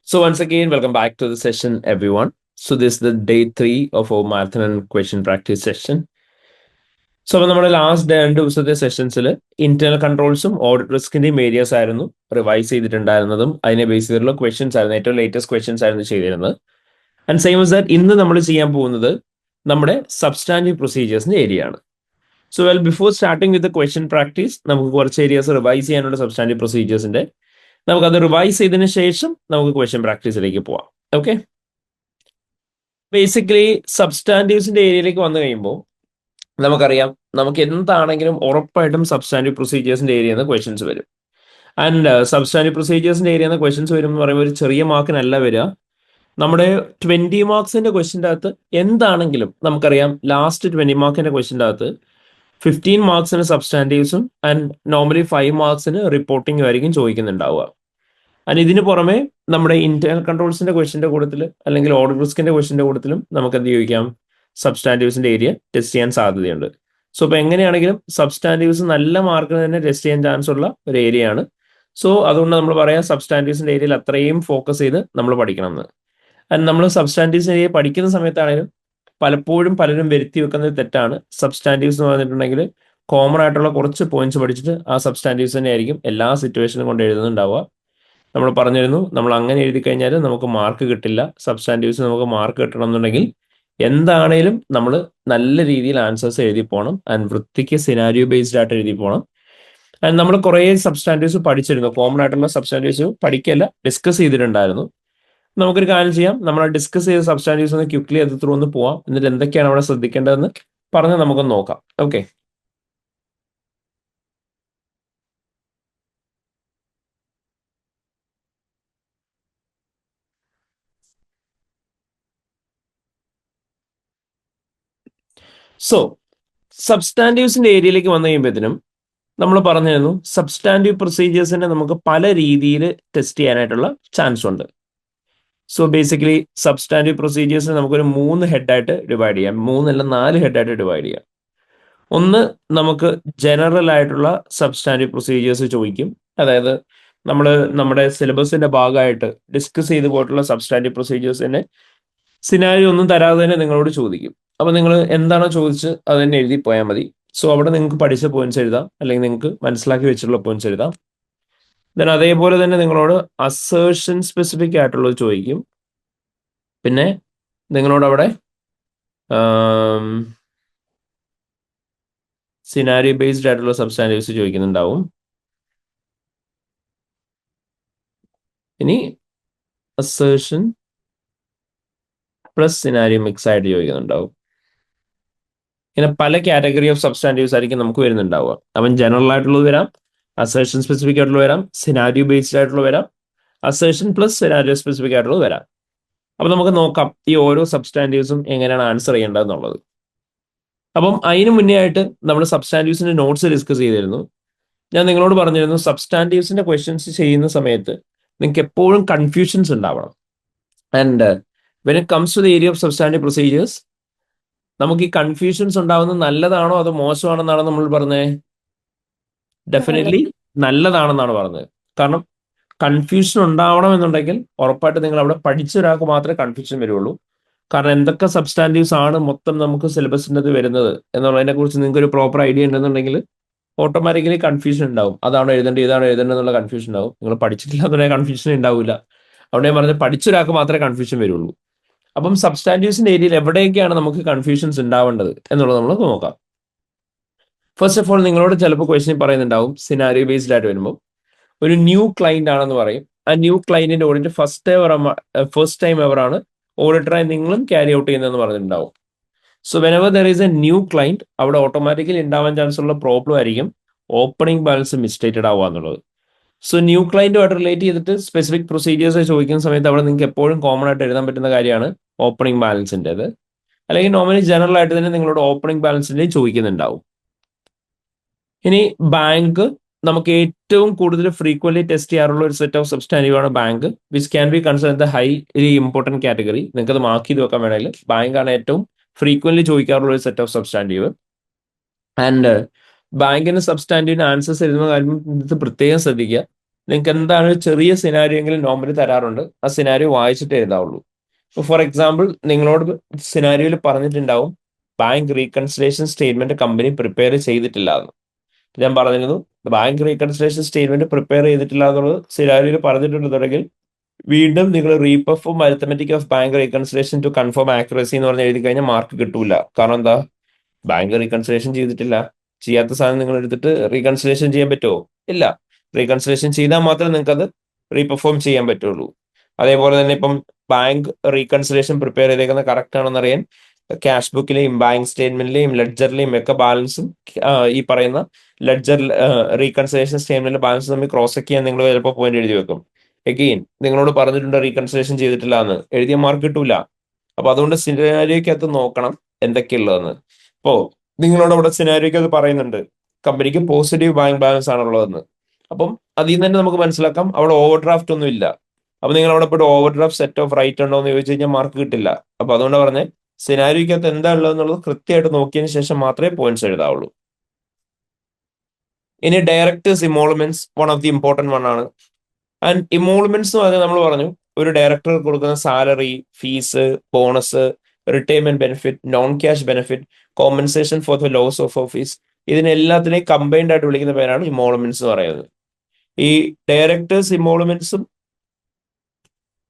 So once again, welcome back to the session, everyone. So this is the day 3 of our marathon and question practice session. So അപ്പോൾ നമ്മുടെ last 2 ദിവസത്തെ സെഷൻസിൽ internal കൺട്രോൾസും audit റിസ്കിന്റെയും areas ആയിരുന്നു revise ചെയ്തിട്ടുണ്ടായിരുന്നതും അതിനെ base ചെയ്തിട്ടുള്ള questions ആയിരുന്നു, ഏറ്റവും latest questions ആയിരുന്നു ചെയ്തിരുന്നത്. ആൻഡ് സെയിം ആസ് ദാറ്റ് ഇന്ന് നമ്മൾ ചെയ്യാൻ പോകുന്നത് നമ്മുടെ സബ്സ്റ്റാൻറ്റീവ് പ്രൊസീജിയേഴ്സിന്റെ ഏരിയ ആണ്. So well before starting with question practice നമുക്ക് കുറച്ച് ഏരിയാസ് റിവൈസ് ചെയ്യാനുള്ള സബ്സ്റ്റാൻറ്റീവ് പ്രൊസീജിയേഴ്സിന്റെ, നമുക്കത് റിവൈസ് ചെയ്തതിന് ശേഷം നമുക്ക് ക്വസ്റ്റ്യൻ പ്രാക്ടീസിലേക്ക് പോവാം. ഓക്കെ, ബേസിക്കലി സബ്സ്റ്റാൻറ്റീവ്സിന്റെ ഏരിയയിലേക്ക് വന്നു കഴിയുമ്പോൾ നമുക്കറിയാം, നമുക്ക് എന്താണെങ്കിലും ഉറപ്പായിട്ടും സബ്സ്റ്റാൻറ്റീവ് പ്രൊസീജിയേഴ്സിന്റെ ഏരിയ നിന്ന് ക്വസ്റ്റ്യൻസ് വരും. ആൻഡ് സബ്സ്റ്റാൻറ്റീവ് പ്രൊസീജിയേഴ്സിന്റെ ഏരിയ നിന്ന് ക്വസ്റ്റ്യൻസ് വരും എന്ന് പറയുമ്പോൾ ഒരു ചെറിയ മാർക്കിനല്ല വരിക. നമ്മുടെ 20 മാർക്സിന്റെ ക്വസ്റ്റ്യൻ്റെ അകത്ത് എന്താണെങ്കിലും നമുക്കറിയാം, ലാസ്റ്റ് 20 മാർക്കിന്റെ ക്വസ്റ്റ്യൻ്റെ അകത്ത് 15 മാർക്സിന് സബ്സ്റ്റാൻറ്റീവ്സും ആൻഡ് നോർമലി 5 മാർക്സിന് റിപ്പോർട്ടിംഗും ആയിരിക്കും ചോദിക്കുന്നുണ്ടാവുക. ആൻഡ് ഇതിന് പുറമെ നമ്മുടെ ഇന്റേണൽ കൺട്രോൾസിന്റെ ക്വസ്റ്റ്യന്റെ കൂട്ടത്തിൽ അല്ലെങ്കിൽ ഓഡിറ്റ് റിസ്കിന്റെ ക്വസ്റ്റ്യന്റെ കൂട്ടത്തിലും നമുക്ക് എന്ത് ചോദിക്കാം, സബ്സ്റ്റാൻറ്റീവ്സിന്റെ ഏരിയ ടെസ്റ്റ് ചെയ്യാൻ സാധ്യതയുണ്ട്. സോ അപ്പോൾ എങ്ങനെയാണെങ്കിലും സബ്സ്റ്റാൻറ്റീവ്സ് നല്ല മാർക്കിന് തന്നെ ടെസ്റ്റ് ചെയ്യാൻ ചാൻസ് ഉള്ള ഒരു ഏരിയ ആണ്. സോ അതുകൊണ്ട് നമ്മൾ പറയാം, സബ്സ്റ്റാൻറ്റീവ്സിന്റെ ഏരിയയിൽ അത്രയും ഫോക്കസ് ചെയ്ത് നമ്മൾ പഠിക്കണം എന്ന്. ആൻഡ് നമ്മൾ സബ്സ്റ്റാൻറ്റീവ്സ് ഏരിയ പഠിക്കുന്ന സമയത്താണെങ്കിലും പലപ്പോഴും പലരും വരുത്തി വെക്കുന്നത് തെറ്റാണ്. സബ്സ്റ്റാൻറ്റീവ്സ് എന്ന് പറഞ്ഞിട്ടുണ്ടെങ്കിൽ കോമൺ ആയിട്ടുള്ള കുറച്ച് പോയിന്റ്സ് പഠിച്ചിട്ട് ആ സബ്സ്റ്റാൻറ്റീവ്സ് തന്നെ ആയിരിക്കും എല്ലാ സിറ്റുവേഷനും കൊണ്ട് എഴുതുന്നുണ്ടാവുക. നമ്മൾ പറഞ്ഞിരുന്നു, നമ്മൾ അങ്ങനെ എഴുതി കഴിഞ്ഞാൽ നമുക്ക് മാർക്ക് കിട്ടില്ല. സബ്സ്റ്റാൻറ്റീവ്സ് നമുക്ക് മാർക്ക് കിട്ടണം എന്നുണ്ടെങ്കിൽ എന്താണേലും നമ്മൾ നല്ല രീതിയിൽ ആൻസേഴ്സ് എഴുതി പോകണം. ആൻഡ് വൃത്തിക്ക് സിനാരിയോ ബേസ്ഡ് ആയിട്ട് എഴുതി പോകണം. ആൻഡ് നമ്മൾ കുറേ സബ്സ്റ്റാൻറ്റീവ്സ് പഠിച്ചിരുന്നു, കോമൺ ആയിട്ടുള്ള സബ്സ്റ്റാൻറ്റീവ്സ് പഠിക്കല്ല, ഡിസ്കസ് ചെയ്തിട്ടുണ്ടായിരുന്നു. നമുക്കൊരു കാര്യം ചെയ്യാം, നമ്മൾ ഡിസ്കസ് ചെയ്ത സബ്സ്റ്റാൻറ്റീവ്സ് ഒന്ന് ക്വിക്ലി അത് ത്രൂ ഒന്ന് പോവാം, എന്നിട്ട് എന്തൊക്കെയാണ് അവിടെ ശ്രദ്ധിക്കേണ്ടതെന്ന് പറഞ്ഞ് നമുക്കൊന്ന് നോക്കാം. ഓക്കെ, സോ സബ്സ്റ്റാൻറ്റീവ്സിന്റെ ഏരിയയിലേക്ക് വന്നു കഴിയുമ്പോഴത്തേനും നമ്മൾ പറഞ്ഞിരുന്നു, സബ്സ്റ്റാൻറ്റീവ് പ്രൊസീജിയേഴ്സിനെ നമുക്ക് പല രീതിയിൽ ടെസ്റ്റ് ചെയ്യാനായിട്ടുള്ള ചാൻസ് ഉണ്ട്. സോ ബേസിക്കലി സബ്സ്റ്റാൻറ്റീവ് പ്രൊസീജിയേഴ്സിനെ നമുക്കൊരു 3 ഹെഡായിട്ട് ഡിവൈഡ് ചെയ്യാം, 3 അല്ല 4 ഹെഡായിട്ട് ഡിവൈഡ് ചെയ്യാം. ഒന്ന്, നമുക്ക് ജനറൽ ആയിട്ടുള്ള സബ്സ്റ്റാൻറ്റീവ് പ്രൊസീജിയേഴ്സ് ചോദിക്കും. അതായത് നമ്മൾ നമ്മുടെ സിലബസിന്റെ ഭാഗമായിട്ട് ഡിസ്കസ് ചെയ്ത് പോയിട്ടുള്ള സബ്സ്റ്റാൻറ്റീവ് പ്രൊസീജിയേഴ്സിനെ സിനാരിയോ ഒന്നും തരാതെ തന്നെ നിങ്ങളോട് ചോദിക്കും. അപ്പൊ നിങ്ങൾ എന്താണോ ചോദിച്ച് അത് തന്നെ എഴുതി പോയാൽ മതി. സോ അവിടെ നിങ്ങൾക്ക് പഠിച്ച പോയിന്റ്സ് എഴുതാം, അല്ലെങ്കിൽ നിങ്ങൾക്ക് മനസ്സിലാക്കി വെച്ചിട്ടുള്ള പോയിന്റ്സ് എഴുതാം. ദെൻ അതേപോലെ തന്നെ നിങ്ങളോട് അസേർഷൻ സ്പെസിഫിക് ആയിട്ടുള്ളത് ചോദിക്കും. പിന്നെ നിങ്ങളോട് അവിടെ സിനാരിയോ ബേസ്ഡ് ആയിട്ടുള്ള സബ്സ്റ്റാൻറ്റീവ്സ് ചോദിക്കുന്നുണ്ടാവും. ഇനി അസേർഷൻ പ്ലസ് സിനാരിയോ മിക്സ് ആയിട്ട് ചോദിക്കുന്നുണ്ടാവും. ഇങ്ങനെ പല കാറ്റഗറി ഓഫ് സബ്സ്റ്റാൻറ്റീവ്സ് ആയിരിക്കും നമുക്ക് വരുന്നുണ്ടാവുക. അവൻ ജനറൽ ആയിട്ടുള്ളത് വരാം, അസേർഷൻ സ്പെസിഫിക് ആയിട്ടുള്ള വരാം, സിനാരിയോ ബേസ്ഡ് ആയിട്ടുള്ള വരാം, അസേർഷൻ പ്ലസ് സിനാരിയോ സ്പെസിഫിക് ആയിട്ടുള്ളത് വരാം. അപ്പൊ നമുക്ക് നോക്കാം ഈ ഓരോ സബ്സ്റ്റാൻറ്റീവ്സും എങ്ങനെയാണ് ആൻസർ ചെയ്യേണ്ടതെന്നുള്ളത്. അപ്പം അതിന് മുന്നേ ആയിട്ട് നമ്മൾ സബ്സ്റ്റാൻറ്റീവ്സിന്റെ നോട്ട്സ് ഡിസ്കസ് ചെയ്തിരുന്നു. ഞാൻ നിങ്ങളോട് പറഞ്ഞിരുന്നു, സബ്സ്റ്റാൻറ്റീവ്സിന്റെ ക്വസ്റ്റ്യൻസ് ചെയ്യുന്ന സമയത്ത് നിങ്ങൾക്ക് എപ്പോഴും കൺഫ്യൂഷൻസ് ഉണ്ടാവണം. And when it comes to the area of substantive procedures, നമുക്ക് ഈ കൺഫ്യൂഷൻസ് ഉണ്ടാവുന്നത് നല്ലതാണോ അതോ മോശമാണെന്നാണോ നമ്മൾ പറഞ്ഞത്? ഡെഫിനറ്റ്ലി നല്ലതാണെന്നാണ് പറഞ്ഞത്. കാരണം കൺഫ്യൂഷൻ ഉണ്ടാവണമെന്നുണ്ടെങ്കിൽ ഉറപ്പായിട്ട് നിങ്ങൾ അവിടെ പഠിച്ച ഒരാൾക്ക് മാത്രമേ കൺഫ്യൂഷൻ വരുള്ളൂ. കാരണം എന്തൊക്കെ സബ്സ്റ്റാൻറ്റീവ്സ് ആണ് മൊത്തം നമുക്ക് സിലബസിൻ്റെ അത് വരുന്നത് എന്നുള്ളതിനെ കുറിച്ച് നിങ്ങൾക്ക് ഒരു പ്രോപ്പർ ഐഡിയ ഉണ്ടെന്നുണ്ടെങ്കിൽ ഓട്ടോമാറ്റിക്കലി കൺഫ്യൂഷൻ ഉണ്ടാവും. അതാണോ എഴുതേണ്ടത്, ഇതാണോ എഴുതേണ്ടത് എന്നുള്ള കൺഫ്യൂഷൻ ഉണ്ടാവും. നിങ്ങൾ പഠിച്ചിട്ടില്ലാത്തതിനെ കൺഫ്യൂഷൻ ഉണ്ടാവില്ല. അവിടെ ഞാൻ പറഞ്ഞത് പഠിച്ച ഒരാൾക്ക് മാത്രമേ കൺഫ്യൂഷൻ വരുള്ളൂ. അപ്പം സബ്സ്റ്റാൻറ്റീവ്സിന്റെ ഏരിയയിൽ എവിടെയൊക്കെയാണ് നമുക്ക് കൺഫ്യൂഷൻസ് ഉണ്ടാവേണ്ടത് എന്നുള്ളത് നമ്മൾ നോക്കാം. ഫസ്റ്റ് ഓഫ് ഓൾ, നിങ്ങളോട് ചിലപ്പോൾ ക്വസ്റ്റ്യൻ പറയുന്നുണ്ടാവും, സിനാരിയോ ബേസ്ഡ് ആയിട്ട് വരുമ്പോൾ ഒരു ന്യൂ ക്ലൈന്റ് ആണെന്ന് പറയും. ആ ന്യൂ ക്ലൈന്റിന്റെ ഓഡിറ്റ് ഫസ്റ്റ് ടൈം എവർ ആണ് ഓഡിറ്ററായി നിങ്ങളും ക്യാരി ഔട്ട് ചെയ്യുന്നതെന്ന് പറഞ്ഞിട്ടുണ്ടാവും. So whenever there is a new client, അവിടെ ഓട്ടോമാറ്റിക്കലി ഉണ്ടാവാൻ ചാൻസ് ഉള്ള പ്രോബ്ലം ആയിരിക്കും ഓപ്പണിംഗ് ബാലൻസ് മിസ്റ്റേറ്റഡ് ആവുക എന്നുള്ളത്. സോ ന്യൂ ക്ലൈന്റുമായിട്ട് റിലേറ്റ് ചെയ്തിട്ട് സ്പെസിഫിക് പ്രൊസീജിയേഴ്സ് ചോദിക്കുന്ന സമയത്ത് അവിടെ നിങ്ങൾക്ക് എപ്പോഴും കോമൺ ആയിട്ട് എഴുതാൻ പറ്റുന്ന കാര്യമാണ് ഓപ്പണിംഗ് ബാലൻസിൻ്റെത്. അല്ലെങ്കിൽ നോർമലി ജനറൽ ആയിട്ട് തന്നെ നിങ്ങളോട് ഓപ്പണിംഗ് ബാലൻസിൻ്റെയും ചോദിക്കുന്നുണ്ടാവും. ഇനി ബാങ്ക്, നമുക്ക് ഏറ്റവും കൂടുതൽ ഫ്രീക്വന്റ് ടെസ്റ്റ് ചെയ്യാറുള്ള ഒരു സെറ്റ് ഓഫ് സബ്സ്റ്റാൻറ്റീവ് ആണ് bank, which can be consider the highly important category. നിങ്ങൾക്ക് അത് മാർക്ക് ചെയ്ത് വെക്കാൻ വേണമെങ്കിൽ ബാങ്ക് ആണ് ഏറ്റവും ഫ്രീക്വന്റ് ചോദിക്കാറുള്ള ഒരു സെറ്റ് ഓഫ് സബ്സ്റ്റാൻറ്റീവ്. ആൻഡ് ബാങ്കിന് സബ്സ്റ്റാൻറ്റീവിന് ആൻസേഴ്സ് എഴുതുന്ന കാര്യം ഇത് പ്രത്യേകം ശ്രദ്ധിക്കുക. നിങ്ങൾക്ക് എന്താണ് ഒരു ചെറിയ സിനാരിയോ എങ്കിലും നോർമലി തരാറുണ്ട്. ആ സിനാരിയോ വായിച്ചിട്ട് എഴുതാവുള്ളൂ. ഫോർ എക്സാമ്പിൾ നിങ്ങളോട് സിനാരിയോയിൽ പറഞ്ഞിട്ടുണ്ടാവും bank reconciliation statement company prepare ചെയ്തിട്ടില്ല എന്ന്. ഞാൻ പറഞ്ഞിരുന്നു ബാങ്ക് റീകൺസിലേഷൻ സ്റ്റേറ്റ്മെന്റ് പ്രിപ്പയർ ചെയ്തിട്ടില്ല എന്നുള്ളത് സിനാരിയോയിൽ പറഞ്ഞിട്ടുണ്ടെന്നുണ്ടെങ്കിൽ വീണ്ടും നിങ്ങൾ reperform arithmetic of bank reconciliation to confirm accuracy എന്ന് പറഞ്ഞ് എഴുതി കഴിഞ്ഞാൽ മാർക്ക് കിട്ടൂല. കാരണം എന്താ, ബാങ്ക് റീകൺസിലേഷൻ ചെയ്തിട്ടില്ല. ചെയ്യാത്ത സാധനം നിങ്ങൾ എടുത്തിട്ട് റീകൺസിലേഷൻ ചെയ്യാൻ പറ്റുമോ? ഇല്ല. റീകൺസിലേഷൻ ചെയ്താൽ മാത്രമേ നിങ്ങൾക്ക് അത് റീപെർഫോം ചെയ്യാൻ പറ്റുള്ളൂ. അതേപോലെ തന്നെ ഇപ്പം ബാങ്ക് റീകൺസിലേഷൻ പ്രിപ്പയർ ചെയ്തേക്കുന്ന കറക്റ്റ് ആണെന്ന് അറിയാൻ ക്യാഷ് ബുക്കിലെയും ബാങ്ക് സ്റ്റേറ്റ്മെന്റിലെയും ലെഡ്ജറിലെയും ഒക്കെ ബാലൻസും ഈ പറയുന്ന ലെഡ്ജർ റീകൺസിലേഷൻ സ്റ്റേറ്റ്മെന്റിലെ ബാലൻസ് തമ്മിൽ ക്രോസ് ചെക്ക് ചെയ്യാൻ നിങ്ങൾ ചിലപ്പോൾ പോയിന്റ് എഴുതി വെക്കും. എഗെയിൻ നിങ്ങളോട് പറഞ്ഞിട്ടുണ്ട് റീകൺസിലേഷൻ ചെയ്തിട്ടില്ല എന്ന്, എഴുതിയ മാർക്ക് കിട്ടൂല. അപ്പൊ അതുകൊണ്ട് സിനാരിയോക്കകത്ത് നോക്കണം എന്തൊക്കെയുള്ളതെന്ന്. ഇപ്പോ നിങ്ങളോട് അവിടെ സിനാരിയോക്ക് അത് പറയുന്നുണ്ട് കമ്പനിക്ക് പോസിറ്റീവ് ബാങ്ക് ബാലൻസ് ആണുള്ളതെന്ന്. അപ്പം അതിൽ നിന്ന് തന്നെ നമുക്ക് മനസ്സിലാക്കാം അവിടെ ഓവർ ഡ്രാഫ്റ്റ് ഒന്നും ഇല്ല. അപ്പൊ നിങ്ങൾ അവിടെ പോയിട്ട് overdraft set off right ഉണ്ടോ എന്ന് ചോദിച്ചു കഴിഞ്ഞാൽ മാർക്ക് കിട്ടില്ല. അപ്പൊ അതുകൊണ്ട് പറഞ്ഞ് സിനാരിയോക്കകത്ത് എന്താ ഉള്ളതെന്നുള്ളത് കൃത്യമായിട്ട് നോക്കിയതിന് ശേഷം മാത്രമേ പോയിന്റ്സ് എഴുതാവുള്ളൂ. ഇനി directors emoluments one of the important one ആണ്. ആൻഡ് ഇമോൾമെന്റ്സ് എന്ന് പറഞ്ഞാൽ നമ്മൾ പറഞ്ഞു ഒരു ഡയറക്ടർ കൊടുക്കുന്ന salary, fees, bonus, retirement benefit, non cash benefit, compensation for the loss of office, ഇതിനെല്ലാത്തിനെയും കമ്പൈൻഡ് ആയിട്ട് വിളിക്കുന്ന പേരാണ് ഇമോൾമെന്റ്സ് എന്ന് പറയുന്നത്. ഈ ഡയറക്ടേഴ്സ് ഇമോൾമെന്റ്സും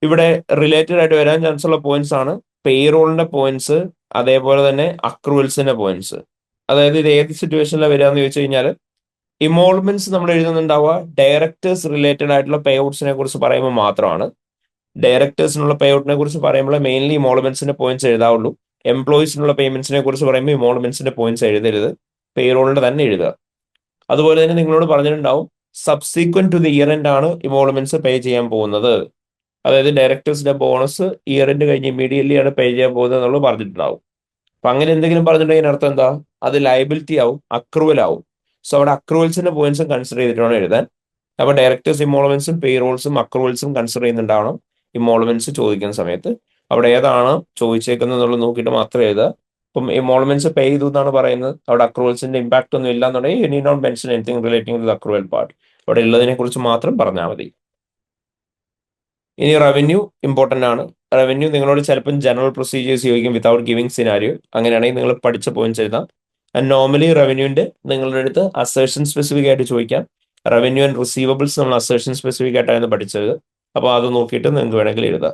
ഇവിടെ റിലേറ്റഡ് ആയിട്ട് വരാൻ ചാൻസ് ഉള്ള പോയിന്റ്സ് ആണ് പേറോളിന്റെ പോയിന്റ്സ്, അതേപോലെ തന്നെ അക്രൂവൽസിന്റെ പോയിന്റ്സ്. അതായത് ഇത് ഏത് സിറ്റുവേഷനിലാണ് വരിക എന്ന് ചോദിച്ചു കഴിഞ്ഞാൽ ഇമോൾമെന്റ്സ് നമ്മൾ എഴുതുന്നുണ്ടാവുക ഡയറക്ടേഴ്സ് റിലേറ്റഡ് ആയിട്ടുള്ള പേ ഔട്ട്സിനെ കുറിച്ച് പറയുമ്പോൾ മാത്രമാണ്. ഡയറക്ടേഴ്സിനുള്ള പേ ഔട്ടിനെ കുറിച്ച് പറയുമ്പോൾ മെയിൻലി ഇമോൾമെന്റ്സിന്റെ പോയിന്റ്സ് എഴുതാവുള്ളൂ. എംപ്ലോയീസിനുള്ള പേയ്മെന്റ്സിനെ കുറിച്ച് പറയുമ്പോൾ ഇമോൾമെന്റ്സിന്റെ പോയിന്റ്സ് എഴുതരുത്, പേറോളിന്റെ തന്നെ എഴുതുക. അതുപോലെ തന്നെ നിങ്ങളോട് പറഞ്ഞിട്ടുണ്ടാവും subsequent to the year end ആണ് ഇമോൾമെന്റ്സ് പേ ചെയ്യാൻ പോകുന്നത്. അതായത് ഡയറക്ടേഴ്സിന്റെ ബോണസ് ഇയർ എൻഡ് കഴിഞ്ഞ് ഇമീഡിയറ്റ്ലി ആണ് പേ ചെയ്യാൻ പോകുന്നത് എന്നുള്ളത് പറഞ്ഞിട്ടുണ്ടാവും. അപ്പൊ അങ്ങനെ എന്തെങ്കിലും പറഞ്ഞിട്ടുണ്ടെങ്കിൽ അർത്ഥം എന്താ, അത് ലയബിലിറ്റി ആവും, അക്രൂവൽ ആവും. സോ അവിടെ അക്രൂവൽസിന്റെ പോയിന്റ്സും കൺസിഡർ ചെയ്തിട്ട് വേണം എഴുതാൻ. അപ്പൊ ഡയറക്ടേഴ്സ് ഇമോൾമെന്റ്സും പേറോൾസും അക്രൂവൽസും കൺസിഡർ ചെയ്യുന്നുണ്ടാവണം ഇമോൾമെന്റ്സ് ചോദിക്കുന്ന സമയത്ത്. അവിടെ ഏതാണ് ചോദിച്ചേക്കുന്നത് എന്നുള്ളത് നോക്കിയിട്ട് മാത്രം എഴുതുക. ഇപ്പം ഇമോൾമെന്റ്സ് പേ ചെയ്തു എന്നാണ് പറയുന്നത്, അവിടെ അക്രൂവൽസിന്റെ ഇമ്പാക്ട് ഒന്നും ഇല്ല എന്നുണ്ടെങ്കിൽ you need not mention anything relating to the accrual part. അവിടെ ഉള്ളതിനെ കുറിച്ച് മാത്രം പറഞ്ഞാൽ മതി. ഇനി റവന്യൂ ഇമ്പോർട്ടന്റ് ആണ്. റവന്യൂ നിങ്ങളോട് ചിലപ്പോൾ ജനറൽ പ്രൊസീജിയേഴ്സ് ചോദിക്കും വിതൗട്ട് ഗിവിംഗ് സിനാരിയോ. അങ്ങനെയാണെങ്കിൽ നിങ്ങൾ പഠിച്ച പോയിന്റ്സ് എഴുതാം. ആൻഡ് നോർമലി റവന്യൂവിന്റെ നിങ്ങളുടെ അടുത്ത് അസേർഷൻ സ്പെസിഫിക് ആയിട്ട് ചോദിക്കാം. റവന്യൂ ആൻഡ് റിസീവബിൾസ് നമ്മൾ അസേർഷൻ സ്പെസിഫിക് ആയിട്ടാണ് പഠിച്ചത്. അപ്പോൾ അത് നോക്കിയിട്ട് നിങ്ങൾക്ക് വേണമെങ്കിൽ എഴുതാം.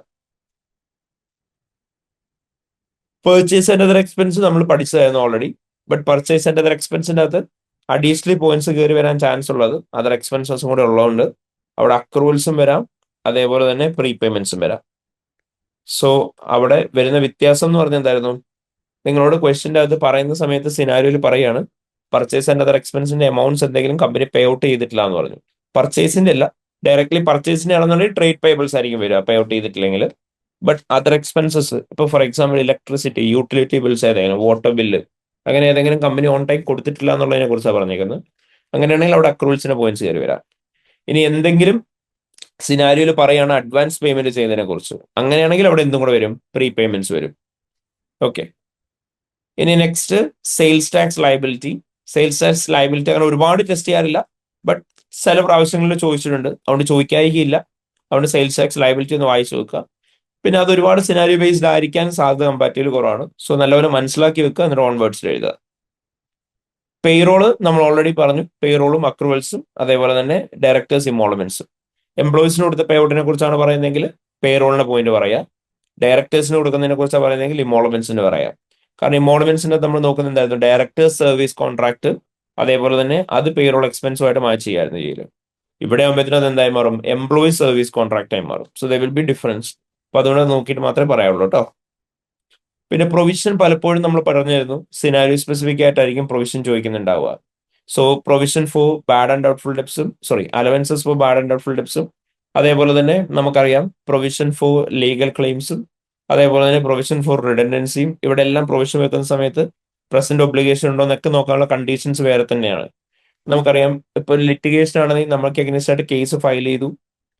പെർച്ചേസ് ആൻഡ് അതർ എക്സ്പെൻസ് നമ്മൾ പഠിച്ചതായിരുന്നു already. But purchase and other എക്സ്പെൻസിന്റെ അകത്ത് അഡീഷണലി പോയിന്റ്സ് കയറി വരാൻ ചാൻസ് ഉള്ളത് അതർ എക്സ്പെൻസസും കൂടെ ഉള്ളതുകൊണ്ട് അവിടെ അക്രൂവൽസും വരാം, അതേപോലെ തന്നെ പ്രീപേയ്മെന്റ്സും വരാം. സോ അവിടെ വരുന്ന വ്യത്യാസം എന്ന് പറഞ്ഞാൽ എന്തായിരുന്നു, നിങ്ങളോട് ക്വസ്റ്റിന്റെ അകത്ത് പറയുന്ന സമയത്ത് സിനാരിയോയിൽ പറയാണ് പർച്ചേസ് ആൻഡ് അതർ എക്സ്പെൻസിന്റെ എമൗണ്ട്സ് എന്തെങ്കിലും കമ്പനി പേ ഔട്ട് ചെയ്തിട്ടില്ല എന്ന് പറഞ്ഞു. പർച്ചേസിന്റെ അല്ല, ഡയറക്ട്ലി പർച്ചേസിന്റെ ആണെന്നുണ്ടെങ്കിൽ ട്രേഡ് പേബിൾസ് ആയിരിക്കും വരിക പേ ഔട്ട് ചെയ്തിട്ടില്ലെങ്കിൽ. ബട്ട് അതർ എക്സ്പെൻസസ് ഇപ്പൊ for example electricity, utility bills, ഏതെങ്കിലും വാട്ടർ ബില്ല്, അങ്ങനെ ഏതെങ്കിലും കമ്പനി ഓൺ ടൈം കൊടുത്തിട്ടില്ല എന്നുള്ളതിനെ കുറിച്ചാണ് പറഞ്ഞേക്കുന്നത്. അങ്ങനെയാണെങ്കിൽ അവിടെ അക്രൂവൽസിന്റെ പോയിന്റ്സ് കയറി വരാം. ഇനി എന്തെങ്കിലും സിനാരിയോയിൽ പറയാണ് അഡ്വാൻസ് പേയ്മെന്റ് ചെയ്യുന്നതിനെ കുറിച്ച്, അങ്ങനെയാണെങ്കിൽ അവിടെ എന്തും കൂടെ വരും, പ്രീ പേയ്മെന്റ്സ് വരും. ഓക്കെ. ഇനി next sales tax liability. Sales tax liability അങ്ങനെ ഒരുപാട് ടെസ്റ്റ് ചെയ്യാറില്ല, ബട്ട് ചില പ്രാവശ്യങ്ങളിൽ ചോദിച്ചിട്ടുണ്ട്. അതുകൊണ്ട് ചോദിക്കാതിരിക്കില്ല. അതുകൊണ്ട് സെയിൽസ് ടാക്സ് ലയബിലിറ്റി ഒന്ന് വായിച്ചു വെക്കുക. പിന്നെ അത് ഒരുപാട് സിനാരിയോ ബേസ്ഡ് ആയിരിക്കാൻ സാധ്യത കമ്പാരിറ്റീവ് കുറവാണ്. സോ നല്ലപോലെ മനസ്സിലാക്കി വെക്കുക, എന്നിട്ട് ഓൺ വേർഡ്സിൽ എഴുതുക. പേറോള് നമ്മൾ ഓൾറെഡി പറഞ്ഞു, പേറോളും അക്രൂവൽസും അതേപോലെ തന്നെ ഡയറക്ടേഴ്സ് ഇമോൾമെന്റ്സും. എംപ്ലോയീസിന് കൊടുത്ത പേ ഔട്ടിനെ കുറിച്ചാണ് പറയുന്നതെങ്കിൽ പേറോളിന്റെ പോയിന്റ് പറയാം. ഡയറക്ടേഴ്സിന് കൊടുക്കുന്നതിനെ കുറിച്ചാണ് പറയുന്നതെങ്കിൽ ഇമോൾമെന്റ്സിന് പറയാം. കാരണം ഇമോൾമെന്റ്സിന്റെ നമ്മൾ നോക്കുന്ന എന്തായിരുന്നു, ഡയറക്ടേഴ്സ് സർവീസ് കോൺട്രാക്ട്, അതേപോലെ തന്നെ അത് പേറോൾ എക്സ്പെൻസുമായിട്ട് മാച്ച് ചെയ്യായിരുന്നു ചെയ്യല്. ഇവിടെ ആകുമ്പോഴത്തേനും അത് എന്തായി മാറും, എംപ്ലോയി സർവീസ് കോൺട്രാക്ട് ആയി മാറും. So the will be difference. അപ്പൊ അതുകൊണ്ട് നോക്കിയിട്ട് മാത്രമേ പറയാവുള്ളൂ കേട്ടോ. പിന്നെ പ്രൊവിഷൻ പലപ്പോഴും നമ്മൾ പറഞ്ഞിരുന്നു സിനാരിയോ സ്പെസിഫിക് ആയിട്ടായിരിക്കും പ്രൊവിഷൻ ചോദിക്കുന്നുണ്ടാവുക. So provision for bad and doubtful ഡെപ്സും allowances for bad and doubtful ഡെപ്സും, അതേപോലെ തന്നെ നമുക്കറിയാം പ്രൊവിഷൻ ഫോർ ലീഗൽ ക്ലെയിംസും, അതേപോലെ തന്നെ പ്രൊവിഷൻ ഫോർ റിഡൻഡൻസിയും. ഇവിടെ എല്ലാം പ്രൊവിഷൻ വെക്കുന്ന സമയത്ത് പ്രസന്റ് ഒബ്ലിഗേഷൻ ഉണ്ടോ എന്നൊക്കെ നോക്കാനുള്ള കണ്ടീഷൻസ് വേറെ തന്നെയാണ്. നമുക്കറിയാം ഇപ്പൊ ലിറ്റിഗേഷൻ ആണെങ്കിൽ നമുക്ക് എഗനിസ്റ്റ് ആയിട്ട് കേസ് ഫയൽ ചെയ്തു,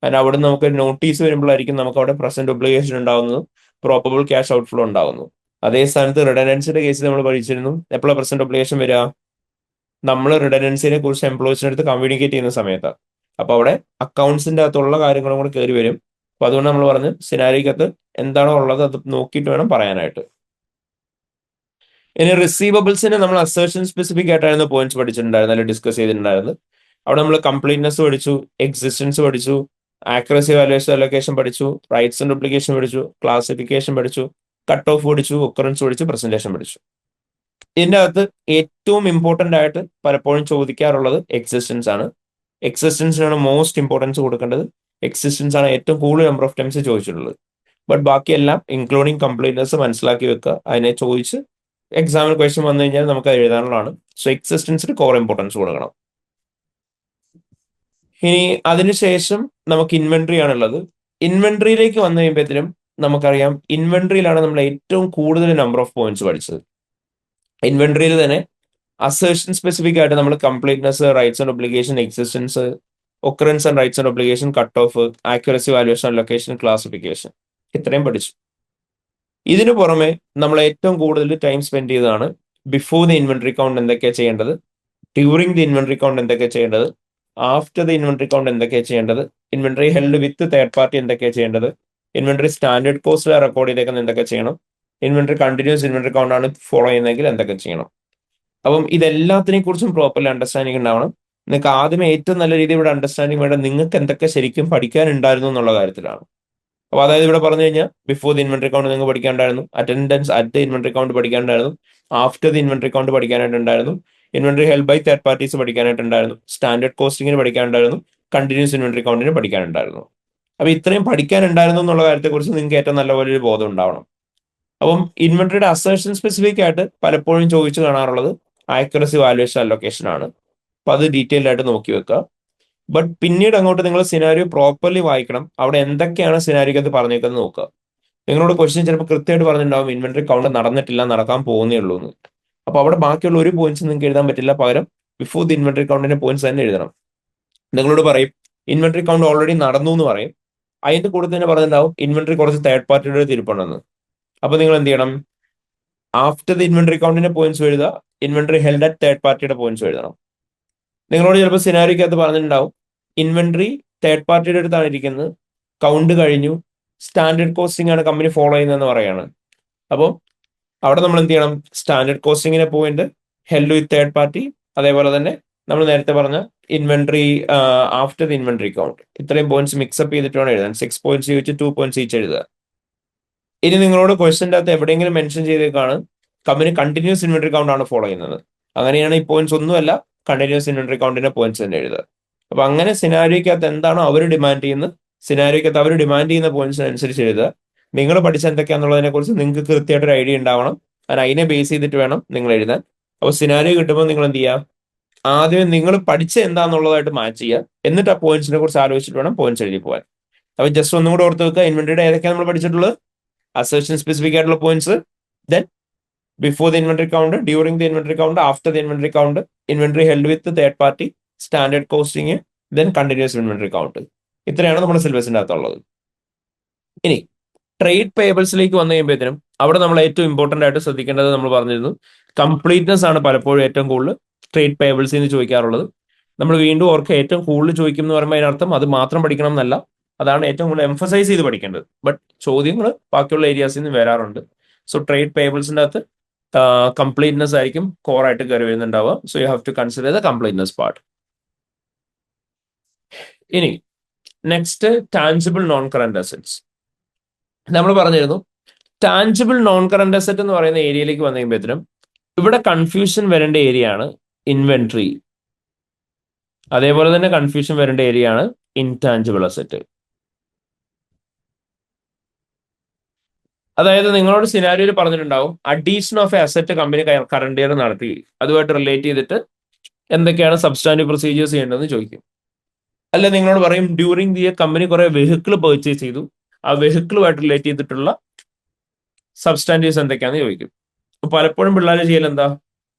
അതിന് അവിടെ നമുക്ക് നോട്ടീസ് വരുമ്പോഴായിരിക്കും നമുക്ക് അവിടെ പ്രസന്റ് ഒബ്ലിഗേഷൻ ഉണ്ടാവുന്നത്, പ്രോബബിൾ ക്യാഷ് ഔട്ട്ഫ്ലോ ഉണ്ടാവുന്നു. അതേ സ്ഥാനത്ത് റിഡൻഡൻസിയുടെ കേസിൽ നമ്മൾ പഠിച്ചിരുന്നു എപ്പോഴാണ് പ്രസന്റ് ഒബ്ലിഗേഷൻ വരിക, നമ്മൾ റിഡൻഡൻസിനെ കുറിച്ച് എംപ്ലോയീസിന്റെ അടുത്ത് കമ്മ്യൂണിക്കേറ്റ് ചെയ്യുന്ന സമയത്താണ്. അപ്പൊ അവിടെ അക്കൗണ്ട്സിന്റെ അകത്തുള്ള കാര്യങ്ങളും കൂടെ കയറി വരും. അപ്പൊ അതുകൊണ്ട് നമ്മൾ പറഞ്ഞു സിനാരിക്കകത്ത് എന്താണോ ഉള്ളത് അത് നോക്കിയിട്ട് വേണം പറയാനായിട്ട്. ഇനി റിസീവബിൾസിന് നമ്മൾ അസേർഷൻ സ്പെസിഫിക് ആയിട്ടായിരുന്നു പോയിന്റ്സ് പഠിച്ചിട്ടുണ്ടായിരുന്നു, അല്ലെങ്കിൽ ഡിസ്കസ് ചെയ്തിട്ടുണ്ടായിരുന്നു. അവിടെ നമ്മൾ കംപ്ലീറ്റ്നെസ് പഠിച്ചു, എക്സിസ്റ്റൻസ് പഠിച്ചു, ആക്യുറസി വാല്യൂഷൻ അലൊക്കേഷൻ പഠിച്ചു, റൈറ്റ്സ് ആൻഡ് ഡ്യൂപ്ലിക്കേഷൻ പഠിച്ചു, ക്ലാസിഫിക്കേഷൻ പഠിച്ചു, കട്ട് ഓഫ് പഠിച്ചു, ഒക്കറൻസ് പഠിച്ചു, പ്രസന്റേഷൻ പഠിച്ചു. ഇതിന്റെ അകത്ത് ഏറ്റവും ഇമ്പോർട്ടന്റ് ആയിട്ട് പലപ്പോഴും ചോദിക്കാറുള്ളത് എക്സിസ്റ്റൻസ് ആണ്. എക്സിസ്റ്റൻസിനാണ് മോസ്റ്റ് ഇമ്പോർട്ടൻസ് കൊടുക്കേണ്ടത്. എക്സിസ്റ്റൻസ് ആണ് ഏറ്റവും കൂടുതൽ നമ്പർ ഓഫ് ടൈംസ് ചോദിച്ചിട്ടുള്ളത്. ബട്ട് ബാക്കിയെല്ലാം ഇൻക്ലൂഡിങ് കംപ്ലീറ്റ്നെസ് മനസ്സിലാക്കി വെക്കുക, അതിനെ ചോദിച്ച് എക്സാമിന് ക്വസ്റ്റ്യൻ വന്നു കഴിഞ്ഞാൽ നമുക്ക് അത് എഴുതാനുള്ളതാണ്. സോ എക്സിസ്റ്റൻസിന് കോർ ഇമ്പോർട്ടൻസ് കൊടുക്കണം. ഇനി അതിനുശേഷം നമുക്ക് ഇൻവെന്ററി ആണുള്ളത്. ഇൻവെന്ററിയിലേക്ക് വന്നു കഴിയുമ്പോഴത്തേനും നമുക്കറിയാം ഇൻവെന്ററിയിലാണ് നമ്മൾ ഏറ്റവും കൂടുതൽ നമ്പർ ഓഫ് പോയിന്റ്സ് പഠിച്ചത്. ഇൻവെന്ററിയിൽ തന്നെ അസേർഷൻ സ്പെസിഫിക് ആയിട്ട് നമ്മൾ completeness, rights and obligation, existence, occurrence and rights and obligation, cut off, accuracy valuation location, classification, ഇത്രയും പഠിച്ചു. ഇതിനു പുറമെ നമ്മൾ ഏറ്റവും കൂടുതൽ ടൈം സ്പെൻഡ് ചെയ്തതാണ് ബിഫോർ ദി ഇൻവെന്ററി കൗണ്ട് എന്തൊക്കെയാണ് ചെയ്യേണ്ടത്, ഡ്യൂറിംഗ് ദി ഇൻവെന്ററി കൗണ്ട് എന്തൊക്കെയാണ് ചെയ്യേണ്ടത്, ആഫ്റ്റർ ദി ഇൻവെന്ററി കൗണ്ട് എന്തൊക്കെയാണ് ചെയ്യേണ്ടത്, inventory held with third party എന്തൊക്കെയാണ് ചെയ്യേണ്ടത്, ഇൻവെന്ററി സ്റ്റാൻഡേർഡ് കോസ്റ്റ് റെക്കോർഡ് ചെയ്തേക്കുന്ന എന്തൊക്കെ ചെയ്യണം, ഇൻവെന്ററി കണ്ടിന്യൂസ് ഇൻവെന്ററി കൗണ്ട് ആണ് ഫോളോ ചെയ്യുന്നതെങ്കിൽ എന്തൊക്കെ ചെയ്യണം. അപ്പം ഇതെല്ലാത്തിനെ കുറിച്ചും പ്രോപ്പർലി അണ്ടർസ്റ്റാൻഡിങ് ഉണ്ടാവണം. നിങ്ങൾക്ക് ആദ്യമേ ഏറ്റവും നല്ല രീതിയിൽ ഇവിടെ അണ്ടർസ്റ്റാൻഡിങ് വേണ്ട നിങ്ങൾക്ക് എന്തൊക്കെ ശരിക്കും പഠിക്കാനുണ്ടായിരുന്നു എന്നുള്ള കാര്യത്തിലാണ്. അപ്പൊ അതായത് ഇവിടെ പറഞ്ഞു കഴിഞ്ഞാൽ ബിഫോർ ദി ഇൻവെന്ററി കൗണ്ട് നിങ്ങൾക്ക് പഠിക്കാനുണ്ടായിരുന്നു, attendance at the inventory count പഠിക്കാനുണ്ടായിരുന്നു, ആഫ്റ്റർ ദി ഇൻവെന്ററി കൗണ്ട് പഠിക്കാനായിട്ടുണ്ടായിരുന്നു, inventory held by third parties പഠിക്കാനായിട്ടുണ്ടായിരുന്നു, സ്റ്റാൻഡേർഡ് കോസ്റ്റിംഗിന് പഠിക്കാനുണ്ടായിരുന്നു, കണ്ടിന്യൂസ് ഇൻവെന്ററി കൗണ്ടിന് പഠിക്കാനുണ്ടായിരുന്നു. അപ്പൊ ഇത്രയും പഠിക്കാനുണ്ടായിരുന്നു എന്നുള്ള കാര്യത്തെക്കുറിച്ച് നിങ്ങൾക്ക് ഏറ്റവും നല്ലപോലെ ഒരു ബോധം ഉണ്ടാവണം. അപ്പം ഇൻവെന്ററിയുടെ അസേർഷൻ സ്പെസിഫിക് ആയിട്ട് പലപ്പോഴും ചോദിച്ചു കാണാറുള്ളത് ആക്യുറസി വാല്യൂഷൻ അലൊക്കേഷൻ ആണ്. അപ്പൊ അത് ഡീറ്റെയിൽഡ് ആയിട്ട് നോക്കി വെക്കുക. ബട്ട് പിന്നീട് അങ്ങോട്ട് നിങ്ങൾ സിനാരിയോ പ്രോപ്പർലി വായിക്കണം. അവിടെ എന്തൊക്കെയാണ് സിനാരിയോക്കകത്ത് പറഞ്ഞേക്കുന്നത് നോക്കുക. നിങ്ങളോട് ക്വസ്റ്റ്യൻ ചിലപ്പോൾ കൃത്യമായിട്ട് പറഞ്ഞിട്ടുണ്ടാവും ഇൻവെന്ററി കൗണ്ട് നടന്നിട്ടില്ല, നടക്കാൻ പോകുന്നേ ഉള്ളൂ എന്ന്. അപ്പൊ അവിടെ ബാക്കിയുള്ള ഒരു പോയിന്റ്സ് നിങ്ങൾക്ക് എഴുതാൻ പറ്റില്ല, പകരം ബിഫോർ ദി ഇൻവെന്ററി കൗണ്ടിന്റെ പോയിന്റ്സ് തന്നെ എഴുതണം. നിങ്ങളോട് പറയും ഇൻവെന്ററി കൗണ്ട് ഓൾറെഡി നടന്നു എന്ന് പറയും, അതിന്റെ കൂടെ തന്നെ പറഞ്ഞിട്ടുണ്ടാവും ഇൻവെന്ററി കുറച്ച് തേർഡ് പാർട്ടിയുടെ തിരുപ്പുണ്ടെന്ന്. അപ്പൊ നിങ്ങൾ എന്ത് ചെയ്യണം, ആഫ്റ്റർ ദി ഇൻവെന്ററി കൗണ്ടിന്റെ പോയിന്റ്സ് എഴുതുക, ഇൻവെന്ററി ഹെൽഡ് അറ്റ് തേർഡ് പാർട്ടിയുടെ പോയിന്റ്സ് എഴുതണം. നിങ്ങളോട് ചിലപ്പോൾ സിനാരിക്കകത്ത് പറഞ്ഞിട്ടുണ്ടാവും ഇൻവെന്ററി തേർഡ് പാർട്ടിയുടെ അടുത്താണ് ഇരിക്കുന്നത്, കൗണ്ട് കഴിഞ്ഞു, സ്റ്റാൻഡേർഡ് കോസ്റ്റിംഗ് ആണ് കമ്പനി ഫോളോ ചെയ്യുന്നതെന്ന് പറയാണ്. അപ്പോൾ അവിടെ നമ്മൾ എന്ത് ചെയ്യണം, സ്റ്റാൻഡേർഡ് കോസ്റ്റിംഗിനെ point held with third party, അതേപോലെ തന്നെ നമ്മൾ നേരത്തെ പറഞ്ഞ inventory after the inventory count, ഇത്രയും പോയിന്റ്സ് മിക്സപ്പ് ചെയ്തിട്ട് വേണം എഴുതാൻ. 6 പോയിന്റ്സ് വെച്ച് 2 പോയിന്റ്സ് ഈച്ച് എഴുതുക. ഇനി നിങ്ങളോട് ക്വസ്റ്റ്യൻ്റെ അകത്ത് എവിടെയെങ്കിലും മെൻഷൻ ചെയ്തേക്കാണ് കമ്പനി കണ്ടിന്യൂസ് ഇൻവെന്ററി കൗണ്ട് ആണ് ഫോളോ ചെയ്യുന്നത്, അങ്ങനെയാണ് ഈ പോയിന്റ്സ് ഒന്നുമല്ല, കണ്ടിന്യൂസ് ഇൻവെന്ററി കൗണ്ടിന്റെ പോയിന്റ്സ് തന്നെ എഴുതുക. അപ്പൊ അങ്ങനെ സിനാരിയോക്കകത്ത് എന്താണോ അവർ ഡിമാൻഡ് ചെയ്യുന്നത്, സിനാരിയോക്കകത്ത് അവർ ഡിമാൻഡ് ചെയ്യുന്ന പോയിന്റ്സിനനുസരിച്ച് എഴുതുക. നിങ്ങൾ പഠിച്ച എന്തൊക്കെയാണെന്നുള്ളതിനെ കുറിച്ച് നിങ്ങൾക്ക് കൃത്യമായിട്ടൊരു ഐഡിയ ഉണ്ടാവണം. അതിനെ ബേസ് ചെയ്തിട്ട് വേണം നിങ്ങൾ എഴുതാൻ. അപ്പോൾ സിനാരിയോ കിട്ടുമ്പോൾ നിങ്ങൾ എന്ത് ചെയ്യുക, ആദ്യം നിങ്ങൾ പഠിച്ച എന്താണെന്നുള്ളതായിട്ട് മാച്ച് ചെയ്യുക, എന്നിട്ട് ആ പോയിന്റ്സിനെ കുറിച്ച് ആലോചിച്ചിട്ട് വേണം പോയിന്റ്സ് എഴുതി പോകാൻ. അപ്പൊ ജസ്റ്റ് ഒന്നും കൂടെ ഓർത്ത് വെക്കുക, ഇൻവെന്ററിയുടെ ഏതൊക്കെയാണ് നമ്മൾ പഠിച്ചിട്ടുള്ളത്, അസേർഷൻ സ്പെസിഫിക് ആയിട്ടുള്ള points, then before the inventory count, during the inventory count, after the inventory count, inventory held with third party, standard costing, then continuous inventory count. ഇത്രയാണ് നമ്മുടെ സിലബസിന്റെ അകത്തുള്ളത്. ഇനി ട്രേഡ് പേബിൾസിലേക്ക് വന്നു കഴിയുമ്പോഴത്തേനും അവിടെ നമ്മൾ ഏറ്റവും ഇമ്പോർട്ടന്റ് ആയിട്ട് ശ്രദ്ധിക്കേണ്ടത് നമ്മൾ പറഞ്ഞിരുന്നു കംപ്ലീറ്റ്നെസ് ആണ് പലപ്പോഴും ഏറ്റവും കൂടുതൽ ട്രേഡ് പേബിൾസിൽ നിന്ന് ചോദിക്കാറുള്ളത്. നമ്മൾ വീണ്ടും ഓർക്കുക, ഏറ്റവും കൂടുതൽ ചോദിക്കും എന്ന് പറയുമ്പോൾ അതിനർത്ഥം അത് മാത്രം പഠിക്കണം എന്നല്ല, അതാണ് ഏറ്റവും കൂടുതൽ എംഫസൈസ് ചെയ്ത് പഠിക്കേണ്ടത്. ബട്ട് ചോദ്യങ്ങൾ ബാക്കിയുള്ള ഏരിയാസിൽ നിന്ന് വരാറുണ്ട്. സോ ട്രേഡ് പേബിൾസിന്റെ അകത്ത് കംപ്ലീറ്റ്നെസ് ആയിരിക്കും കോറായിട്ട് കയറി വരുന്നുണ്ടാവുക. So you have to consider the completeness part. ഇനി next tangible non current assets. നമ്മൾ പറഞ്ഞിരുന്നു ടാൻജിബിൾ നോൺ കറന്റ് അസറ്റ് എന്ന് പറയുന്ന ഏരിയയിലേക്ക് വന്നു കഴിയുമ്പോഴത്തേനും ഇവിടെ കൺഫ്യൂഷൻ വരേണ്ട ഏരിയ ആണ് ഇൻവെന്ററി, അതേപോലെ തന്നെ കൺഫ്യൂഷൻ വരേണ്ട ഏരിയ ആണ് ഇൻടാൻജിബിൾ അസറ്റ്. അതായത് നിങ്ങളോട് സിനാരിയോയിൽ പറഞ്ഞിട്ടുണ്ടാവും addition of a asset company current year നടത്തി, അതുമായിട്ട് റിലേറ്റ് ചെയ്തിട്ട് എന്തൊക്കെയാണ് സബ്സ്റ്റാൻറ്റീവ് പ്രൊസീജിയേഴ്സ് ചെയ്യേണ്ടതെന്ന് ചോദിക്കും. അല്ല നിങ്ങളോട് പറയും ഡ്യൂറിങ് ദി ഇയർ കമ്പനി കുറെ വെഹിക്കിൾ പർച്ചേസ് ചെയ്തു, ആ വെഹിക്കിളുമായിട്ട് റിലേറ്റ് ചെയ്തിട്ടുള്ള സബ്സ്റ്റാൻറ്റീവ്സ് എന്തൊക്കെയാണെന്ന് ചോദിക്കും. പലപ്പോഴും പിള്ളേർ ചെയ്യൽ എന്താ,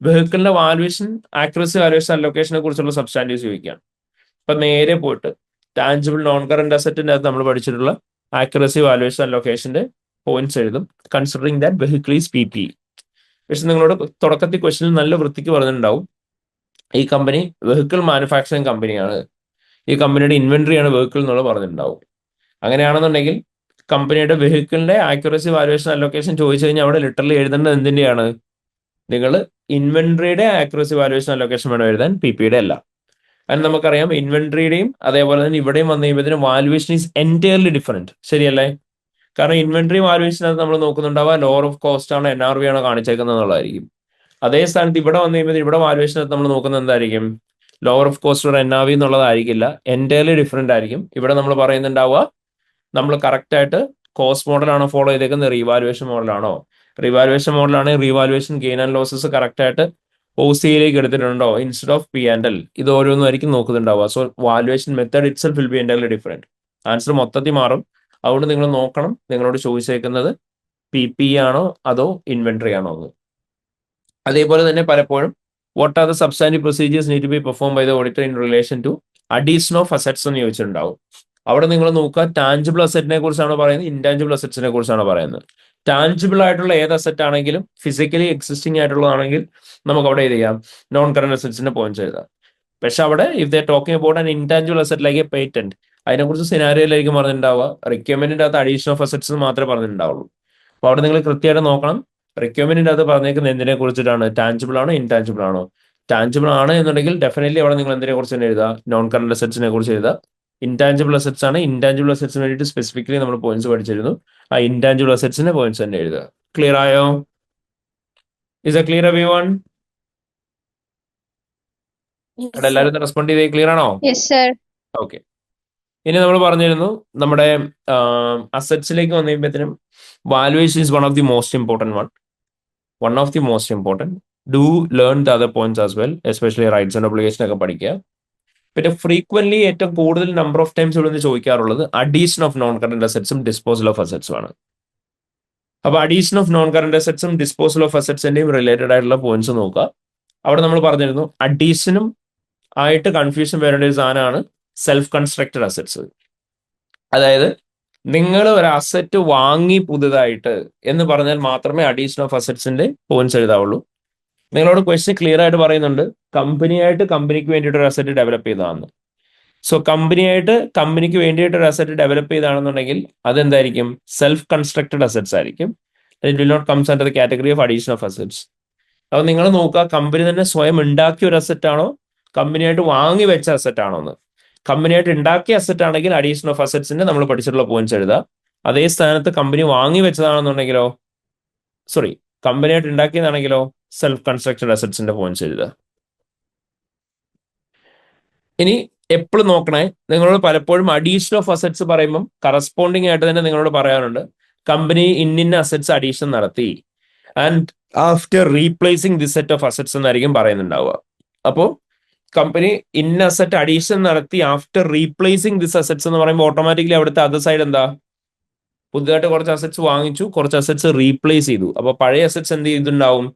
വെഹിക്കിളിന്റെ വാല്യൂഷൻ, ആക്യുറസി വാല്യൂഷൻ, അലൊക്കേഷനെ കുറിച്ചുള്ള സബ്സ്റ്റാൻറ്റീവ്സ് ചോദിക്കുകയാണ്. അപ്പൊ നേരെ പോയിട്ട് ടാൻജിബിൾ നോൺ കറന്റ് അസറ്റിന്റെ അകത്ത് നമ്മൾ പഠിച്ചിട്ടുള്ള ആക്യുറസി വാല്യൂഷൻ അലൊക്കേഷന്റെ പോയിന്റ്സ് എഴുതും, considering that vehicle is PP. പക്ഷെ നിങ്ങളോട് തുടക്കത്തിൽ ക്വസ്റ്റനിൽ നല്ല വൃത്തിക്ക് പറഞ്ഞിട്ടുണ്ടാവും ഈ കമ്പനി വെഹിക്കിൾ മാനുഫാക്ചറിങ് കമ്പനിയാണ്, ഈ കമ്പനിയുടെ ഇൻവെന്ററി ആണ് വെഹിക്കിൾ എന്നുള്ളത് പറഞ്ഞിട്ടുണ്ടാവും. അങ്ങനെയാണെന്നുണ്ടെങ്കിൽ കമ്പനിയുടെ വെഹിക്കിളിന്റെ ആക്യുറസി വാല്യുവേഷൻ അലൊക്കേഷൻ ചോദിച്ചു കഴിഞ്ഞാൽ അവിടെ ലിറ്ററലി എഴുതേണ്ടത് എന്തിന്റെയാണ്? നിങ്ങൾ ഇൻവെന്ററിയുടെ ആക്യുറസി വാല്യുവേഷൻ അലൊക്കേഷൻ വേണം എഴുതാൻ, PPയുടെ അല്ല. കാരണം നമുക്കറിയാം ഇൻവെന്ററിയുടെയും അതേപോലെ തന്നെ ഇവിടെയും വന്നു കഴിയുമ്പോൾ വാല്യുവേഷൻ ഈസ് എൻറ്റയർലി ഡിഫറെന്റ്, ശരിയല്ലേ? കാരണം ഇൻവെന്ററി വാല്യുവേഷനകത്ത് നമ്മൾ നോക്കുന്നുണ്ടാവുക ലോവർ ഓഫ് കോസ്റ്റ് ആണ്, NRV ആണോ കാണിച്ചേക്കുന്നത് എന്നുള്ളതായിരിക്കും. അതേ സ്ഥാനത്ത് ഇവിടെ വന്നു കഴിയുമ്പോൾ ഇവിടെ വാല്യുവേഷനകത്ത് നമ്മൾ നോക്കുന്നത് എന്തായിരിക്കും? Lower of cost or NRV എന്നുള്ളതായിരിക്കില്ല, എൻറ്റയർലി ഡിഫറെന്റ് ആയിരിക്കും. ഇവിടെ നമ്മൾ പറയുന്നുണ്ടാവുക നമ്മൾ കറക്റ്റ് ആയിട്ട് കോസ്റ്റ് മോഡലാണോ ഫോളോ ചെയ്തേക്കുന്നത്, റീവാലുവേഷൻ മോഡലാണോ? റീവാലുവേഷൻ മോഡലാണെങ്കിൽ revaluation gain and losses correct ആയിട്ട് OCയിലേക്ക് എടുത്തിട്ടുണ്ടോ ഇൻസ്റ്റെഡ് ഓഫ് P&L, ഇത് ഓരോന്നായിരിക്കും നോക്കുന്നുണ്ടാവുക. So valuation method itself will be entirely different. Answer മൊത്തത്തിൽ മാറും. അതുകൊണ്ട് നിങ്ങൾ നോക്കണം നിങ്ങളോട് ചോദിച്ചേക്കുന്നത് PP ആണോ അതോ ഇൻവെന്ററി ആണോ എന്ന്. അതേപോലെ തന്നെ പലപ്പോഴും what are the substantive procedures need to be perform by the auditor in relation to addition of assets എന്ന് ചോദിച്ചിട്ടുണ്ടാവും. അവിടെ നിങ്ങൾ നോക്കുക ടാഞ്ചിബിൾ അസറ്റിനെ കുറിച്ചാണോ പറയുന്നത്, ഇൻടാഞ്ചിബിൾ അസറ്റ്സിനെ കുറിച്ചാണോ പറയുന്നത്? ടാഞ്ചിബിൾ ആയിട്ടുള്ള ഏത് അസറ്റ് ആണെങ്കിലും ഫിസിക്കലി എക്സിസ്റ്റിംഗ് ആയിട്ടുള്ളതാണെങ്കിൽ നമുക്ക് അവിടെ ഇത് ചെയ്യാം, നോൺ കറന്റ് അസറ്റ്സിന്റെ പോയിന്റ്സ് എഴുതാം. പക്ഷെ അവിടെ if the talking about an intangible asset like A patent, അതിനെക്കുറിച്ച് സിനാരിയോയിലായിരിക്കും പറഞ്ഞിട്ടുണ്ടാവുക. റിക്വയർമെന്റിന്റെ അകത്ത് അഡീഷൻ ഓഫ് അസറ്റ്സ് മാത്രമേ പറഞ്ഞിട്ടുണ്ടാവുള്ളൂ. അപ്പോൾ അവിടെ നിങ്ങൾ കൃത്യമായിട്ട് നോക്കണം റിക്വയർമെന്റിന്റെ അകത്ത് പറഞ്ഞേക്കുന്നത് എന്തിനെ കുറിച്ചിട്ടാണ്, ടാഞ്ചിബിൾ ആണോ ഇൻടാഞ്ചിബിൾ ആണോ? ടാഞ്ചിബിൾ ആണ് എന്നുണ്ടെങ്കിൽ ഡെഫിനറ്റ്ലി അവിടെ നിങ്ങൾ എന്തിനെ കുറിച്ച് തന്നെ എഴുതുക, നോൺ കറന്റ് അസറ്റ്സിനെ കുറിച്ച് എഴുതുക. ഇൻടാഞ്ചിബിൾ അസറ്റ്സ് ആണ്, ഇൻടാഞ്ചിബിൾ അസറ്റ്സിന് വേണ്ടിയിട്ട് സ്പെസിഫിക്കലി നമ്മൾ പോയിന്റ്സ് പഠിച്ചിരുന്നു. ആ ഇൻടാഞ്ചിബിൾ അസറ്റ്സിന്റെ പോയിന്റ്സ് തന്നെ എഴുതുക. ക്ലിയർ ആയോ? Is a clear every one? അവിടെ എല്ലാവരും റെസ്പോണ്ട് ചെയ്തേ, ക്ലിയർ ആണോ? ഓക്കെ. ഇനി നമ്മൾ പറഞ്ഞിരുന്നു നമ്മുടെ അസറ്റ്സിലേക്ക് വന്നു കഴിയുമ്പോഴത്തേനും valuation is one of the most important. Do learn the other points as well, especially rights and obligation ഒക്കെ പഠിക്കുക. പിന്നെ ഫ്രീക്വന്റ്ലി ഏറ്റവും കൂടുതൽ നമ്പർ ഓഫ് ടൈംസ് ഇവിടെ നിന്ന് ചോദിക്കാറുള്ളത് അഡീഷൻ ഓഫ് നോൺ കറന്റ് അസറ്റ്സും ഡിസ്പോസൽ ഓഫ് അസറ്റ്സും ആണ്. അപ്പൊ അഡീഷൻ ഓഫ് നോൺ കറന്റ് അസറ്റ്സും ഡിസ്പോസൽ ഓഫ് അസറ്റ്സിന്റെയും റിലേറ്റഡ് ആയിട്ടുള്ള പോയിന്റ്സ് നോക്കുക. അവിടെ നമ്മൾ പറഞ്ഞിരുന്നു അഡീഷനും ആയിട്ട് കൺഫ്യൂഷൻ വരേണ്ട ഒരു സാധനമാണ് സെൽഫ് കൺസ്ട്രക്റ്റഡ് അസറ്റ്സ്. അതായത് നിങ്ങൾ ഒരു അസറ്റ് വാങ്ങി പുതുതായിട്ട് എന്ന് പറഞ്ഞാൽ മാത്രമേ അഡീഷൻ ഓഫ് അസറ്റ്സിന്റെ പോയിന്റ്സ് എഴുതാവുള്ളൂ. നിങ്ങളോട് ക്വസ്റ്റ്യൻ ക്ലിയർ ആയിട്ട് പറയുന്നുണ്ട് കമ്പനിക്ക് വേണ്ടിയിട്ട് ഒരു അസറ്റ് ഡെവലപ്പ് ചെയ്തതാണെന്ന്. സോ കമ്പനിക്ക് വേണ്ടിയിട്ട് ഒരു അസറ്റ് ഡെവലപ്പ് ചെയ്താണെന്നുണ്ടെങ്കിൽ അതെന്തായിരിക്കും? സെൽഫ് കൺസ്ട്രക്റ്റഡ് അസറ്റ്സ് ആയിരിക്കും. It will not comes under the category of addition of assets. അപ്പോൾ നിങ്ങൾ നോക്കുക കമ്പനി തന്നെ സ്വയം ഉണ്ടാക്കിയ ഒരു അസറ്റ് ആണോ കമ്പനിയായിട്ട് വാങ്ങി വെച്ച അസറ്റ് ആണോ എന്ന്. കമ്പനിയായിട്ട് ഉണ്ടാക്കിയ അസറ്റ് ആണെങ്കിൽ അഡീഷൻ ഓഫ് അസറ്റ്സിന്റെ നമ്മൾ പഠിച്ചിട്ടുള്ള പോയിന്റ്സ് എഴുതുക. അതേ സ്ഥാനത്ത് കമ്പനി വാങ്ങി വെച്ചതാണെന്നുണ്ടെങ്കിലോ കമ്പനിയായിട്ട് ഉണ്ടാക്കിയതാണെങ്കിലോ സെൽഫ് കൺസ്ട്രക്റ്റഡ് അസറ്റ്സിന്റെ പോയിന്റ്സ് എഴുതുക. ഇനി എപ്പോഴും നോക്കണേ, നിങ്ങളോട് പലപ്പോഴും അഡീഷൻ ഓഫ് അസറ്റ്സ് പറയുമ്പം കറസ്പോണ്ടിങ് ആയിട്ട് തന്നെ നിങ്ങളോട് പറയാറുണ്ട് കമ്പനി ഇന്ന അസറ്റ്സ് അഡീഷൻ നടത്തി and after replacing this set of assets എന്നായിരിക്കും പറയുന്നുണ്ടാവുക. അപ്പോൾ കമ്പനി ഇന്ന അസറ്റ് അഡീഷൻ നടത്തി ആഫ്റ്റർ റീപ്ലേസിംഗ് ദിസ് അസറ്റ്സ് എന്ന് പറയുമ്പോൾ ഓട്ടോമാറ്റിക്കലി അവിടുത്തെ അതർ സൈഡ് എന്താ? പുതുതായിട്ട് കുറച്ച് അസറ്റ്സ് വാങ്ങിച്ചു, കുറച്ച് അസറ്റ്സ് റീപ്ലേസ് ചെയ്തു. അപ്പൊ പഴയ അസറ്റ്സ് എന്ത് ചെയ്തിട്ടുണ്ടാവും?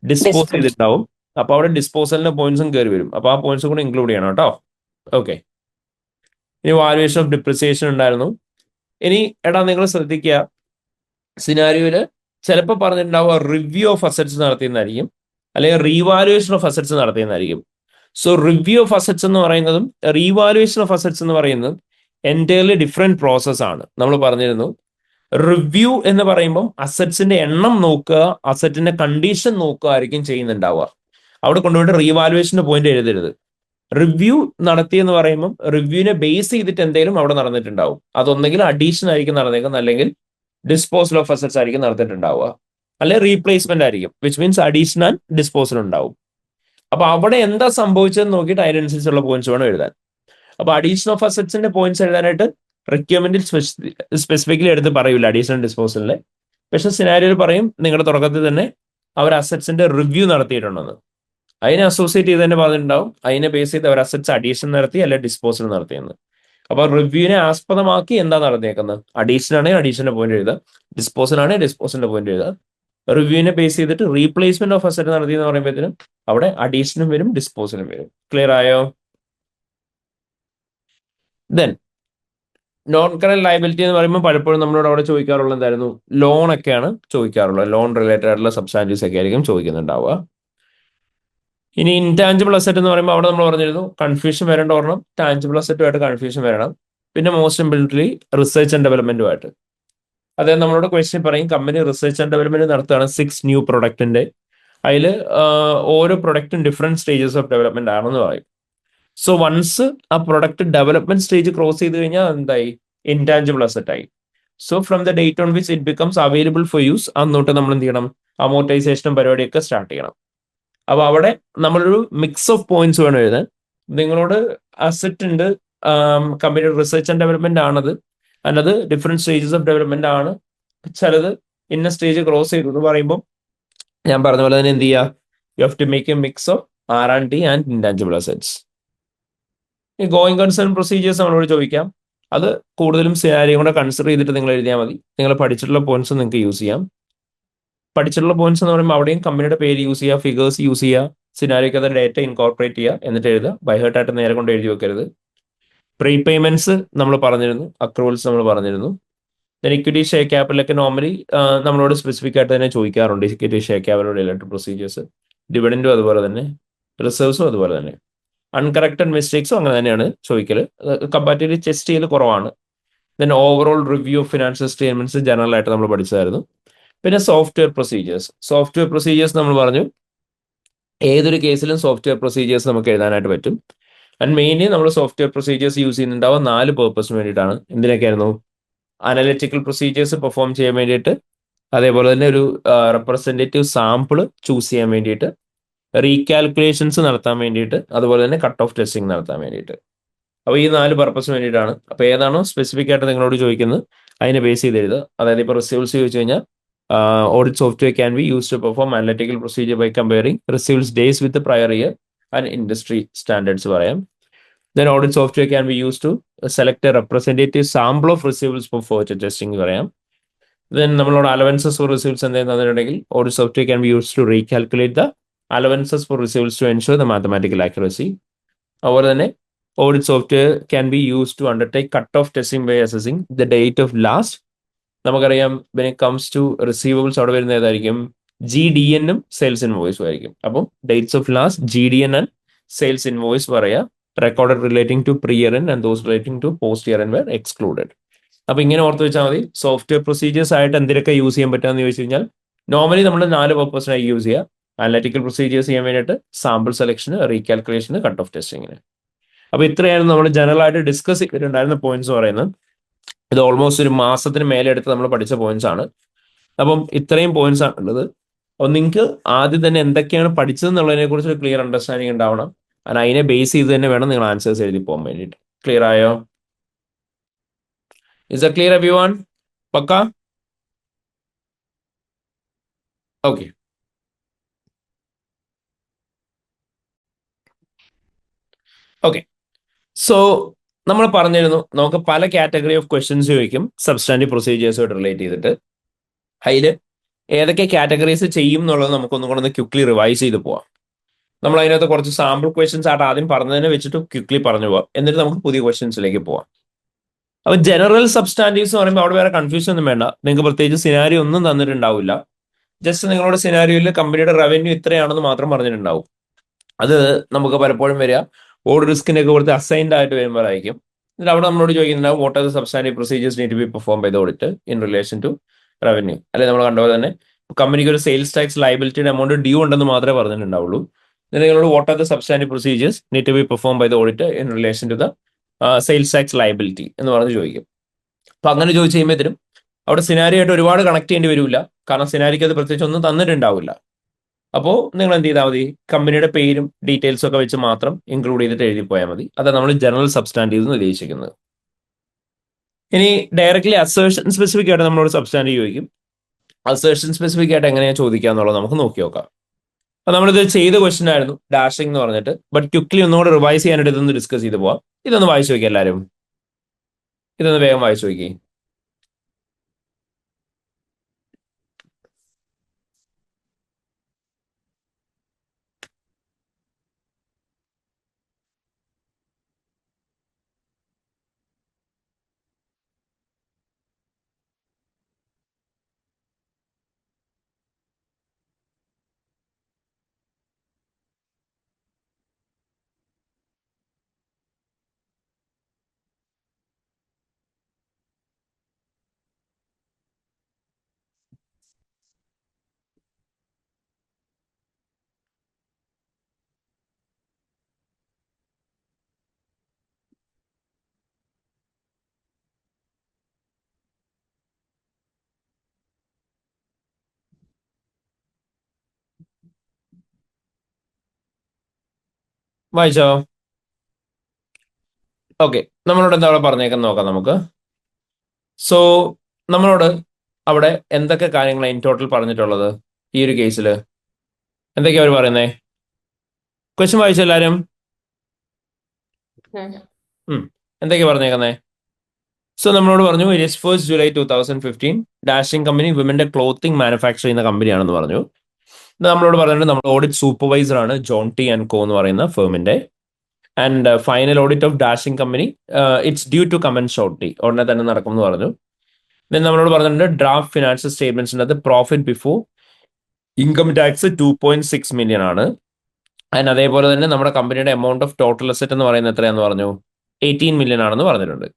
ഡിസ്പോസ് ചെയ്തിട്ടുണ്ടാവും. അപ്പൊ അവിടെ ഡിസ്പോസലിന്റെ പോയിന്റ്സും കയറി വരും. അപ്പൊ ആ പോയിന്റ്സും കൂടെ ഇൻക്ലൂഡ് ചെയ്യണം കേട്ടോ. ഓക്കെ. ഇനി വാല്യുവേഷൻ ഓഫ് ഡിപ്രിസിയേഷൻ ഉണ്ടായിരുന്നു. ഇനി നിങ്ങൾ ശ്രദ്ധിക്കുക, സിനാരിയോയില് ചിലപ്പോൾ പറഞ്ഞിട്ടുണ്ടാവുക റിവ്യൂ ഓഫ് അസറ്റ്സ് നടത്തിയെന്നായിരിക്കും, അല്ലെങ്കിൽ റീവാലുവേഷൻ ഓഫ് അസറ്റ്സ് നടത്തിയെന്നായിരിക്കും. സോ റിവ്യൂ ഓഫ് അസറ്റ്സ് എന്ന് പറയുന്നതും റീവാലുവേഷൻ ഓഫ് അസറ്റ്സ് എന്ന് പറയുന്നതും എൻറ്റയർലി ഡിഫറെന്റ് പ്രോസസ് ആണ്. നമ്മൾ പറഞ്ഞിരുന്നു റിവ്യൂ എന്ന് പറയുമ്പോൾ അസറ്റ്സിന്റെ എണ്ണം നോക്കുക, അസറ്റിന്റെ കണ്ടീഷൻ നോക്കുക ആയിരിക്കും ചെയ്യുന്നുണ്ടാവുക. അവിടെ കൊണ്ടുപോയിട്ട് റീവാലുവേഷന്റെ പോയിന്റ് എഴുതരുത്. റിവ്യൂ നടത്തിയെന്ന് പറയുമ്പോൾ റിവ്യൂവിനെ ബേസ് ചെയ്തിട്ട് എന്തെങ്കിലും അവിടെ നടന്നിട്ടുണ്ടാവും. അതൊന്നെങ്കിൽ അഡീഷൻ ആയിരിക്കും നടന്നേക്കുന്നത്, അല്ലെങ്കിൽ ഡിസ്പോസൽ ഓഫ് അസറ്റ്സ് ആയിരിക്കും നടത്തിയിട്ടുണ്ടാവുക, അല്ലെങ്കിൽ റീപ്ലേസ്മെന്റ് ആയിരിക്കും, which means addition and disposal ഉണ്ടാവും. അപ്പൊ അവിടെ എന്താ സംഭവിച്ചതെന്ന് നോക്കിയിട്ട് അതിനനുസരിച്ചുള്ള പോയിന്റ്സ് വേണം എഴുതാൻ. അപ്പൊ അഡീഷൻ ഓഫ് അസറ്റ്സിന്റെ പോയിന്റ്സ് എഴുതാനായിട്ട് റിക്വയർമെന്റിൽ സ്പെസിഫിക്കലി എടുത്ത് പറയൂല അഡീഷണൽ ഡിസ്പോസലിലെ. പക്ഷെ സിനാരിയോയിൽ പറയും നിങ്ങളുടെ തുടക്കത്തിൽ തന്നെ അവർ അസറ്റ്സിന്റെ റിവ്യൂ നടത്തിയിട്ടുണ്ടെന്ന്. അതിനെ അസോസിയേറ്റ് ചെയ്ത് തന്നെ പറഞ്ഞിട്ടുണ്ടാവും അതിനെ ബേസ് ചെയ്ത് അവർ അസറ്റ്സ് അഡീഷൻ നടത്തി അല്ലെ ഡിസ്പോസൽ നടത്തിയെന്ന്. അപ്പൊ റിവ്യൂവിനെ ആസ്പദമാക്കി എന്താ നടന്നേക്കുന്നത്? അഡീഷൻ ആണെങ്കിൽ അഡീഷന്റെ പോയിന്റ് എഴുതുക, ഡിസ്പോസൽ ആണെങ്കിൽ ഡിസ്പോസലിന്റെ പോയിന്റ് എഴുതുക. റിവ്യൂവിനെ ബേസ് ചെയ്തിട്ട് റീപ്ലേസ്മെന്റ് ഓഫ് അസറ്റ് നടത്തി എന്ന് പറയുമ്പോഴത്തേനും അവിടെ അഡീഷനും വരും ഡിസ്പോസലും വരും. ക്ലിയർ ആയോ? ദെൻ നോൺ കറന്റ് ലയബിലിറ്റി എന്ന് പറയുമ്പോൾ പലപ്പോഴും നമ്മളോട് അവിടെ ചോദിക്കാറുള്ള എന്തായിരുന്നു? ലോൺ ഒക്കെയാണ് ചോദിക്കാറുള്ളത്. ലോൺ റിലേറ്റഡ് ആയിട്ടുള്ള സബ്സ്റ്റാൻറ്റീവ്സ് ഒക്കെ ആയിരിക്കും ചോദിക്കുന്നുണ്ടാവുക. ഇനി ഇൻടാഞ്ചിബിൾ അസറ്റ് എന്ന് പറയുമ്പോൾ അവിടെ നമ്മൾ പറഞ്ഞിരുന്നു കൺഫ്യൂഷൻ വരേണ്ട ഒരെണ്ണം ടാഞ്ചിബിൾ അസറ്റുമായിട്ട് കൺഫ്യൂഷൻ വരണം. പിന്നെ മോസ്റ്റ് ഇമ്പോർട്ടൻ്റ്ലി റിസർച്ച് ആൻഡ് ഡെവലപ്മെന്റുമായിട്ട്. അതായത് നമ്മളോട് ക്വസ്റ്റ്യൻ പറയും കമ്പനി റിസർച്ച് ആൻഡ് ഡെവലപ്മെന്റ് നടത്തുകയാണ് 6 ന്യൂ പ്രൊഡക്റ്റിന്റെ. അതിൽ ഓരോ പ്രൊഡക്റ്റും ഡിഫറെന്റ് സ്റ്റേജസ് ഓഫ് ഡെവലപ്മെന്റ് ആണെന്ന് പറയും. സോ വൺസ് ആ പ്രൊഡക്റ്റ് ഡെവലപ്മെന്റ് സ്റ്റേജ് ക്രോസ് ചെയ്ത് കഴിഞ്ഞാൽ എന്തായി, ഇൻടാഞ്ചിബിൾ അസറ്റ് ആയി. So from the date on which it becomes available for use അന്നോട്ട് നമ്മൾ എന്ത് ചെയ്യണം, അമോർട്ടൈസേഷനും പരിപാടിയൊക്കെ സ്റ്റാർട്ട് ചെയ്യണം. അപ്പൊ അവിടെ നമ്മളൊരു മിക്സ് ഓഫ് പോയിന്റ്സ് വേണം എഴുതാൻ. നിങ്ങളോട് അസറ്റ് ഉണ്ട്, കമ്പനിയുടെ റിസർച്ച് ആൻഡ് ഡെവലപ്മെന്റ് ആണത്, അല്ലത് ഡിഫറെന്റ് സ്റ്റേജസ് ഓഫ് ഡെവലപ്മെന്റ് ആണ്, ചിലത് ഇന്ന സ്റ്റേജ് ക്രോസ് ചെയ്തു എന്ന് പറയുമ്പോൾ ഞാൻ പറഞ്ഞ പോലെ തന്നെ എന്ത് ചെയ്യുക, you have to make a mix of R&D and intangible assets. ഈ ഗോയിങ് കൺസേൺ പ്രൊസീജിയേഴ്സ് നമ്മളോട് ചോദിക്കാം. അത് കൂടുതലും സിനാരിയോ കൂടെ കൺസിഡർ ചെയ്തിട്ട് നിങ്ങൾ എഴുതിയാൽ മതി. നിങ്ങൾ പഠിച്ചിട്ടുള്ള പോയിന്റ്സ് നിങ്ങൾക്ക് യൂസ് ചെയ്യാം. പഠിച്ചിട്ടുള്ള പോയിന്റ്സ് എന്ന് പറയുമ്പോൾ അവിടെയും കമ്പനിയുടെ പേര് യൂസ് ചെയ്യുക, ഫിഗേഴ്സ് യൂസ് ചെയ്യുക, സിനാരിയോക്ക് അത് ഡേറ്റ ഇൻകോർപ്പറേറ്റ് ചെയ്യുക, എന്നിട്ട് എഴുതുക. ബൈഹേർട്ടായിട്ട് നേരെ കൊണ്ട് എഴുതി വെക്കരുത്. പ്രീ പേയ്മെന്റ്സ് നമ്മൾ പറഞ്ഞിരുന്നു, അക്രൂവൽസ് നമ്മൾ പറഞ്ഞിരുന്നു. ഇക്വിറ്റി ഷെയർ ക്യാപിറ്റലൊക്കെ നോർമലി നമ്മളോട് സ്പെസിഫിക് ആയിട്ട് തന്നെ ചോദിക്കാറുണ്ട്. Equity share capital related procedures, ഡിവിഡൻഡും അതുപോലെ തന്നെ, റിസർവ്സും അതുപോലെ തന്നെ. അൺകറക്റ്റഡ് മിസ്റ്റേക്സും അങ്ങനെ തന്നെയാണ് ചോദിക്കൽ. കമ്പാരിറ്റീവ്ലി ചെസ്റ്റ് ചെയ്യൽ കുറവാണ്. Then overall review of financial statements general ആയിട്ട് നമ്മൾ പഠിച്ചതായിരുന്നു. പിന്നെ സോഫ്റ്റ്വെയർ പ്രൊസീജിയേഴ്സ്. സോഫ്റ്റ്വെയർ പ്രൊസീജിയേഴ്സ് നമ്മൾ പറഞ്ഞു ഏതൊരു കേസിലും സോഫ്റ്റ്വെയർ പ്രൊസീജിയേഴ്സ് നമുക്ക് എഴുതാനായിട്ട് പറ്റും. ആൻഡ് മെയിൻലി നമ്മൾ സോഫ്റ്റ്വെയർ പ്രൊസീജിയേഴ്സ് യൂസ് ചെയ്യുന്നുണ്ടാവുക 4 പേർപ്പസിന് വേണ്ടിയിട്ടാണ്. എന്തിനൊക്കെയായിരുന്നു? അനലിറ്റിക്കൽ പ്രൊസീജിയേഴ്സ് പെർഫോം ചെയ്യാൻ വേണ്ടിയിട്ട്, അതേപോലെ തന്നെ ഒരു റെപ്രസെൻറ്റേറ്റീവ് സാമ്പിൾ ചൂസ് ചെയ്യാൻ വേണ്ടിയിട്ട്, റീകാൽക്കുലേഷൻസ് നടത്താൻ വേണ്ടിയിട്ട്, അതുപോലെ തന്നെ കട്ട് ഓഫ് ടെസ്റ്റിംഗ് നടത്താൻ വേണ്ടിയിട്ട്. അപ്പോൾ ഈ 4 പർപ്പസിന് വേണ്ടിയിട്ടാണ്. അപ്പോൾ ഏതാണോ സ്പെസിഫിക് ആയിട്ട് നിങ്ങളോട് ചോദിക്കുന്നത് അതിനെ ബേസ് ചെയ്ത് എഴുതുക. അതായത് ഇപ്പോൾ റിസീവ്സ് ചോദിച്ചു കഴിഞ്ഞാൽ audit software can be use to perform analytical procedure by comparing receives days with prior year and industry standards പറയാം. Then audit software can be used to select a representative sample of receivables for further testing പറയാം. Then നമ്മളോട് allowances for receives എന്തെങ്കിലും തന്നിട്ടുണ്ടെങ്കിൽ audit software can be use to recalculate the allowances for receives to ensure the mathematical accuracy. അതുപോലെ തന്നെ audit software can be use to undertake cut off testing by assessing the date of last. നമുക്കറിയാം when it comes to receivables അവിടെ വരുന്ന ഏതായിരിക്കും? GDN-ഉം sales ഇൻവോയ്സും ആയിരിക്കും. അപ്പം dates of last, GDN and sales invoice പറയാം. Recorded relating to pre year and those relating to post year were excluded. അപ്പൊ ഇങ്ങനെ ഓർത്ത് വെച്ചാൽ മതി. സോഫ്റ്റ്വെയർ പ്രൊസീജിയേഴ്സ് ആയിട്ട് എന്തൊക്കെ യൂസ് ചെയ്യാൻ പറ്റുമെന്ന് ചോദിച്ചു കഴിഞ്ഞാൽ നോർമലി നമ്മൾ 4 പർപ്പസിനായി യൂസ് ചെയ്യുക. അനലിറ്റിക്കൽ പ്രൊസീജിയേഴ്സ് ചെയ്യാൻ വേണ്ടിയിട്ട്, സാമ്പിൾ സെലക്ഷന്, റീകാൽക്കുലേഷന്, കട്ട് ഓഫ് ടെസ്റ്റിങ്ങിന്. അപ്പൊ ഇത്രയായിരുന്നു നമ്മൾ ജനറൽ ആയിട്ട് ഡിസ്കസ് ചെയ്തിട്ടുണ്ടായിരുന്ന പോയിന്റ്സ് പറയുന്നത്. ഇത് ഓൾമോസ്റ്റ് ഒരു മാസത്തിന് മേലെ എടുത്ത് നമ്മൾ പഠിച്ച പോയിന്റ്സ് ആണ്. അപ്പം ഇത്രയും പോയിന്റ്സ് ആണ് ഉള്ളത്. അപ്പോൾ നിങ്ങൾക്ക് ആദ്യം തന്നെ എന്തൊക്കെയാണ് പഠിച്ചതെന്നുള്ളതിനെ കുറിച്ച് ഒരു ക്ലിയർ അണ്ടർസ്റ്റാൻഡിങ് ഉണ്ടാവണം. അതിനെ ബേസ് ചെയ്ത് തന്നെ വേണം നിങ്ങൾ ആൻസേഴ്സ് എഴുതി പോകാൻ വേണ്ടിയിട്ട്. ക്ലിയർ ആയോ? Is the clear everyone? പക്ക? ഓക്കെ. ഓക്കെ, സോ നമ്മൾ പറഞ്ഞിരുന്നു നമുക്ക് പല കാറ്റഗറി ഓഫ് ക്വസ്റ്റ്യൻസ് ചോദിക്കും സബ്സ്റ്റാൻറ്റീവ് പ്രൊസീജിയേഴ്സുമായിട്ട് റിലേറ്റ് ചെയ്തിട്ട്. അതിൽ ഏതൊക്കെ കാറ്റഗറീസ് ചെയ്യും എന്നുള്ളത് നമുക്കൊന്നും കൂടെ ഒന്ന് ക്വിക്ലി റിവൈസ് ചെയ്ത് പോവാം. നമ്മൾ അതിനകത്ത് കുറച്ച് സാമ്പിൾ ക്വസ്റ്റ്യൻസ് ആയിട്ട് ആദ്യം പറഞ്ഞതിനെ വെച്ചിട്ട് ക്വിക്ലി പറഞ്ഞു പോവാം, എന്നിട്ട് നമുക്ക് പുതിയ ക്വസ്റ്റ്യൻസിലേക്ക് പോവാം. അപ്പൊ ജനറൽ സബ്സ്റ്റാൻറ്റീവ്സ് എന്ന് പറയുമ്പോൾ അവിടെ വേറെ കൺഫ്യൂഷൻ ഒന്നും വേണ്ട. നിങ്ങൾക്ക് പ്രത്യേകിച്ച് സിനാരിയോ ഒന്നും തന്നിട്ടുണ്ടാവില്ല. ജസ്റ്റ് നിങ്ങളുടെ സിനാരിയോയിൽ കമ്പനിയുടെ റവന്യൂ ഇത്രയാണെന്ന് മാത്രം പറഞ്ഞിട്ടുണ്ടാവും. അത് നമുക്ക് പലപ്പോഴും വരിക ഓഡ് റിസ്കിന്റെ ഒക്കെ കൊടുത്ത് അസൈൻഡ് ആയിട്ട് വരുമ്പോഴായിരിക്കും. എന്നിട്ട് അവിടെ നമ്മളോട് ചോദിക്കുന്നുണ്ടാവും what are the substantive procedures need to be perform by the audit in relation to revenue. അല്ലെ നമ്മൾ കണ്ടപോലെ തന്നെ കമ്പനിക്ക് ഒരു സെയിൽസ് ടാക്സ് ലയബിലിറ്റിയുടെ എമൗണ്ട് ഡ്യൂ ഉണ്ടെന്ന് മാത്രമേ പറഞ്ഞിട്ടുണ്ടാവുള്ളൂ. നിങ്ങളോട് what are the substantive procedures need to be perform by the audit in relation to the sales tax liability എന്ന് പറഞ്ഞ് ചോദിക്കും. അപ്പൊ അങ്ങനെ ചോദിച്ചു കഴിയുമ്പോഴത്തേനും അവിടെ സിനാരിയോ ആയിട്ട് ഒരുപാട് കണക്ട് ചെയ്യേണ്ടി വരില്ല. കാരണം സിനാരിക്ക് അത് പ്രത്യേകിച്ച് ഒന്നും തന്നിട്ടുണ്ടാവില്ല. അപ്പോൾ നിങ്ങൾ എന്ത് ചെയ്താൽ മതി, കമ്പനിയുടെ പേരും ഡീറ്റെയിൽസും ഒക്കെ വെച്ച് മാത്രം ഇൻക്ലൂഡ് ചെയ്തിട്ട് എഴുതി പോയാൽ മതി. അതാണ് നമ്മൾ ജനറൽ സബ്സ്റ്റാൻറ്റീവ് എന്ന് ഉദ്ദേശിക്കുന്നത്. ഇനി ഡയറക്ട്ലി അസേർഷൻ സ്പെസിഫിക് ആയിട്ട് നമ്മളോട് സബ്സ്റ്റാൻറ്റീവ് ചോദിക്കും. അസേർഷൻ സ്പെസിഫിക് ആയിട്ട് എങ്ങനെയാണ് ചോദിക്കുക എന്നുള്ളത് നമുക്ക് നോക്കി നോക്കാം. അപ്പൊ നമ്മളിത് ചെയ്ത ക്വസ്റ്റൻ ആയിരുന്നു ഡാഷിംഗ് എന്ന് പറഞ്ഞിട്ട്. ബട്ട് ക്വിക്ലി ഒന്നുകൂടെ റിവൈസ് ചെയ്യാനായിട്ട് ഇതൊന്ന് ഡിസ്കസ് ചെയ്ത് പോവാം. ഇതൊന്ന് വായിച്ചു നോക്കി എല്ലാവരും. ഇതൊന്ന് വേഗം വായിച്ചു നോക്കി. വായിച്ചോ? ഓക്കെ, നമ്മളോട് എന്താ അവിടെ പറഞ്ഞേക്കെന്ന് നോക്കാം നമുക്ക്. സോ നമ്മളോട് അവിടെ എന്തൊക്കെ കാര്യങ്ങളാണ് ഇൻ ടോട്ടൽ പറഞ്ഞിട്ടുള്ളത് ഈ ഒരു കേസിൽ? എന്തൊക്കെയാ അവർ പറയുന്നേ? ക്വസ്റ്റ്യൻ വായിച്ചോ എല്ലാരും? എന്തൊക്കെയാ പറഞ്ഞേക്കുന്നേ? സോ നമ്മളോട് പറഞ്ഞു it is 1st July 2015 Dashing company വിമന്റെ ക്ലോത്തിങ് മാനുഫാക്ചർ ചെയ്യുന്ന കമ്പനിയാണെന്ന് പറഞ്ഞു. നമ്മളോട് പറഞ്ഞിട്ട് നമ്മുടെ ഓഡിറ്റ് സൂപ്പർവൈസർ ആണ് ജോൺ ടി ആൻഡ് കോ എന്ന് പറയുന്ന ഫേമിന്റെ. And final audit of Dashing company it's due to commence shortly, ഉടനെ തന്നെ നടക്കും എന്ന് പറഞ്ഞു. ദെൻ നമ്മളോട് പറഞ്ഞിട്ടുണ്ട് ഡ്രാഫ്റ്റ് ഫിനാൻഷ്യൽ സ്റ്റേറ്റ്മെന്റ്സിനകത്ത് profit before income tax 2.6 million ആണ്. ആൻഡ് അതേപോലെ തന്നെ നമ്മുടെ കമ്പനിയുടെ എമൗണ്ട് ഓഫ് ടോട്ടൽ അസെറ്റ് എന്ന് പറയുന്നത് എത്രയാന്ന് പറഞ്ഞു? 18 million ആണെന്ന് പറഞ്ഞിട്ടുണ്ട്.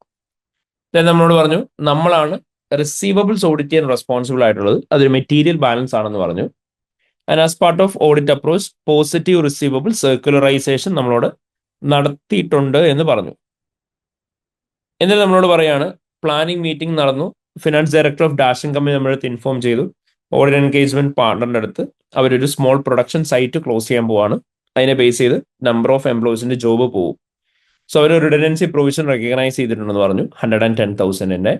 ദെൻ നമ്മളോട് പറഞ്ഞു നമ്മളാണ് റിസീവബിൾസ് ഓഡിറ്റ് ചെയ്യാൻ റെസ്പോൺസിബിൾ ആയിട്ടുള്ളത്, അതൊരു മെറ്റീരിയൽ ബാലൻസ് ആണെന്ന് പറഞ്ഞു. And as part of audit approach positive receivable സർക്കുലറൈസേഷൻ നമ്മളോട് നടത്തിയിട്ടുണ്ട് എന്ന് പറഞ്ഞു. എന്നിട്ട് നമ്മളോട് പറയാണ് പ്ലാനിങ് മീറ്റിംഗ് നടന്നു, finance director of Dashing company നമ്മളടുത്ത് ഇൻഫോം ചെയ്തു, ഓഡിറ്റ് എൻഗേജ്മെന്റ് പാർട്ണറിന്റെ അടുത്ത് അവരൊരു സ്മോൾ പ്രൊഡക്ഷൻ സൈറ്റ് ക്ലോസ് ചെയ്യാൻ പോവാണ്, അതിനെ ബേസ് ചെയ്ത് നമ്പർ ഓഫ് എംപ്ലോയീസിന്റെ ജോബ് പോകും. സോ അവർ റിഡൻഡൻസി പ്രൊവിഷൻ റെക്കഗ്നൈസ് ചെയ്തിട്ടുണ്ടെന്ന് പറഞ്ഞു 110,000.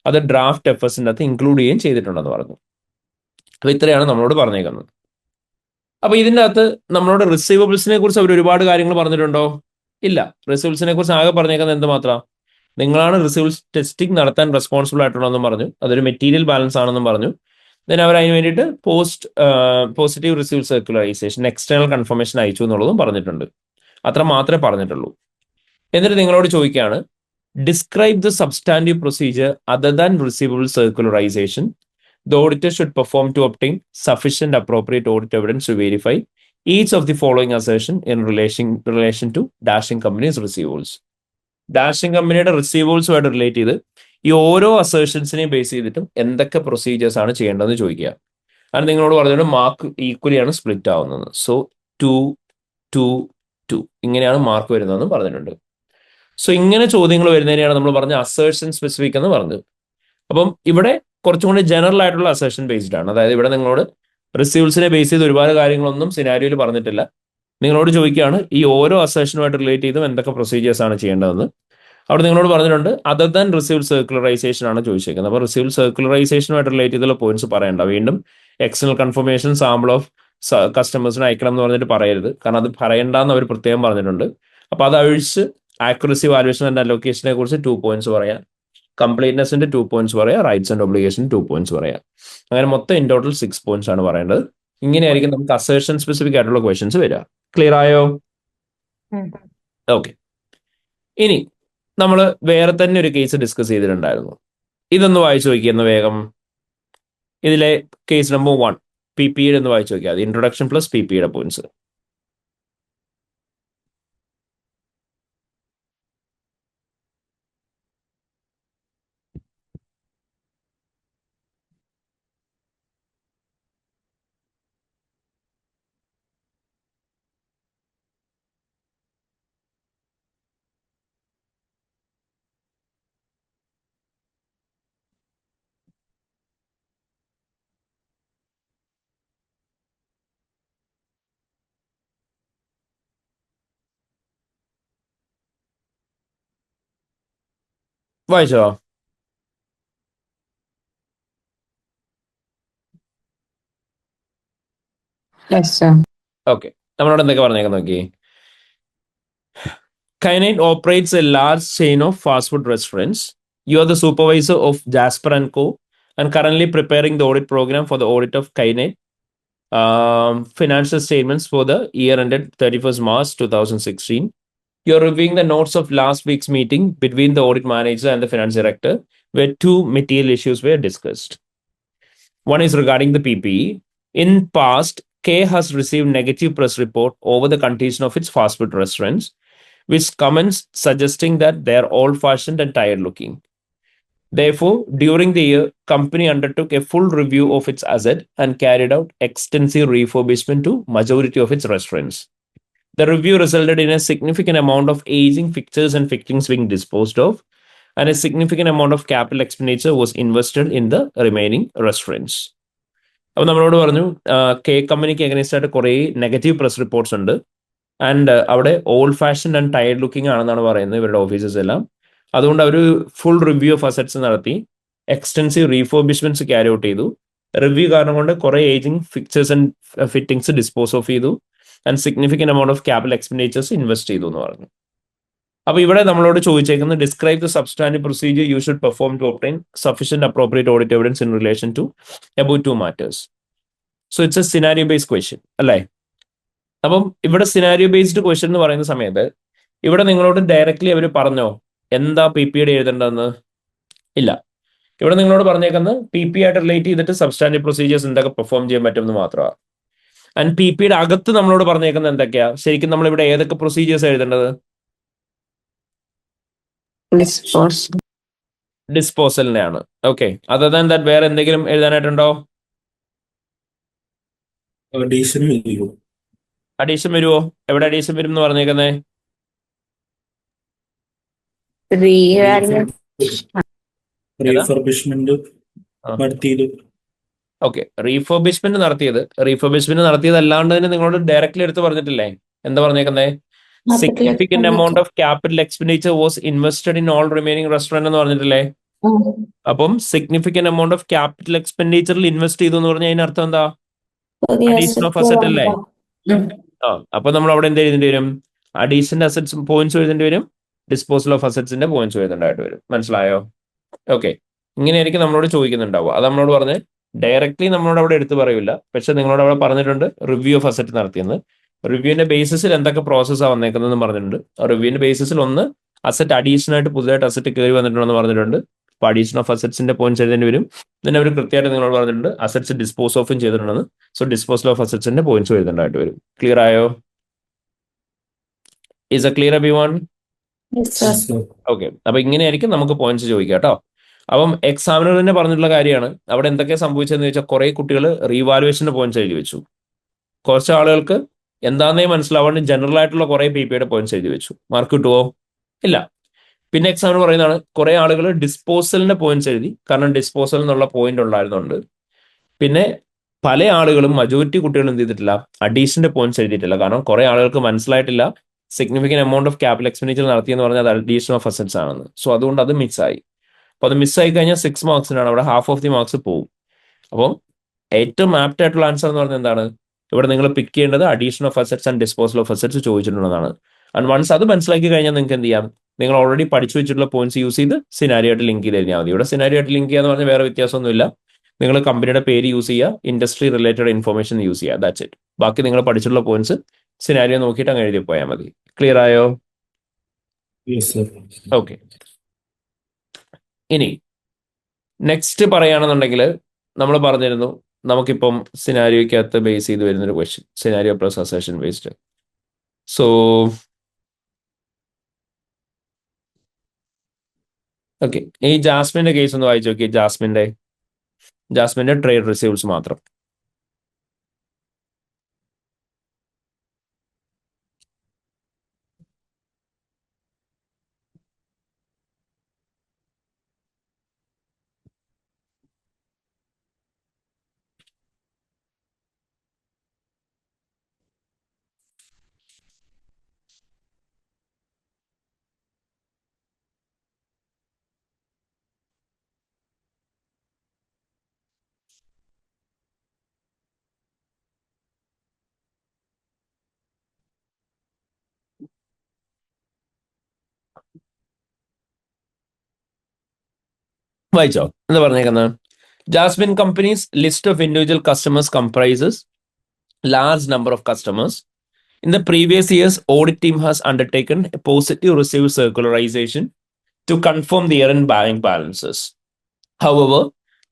അത് ഡ്രാഫ്റ്റ് എഫേഴ്സിൻ്റെ അകത്ത് ഇൻക്ലൂഡ് ചെയ്യുകയും ചെയ്തിട്ടുണ്ടെന്ന് പറഞ്ഞു. അപ്പൊ ഇത്രയാണ് നമ്മളോട് പറഞ്ഞേക്കുന്നത്. അപ്പൊ ഇതിൻ്റെ അകത്ത് നമ്മളോട് റിസീവബിൾസിനെ കുറിച്ച് അവർ ഒരുപാട് കാര്യങ്ങൾ പറഞ്ഞിട്ടുണ്ടോ? ഇല്ല. റിസീവബിൾസിനെ കുറിച്ച് ആകെ പറഞ്ഞേക്കുന്നത് എന്ത് മാത്രം? നിങ്ങളാണ് റിസീവബിൾസ് ടെസ്റ്റിംഗ് നടത്താൻ റെസ്പോൺസിബിൾ ആയിട്ടുള്ളതെന്നും പറഞ്ഞു, അതൊരു മെറ്റീരിയൽ ബാലൻസ് ആണെന്നും പറഞ്ഞു. ദെൻ അവർ അതിന് വേണ്ടിയിട്ട് positive receival circularisation external confirmation അയച്ചു എന്നുള്ളതും പറഞ്ഞിട്ടുണ്ട്. അത്ര മാത്രമേ പറഞ്ഞിട്ടുള്ളൂ. എന്നിട്ട് നിങ്ങളോട് ചോദിക്കുകയാണ് describe the substantive procedure other than receivable circularisation the auditor should perform to obtain sufficient appropriate audit evidence to verify each of the following assertion in relation to dashing companies receivables. Dashing കമ്പനിയുടെ റിസീവബിൾസുമായിട്ട് relate ചെയ്ത് ഈ ഓരോ അസേർഷൻസിനെയും base ചെയ്തിട്ടും എന്തൊക്കെ procedures ആണ് ചെയ്യേണ്ടതെന്ന് ചോദിക്കുക. അത് നിങ്ങളോട് പറഞ്ഞിട്ട് മാർക്ക് ഈക്വലിയാണ് സ്പ്ലിറ്റ് ആവുന്നത്. സോ 2, 2, 2 ഇങ്ങനെയാണ് മാർക്ക് വരുന്നതെന്ന് പറഞ്ഞിട്ടുണ്ട്. സോ ഇങ്ങനെ ചോദ്യങ്ങൾ വരുന്നതിനെയാണ് നമ്മൾ പറഞ്ഞ അസേർഷൻ സ്പെസിഫിക് എന്ന് പറഞ്ഞത്. അപ്പം ഇവിടെ കുറച്ചും കൂടി ജനറൽ ആയിട്ടുള്ള അസേർഷൻ ബേസ്ഡ് ആണ്. അതായത് ഇവിടെ നിങ്ങളോട് റിസീവ്സിനെ ബേസ് ചെയ്ത് ഒരുപാട് കാര്യങ്ങളൊന്നും സിനാരിയോയിൽ പറഞ്ഞിട്ടില്ല. നിങ്ങളോട് ചോദിക്കുകയാണ് ഈ ഓരോ അസേർഷനുമായിട്ട് റിലേറ്റ് ചെയ്തും എന്തൊക്കെ പ്രൊസീജിയേഴ്സ് ആണ് ചെയ്യേണ്ടതെന്ന്. അവിടെ നിങ്ങളോട് പറഞ്ഞിട്ടുണ്ട് അതർ ദാൻ റിസീവൽ സർക്കുലറൈസേഷൻ ആണ് ചോദിച്ചേക്കുന്നത്. അപ്പോൾ റിസീവൽ സർക്കുലറൈസേഷനുമായിട്ട് റിലേറ്റ് ചെയ്തുള്ള പോയിന്റ്സ് പറയണ്ട. വീണ്ടും എക്സ്റ്റേണൽ കൺഫർമേഷൻ സാമ്പിൾ ഓഫ് കസ്റ്റമേഴ്സിന് അയക്കണം എന്ന് പറഞ്ഞിട്ട് പറയരുത്, കാരണം അത് പറയണ്ടെന്ന് അവർ പ്രത്യേകം പറഞ്ഞിട്ടുണ്ട്. അപ്പൊ അത് അഴിച്ച് ആക്യുറസി വാല്യുവേഷൻ ആൻഡ് അലോക്കേഷനെ കുറിച്ച് 2 points പറയാം, കംപ്ലീറ്റ്നെസിന്റെ 2 points പറയാം, റൈറ്റ്സ് ആൻഡ് ഒബ്ലിഗേഷൻ 2 points പറയാം. അങ്ങനെ മൊത്തം ഇൻ ടോട്ടൽ 6 points ആണ് പറയേണ്ടത്. ഇങ്ങനെയായിരിക്കും നമുക്ക് അസേർഷൻ സ്പെസിഫിക് ആയിട്ടുള്ള ക്വസ്റ്റ്യൻസ് വരിക. ക്ലിയർ ആയോ? ഓക്കെ. ഇനി നമ്മൾ വേറെ തന്നെ ഒരു കേസ് ഡിസ്കസ് ചെയ്തിട്ടുണ്ടായിരുന്നു. ഇതൊന്ന് വായിച്ചു നോക്കിയെന്ന് വേഗം. ഇതിലെ കേസ് നമ്പർ 1 PPE എന്ന് വായിച്ചു നോക്കിയാൽ അത് ഇൻട്രൊഡക്ഷൻ പ്ലസ് PPE പോയിന്റ്സ്. വായിച്ചോ? ഓക്കെ. നമ്മളോട് എന്തൊക്കെ പറഞ്ഞേക്കാൻ നോക്കി. Kinetic operates a large chain of fast food restaurants. You are the supervisor of Jasper and Co. and currently preparing the audit program for the audit of Kinetic financial statements for the year ended 31st March 2016. You're reviewing the notes of last week's meeting between the audit manager and the finance director, where 2 material issues were discussed. One is regarding the PPE. In past, K has received negative press report over the condition of its fast food restaurants, which comments suggesting that they are old-fashioned and tired-looking. Therefore, during the year, company undertook a full review of its asset and carried out extensive refurbishment to majority of its restaurants. The review resulted in a significant amount of aging fixtures and fittings being disposed of, and a significant amount of capital expenditure was invested in the remaining restaurants. അപ്പോൾ നമ്മളോട് പറഞ്ഞു K കമ്പനിക്ക് against ആയിട്ട് കുറേ negative press reports ഉണ്ട്. And അവിടെ old fashion and tired looking ആണെന്നാണ് പറയുന്നത് ഇവരുടെ ഓഫീസസ് എല്ലാം. അതുകൊണ്ട് അവർ ഫുൾ റിവ്യൂ ഓഫ് അസറ്റ്സ് നടത്തി, എക്സ്റ്റെൻസീവ് റീഫോർബിഷ്മെന്റ്സ് ക്യാരി ഔട്ട് ചെയ്തു. റിവ്യൂ കാരണം കൊണ്ട് കുറെ aging fixtures and fittings dispose of ചെയ്തു, and significant amount of capital expenditures invest ചെയ്തു എന്ന് പറഞ്ഞു. അപ്പൊ ഇവിടെ നമ്മളോട് ചോദിച്ചേക്കുന്നത് describe the substantive procedure you should perform to obtain sufficient appropriate audit evidence in relation to about to matters. So it's a scenario based question അല്ലേ? അപ്പം ഇവിടെ സിനാരിയോ ബേസ്ഡ് ക്വസ്റ്റ്യൻ എന്ന് പറയുന്ന സമയത്ത് ഇവിടെ നിങ്ങളോട് ഡയറക്ട്ലി അവർ പറഞ്ഞോ എന്താ പി പി യുടെ എഴുതേണ്ടതെന്ന്? ഇല്ല. ഇവിടെ നിങ്ങളോട് പറഞ്ഞേക്കുന്നത് പി പി ആയിട്ട് റിലേറ്റ് ചെയ്തിട്ട് സബ്സ്റ്റാൻഡീവ് പ്രൊസീജിയേഴ്സ് എന്തൊക്കെ പെർഫോം ചെയ്യാൻ പറ്റുമെന്ന് മാത്രമാണ്. ആൻഡ് പി പിയുടെ അകത്ത് നമ്മളോട് പറഞ്ഞേക്കുന്നത് എന്തൊക്കെയാ? ശരിക്കും നമ്മൾ ഇവിടെ ഏതൊക്കെ പ്രൊസീജിയേഴ്സ് എഴുതേണ്ടത്? ഡിസ്പോസലിനെയാണ്. ഓക്കെ, അതർ ദാൻ ദാറ്റ് വേറെ എന്തെങ്കിലും എഴുതാനായിട്ടുണ്ടോ? അഡീഷൻ വരുമോ? എവിടെ അഡീഷൻ വരും എന്ന് പറഞ്ഞേക്കുന്നേ? ഓക്കെ, റീഫർബിഷ്മെന്റ് നടത്തിയത് അല്ലാണ്ട് തന്നെ നിങ്ങളോട് ഡയറക്ട്ലി എടുത്ത് പറഞ്ഞിട്ടില്ലേ? എന്താ പറഞ്ഞേക്കുന്നേ? Significant amount of capital expenditure was invested in all remaining restaurant എന്ന് പറഞ്ഞിട്ടില്ലേ? അപ്പം സിഗ്നിഫിക്കന്റ് എമൗണ്ട് ഓഫ് ക്യാപിറ്റൽ എക്സ്പെൻഡിച്ചറിൽ ഇൻവെസ്റ്റ് ചെയ്തു എന്ന് പറഞ്ഞാൽ അതിനർത്ഥം എന്താ? അഡീഷൻ ഓഫ് അസറ്റ് അല്ലേ? അപ്പൊ നമ്മൾ അവിടെ എന്ത് എഴുതേണ്ടി വരും? അഡീഷന്റെ അസറ്റ്സ് പോയിന്റ്സ് എഴുതേണ്ടി വരും, ഡിസ്പോസൽ ഓഫ് അസറ്റ്സിന്റെ പോയിന്റ്സ് എഴുതേണ്ടതായിട്ട് വരും. മനസ്സിലായോ? ഓക്കെ, ഇങ്ങനെയായിരിക്കും നമ്മളോട് ചോദിക്കുന്നുണ്ടാവുക. അത് നമ്മളോട് പറഞ്ഞ് ഡയറക്ട്ലി നമ്മളോട് അവിടെ എടുത്ത് പറയൂല, പക്ഷെ നിങ്ങളോട് അവിടെ പറഞ്ഞിട്ടുണ്ട് റിവ്യൂ ഓഫ് അസറ്റ് നടത്തിയെന്ന്. റിവ്യൂവിന്റെ ബേസിസിൽ എന്തൊക്കെ പ്രോസസ്സാണ് വന്നേക്കുന്നതെന്ന് പറഞ്ഞിട്ടുണ്ട്. റിവ്യൂവിന്റെ ബേസിസിൽ ഒന്ന് അസറ്റ് അഡീഷൻ ആയിട്ട് പുതുതായിട്ട് അസറ്റ് കയറി വന്നിട്ടുണ്ടെന്ന് പറഞ്ഞിട്ടുണ്ട്. അപ്പൊ അഡീഷൻ ഓഫ് അസറ്റ്സിന്റെ പോയിന്റ്സ് എഴുതേണ്ടി വരും. പിന്നെ അവർ കൃത്യമായിട്ട് നിങ്ങളോട് പറഞ്ഞിട്ടുണ്ട് അസറ്റ്സ് ഡിസ്പോസ് ഓഫും ചെയ്തിട്ടുണ്ടെന്ന്. സോ ഡിസ്പോസൽ ഓഫ് അസറ്റ്സിന്റെ പോയിന്റ്സ് എഴുതേണ്ടതായിട്ട് വരും. ക്ലിയർ ആയോ? Is A clear everyone? Okay, അപ്പൊ ഇങ്ങനെയായിരിക്കും നമുക്ക് പോയിന്റ്സ് ചോദിക്കാം കേട്ടോ. അപ്പം എക്സാമിനർ തന്നെ പറഞ്ഞിട്ടുള്ള കാര്യമാണ്. അവിടെ എന്തൊക്കെയാണ് സംഭവിച്ചതെന്ന് ചോദിച്ചാൽ കുറെ കുട്ടികൾ റീവാലുവേഷന്റെ പോയിന്റ്സ് എഴുതി വെച്ചു. കുറച്ച് ആളുകൾക്ക് എന്താണെന്നേ മനസ്സിലാവാണ്ട് ജനറൽ ആയിട്ടുള്ള കുറെ പി പിയുടെ പോയിന്റ്സ് എഴുതി വെച്ചു. മാർക്ക് കിട്ടുമോ? ഇല്ല. പിന്നെ എക്സാമിന് പറയുന്നതാണ് കുറെ ആളുകൾ ഡിസ്പോസലിന്റെ പോയിന്റ്സ് എഴുതി, കാരണം ഡിസ്പോസൽ എന്നുള്ള പോയിന്റ് ഉണ്ടായിരുന്നുണ്ട്. പിന്നെ പല ആളുകളും മജോറിറ്റി കുട്ടികളും എന്ത് ചെയ്തിട്ടില്ല? അഡീഷന്റെ പോയിന്റ്സ് എഴുതിയിട്ടില്ല, കാരണം കുറെ ആളുകൾക്ക് മനസ്സിലായിട്ടില്ല significant amount of capital expenditure നടത്തിയെന്ന് പറഞ്ഞാൽ അത് അഡീഷൻ ഓഫ് അസറ്റ്സ് ആണെന്ന്. സോ അതുകൊണ്ട് അത് മിസ് ആയി. അപ്പൊ അത് മിസ്സായി കഴിഞ്ഞാൽ 6 മാർക്സിനാണ്, അവിടെ ഹാഫ് ഓഫ് ദി മാർക്സ് പോകും. അപ്പം ഏറ്റവും ആപ്റ്റ് ആയിട്ടുള്ള ആൻസർ എന്ന് പറഞ്ഞാൽ എന്താണ്? ഇവിടെ നിങ്ങൾ പിക്ക് ചെയ്യേണ്ടത് addition of assets and disposal of assets ചോദിച്ചിട്ടുള്ളതാണ്. ആൻഡ് വൺസ് അത് മനസ്സിലാക്കി കഴിഞ്ഞാൽ നിങ്ങൾക്ക് എന്ത് ചെയ്യാം? നിങ്ങൾ ഓൾറെഡി പഠിച്ചു വെച്ചിട്ടുള്ള പോയിന്റ്സ് യൂസ് ചെയ്ത് സിനാരിയോ ആയിട്ട് ലിങ്ക് ചെയ്ത് കഴിഞ്ഞാൽ മതി. ഇവിടെ സിനാരിയോ ആയിട്ട് ലിങ്ക് ചെയ്യാന്ന് പറഞ്ഞാൽ വേറെ വ്യത്യാസമൊന്നുമില്ല. നിങ്ങൾ കമ്പനിയുടെ പേര് യൂസ് ചെയ്യുക, ഇൻഡസ്ട്രി റിലേറ്റഡ് ഇൻഫർമേഷൻ യൂസ് ചെയ്യുക, ദാറ്റ്സ് ഇറ്റ്. ബാക്കി നിങ്ങൾ പഠിച്ചിട്ടുള്ള പോയിന്റ്സ് സിനാരിയോ നോക്കിയിട്ട് അങ്ങ് എഴുതി പോയാൽ മതി. ക്ലിയർ ആയോ? ഓക്കെ, ഇനി നെക്സ്റ്റ് പറയുകയാണെന്നുണ്ടെങ്കിൽ നമ്മൾ പറഞ്ഞിരുന്നു നമുക്കിപ്പം സിനാരിയോക്കകത്ത് ബേസ് ചെയ്ത് വരുന്നൊരു question, scenario plus assertion based. So okay, ഈ ജാസ്മിന്റെ കേസ് ഒന്ന് വായിച്ചു നോക്കിയേ. ജാസ്മിന്റെ ട്രേഡ് റിസീവ്സ് മാത്രം. വായിച്ചോ? എന്താ പറഞ്ഞേക്കുന്നത്? Jasmine Company's list of individual customers comprises large number of customers. In the previous years, audit team has undertaken a positive received circularization to confirm the year-end bank balances. However,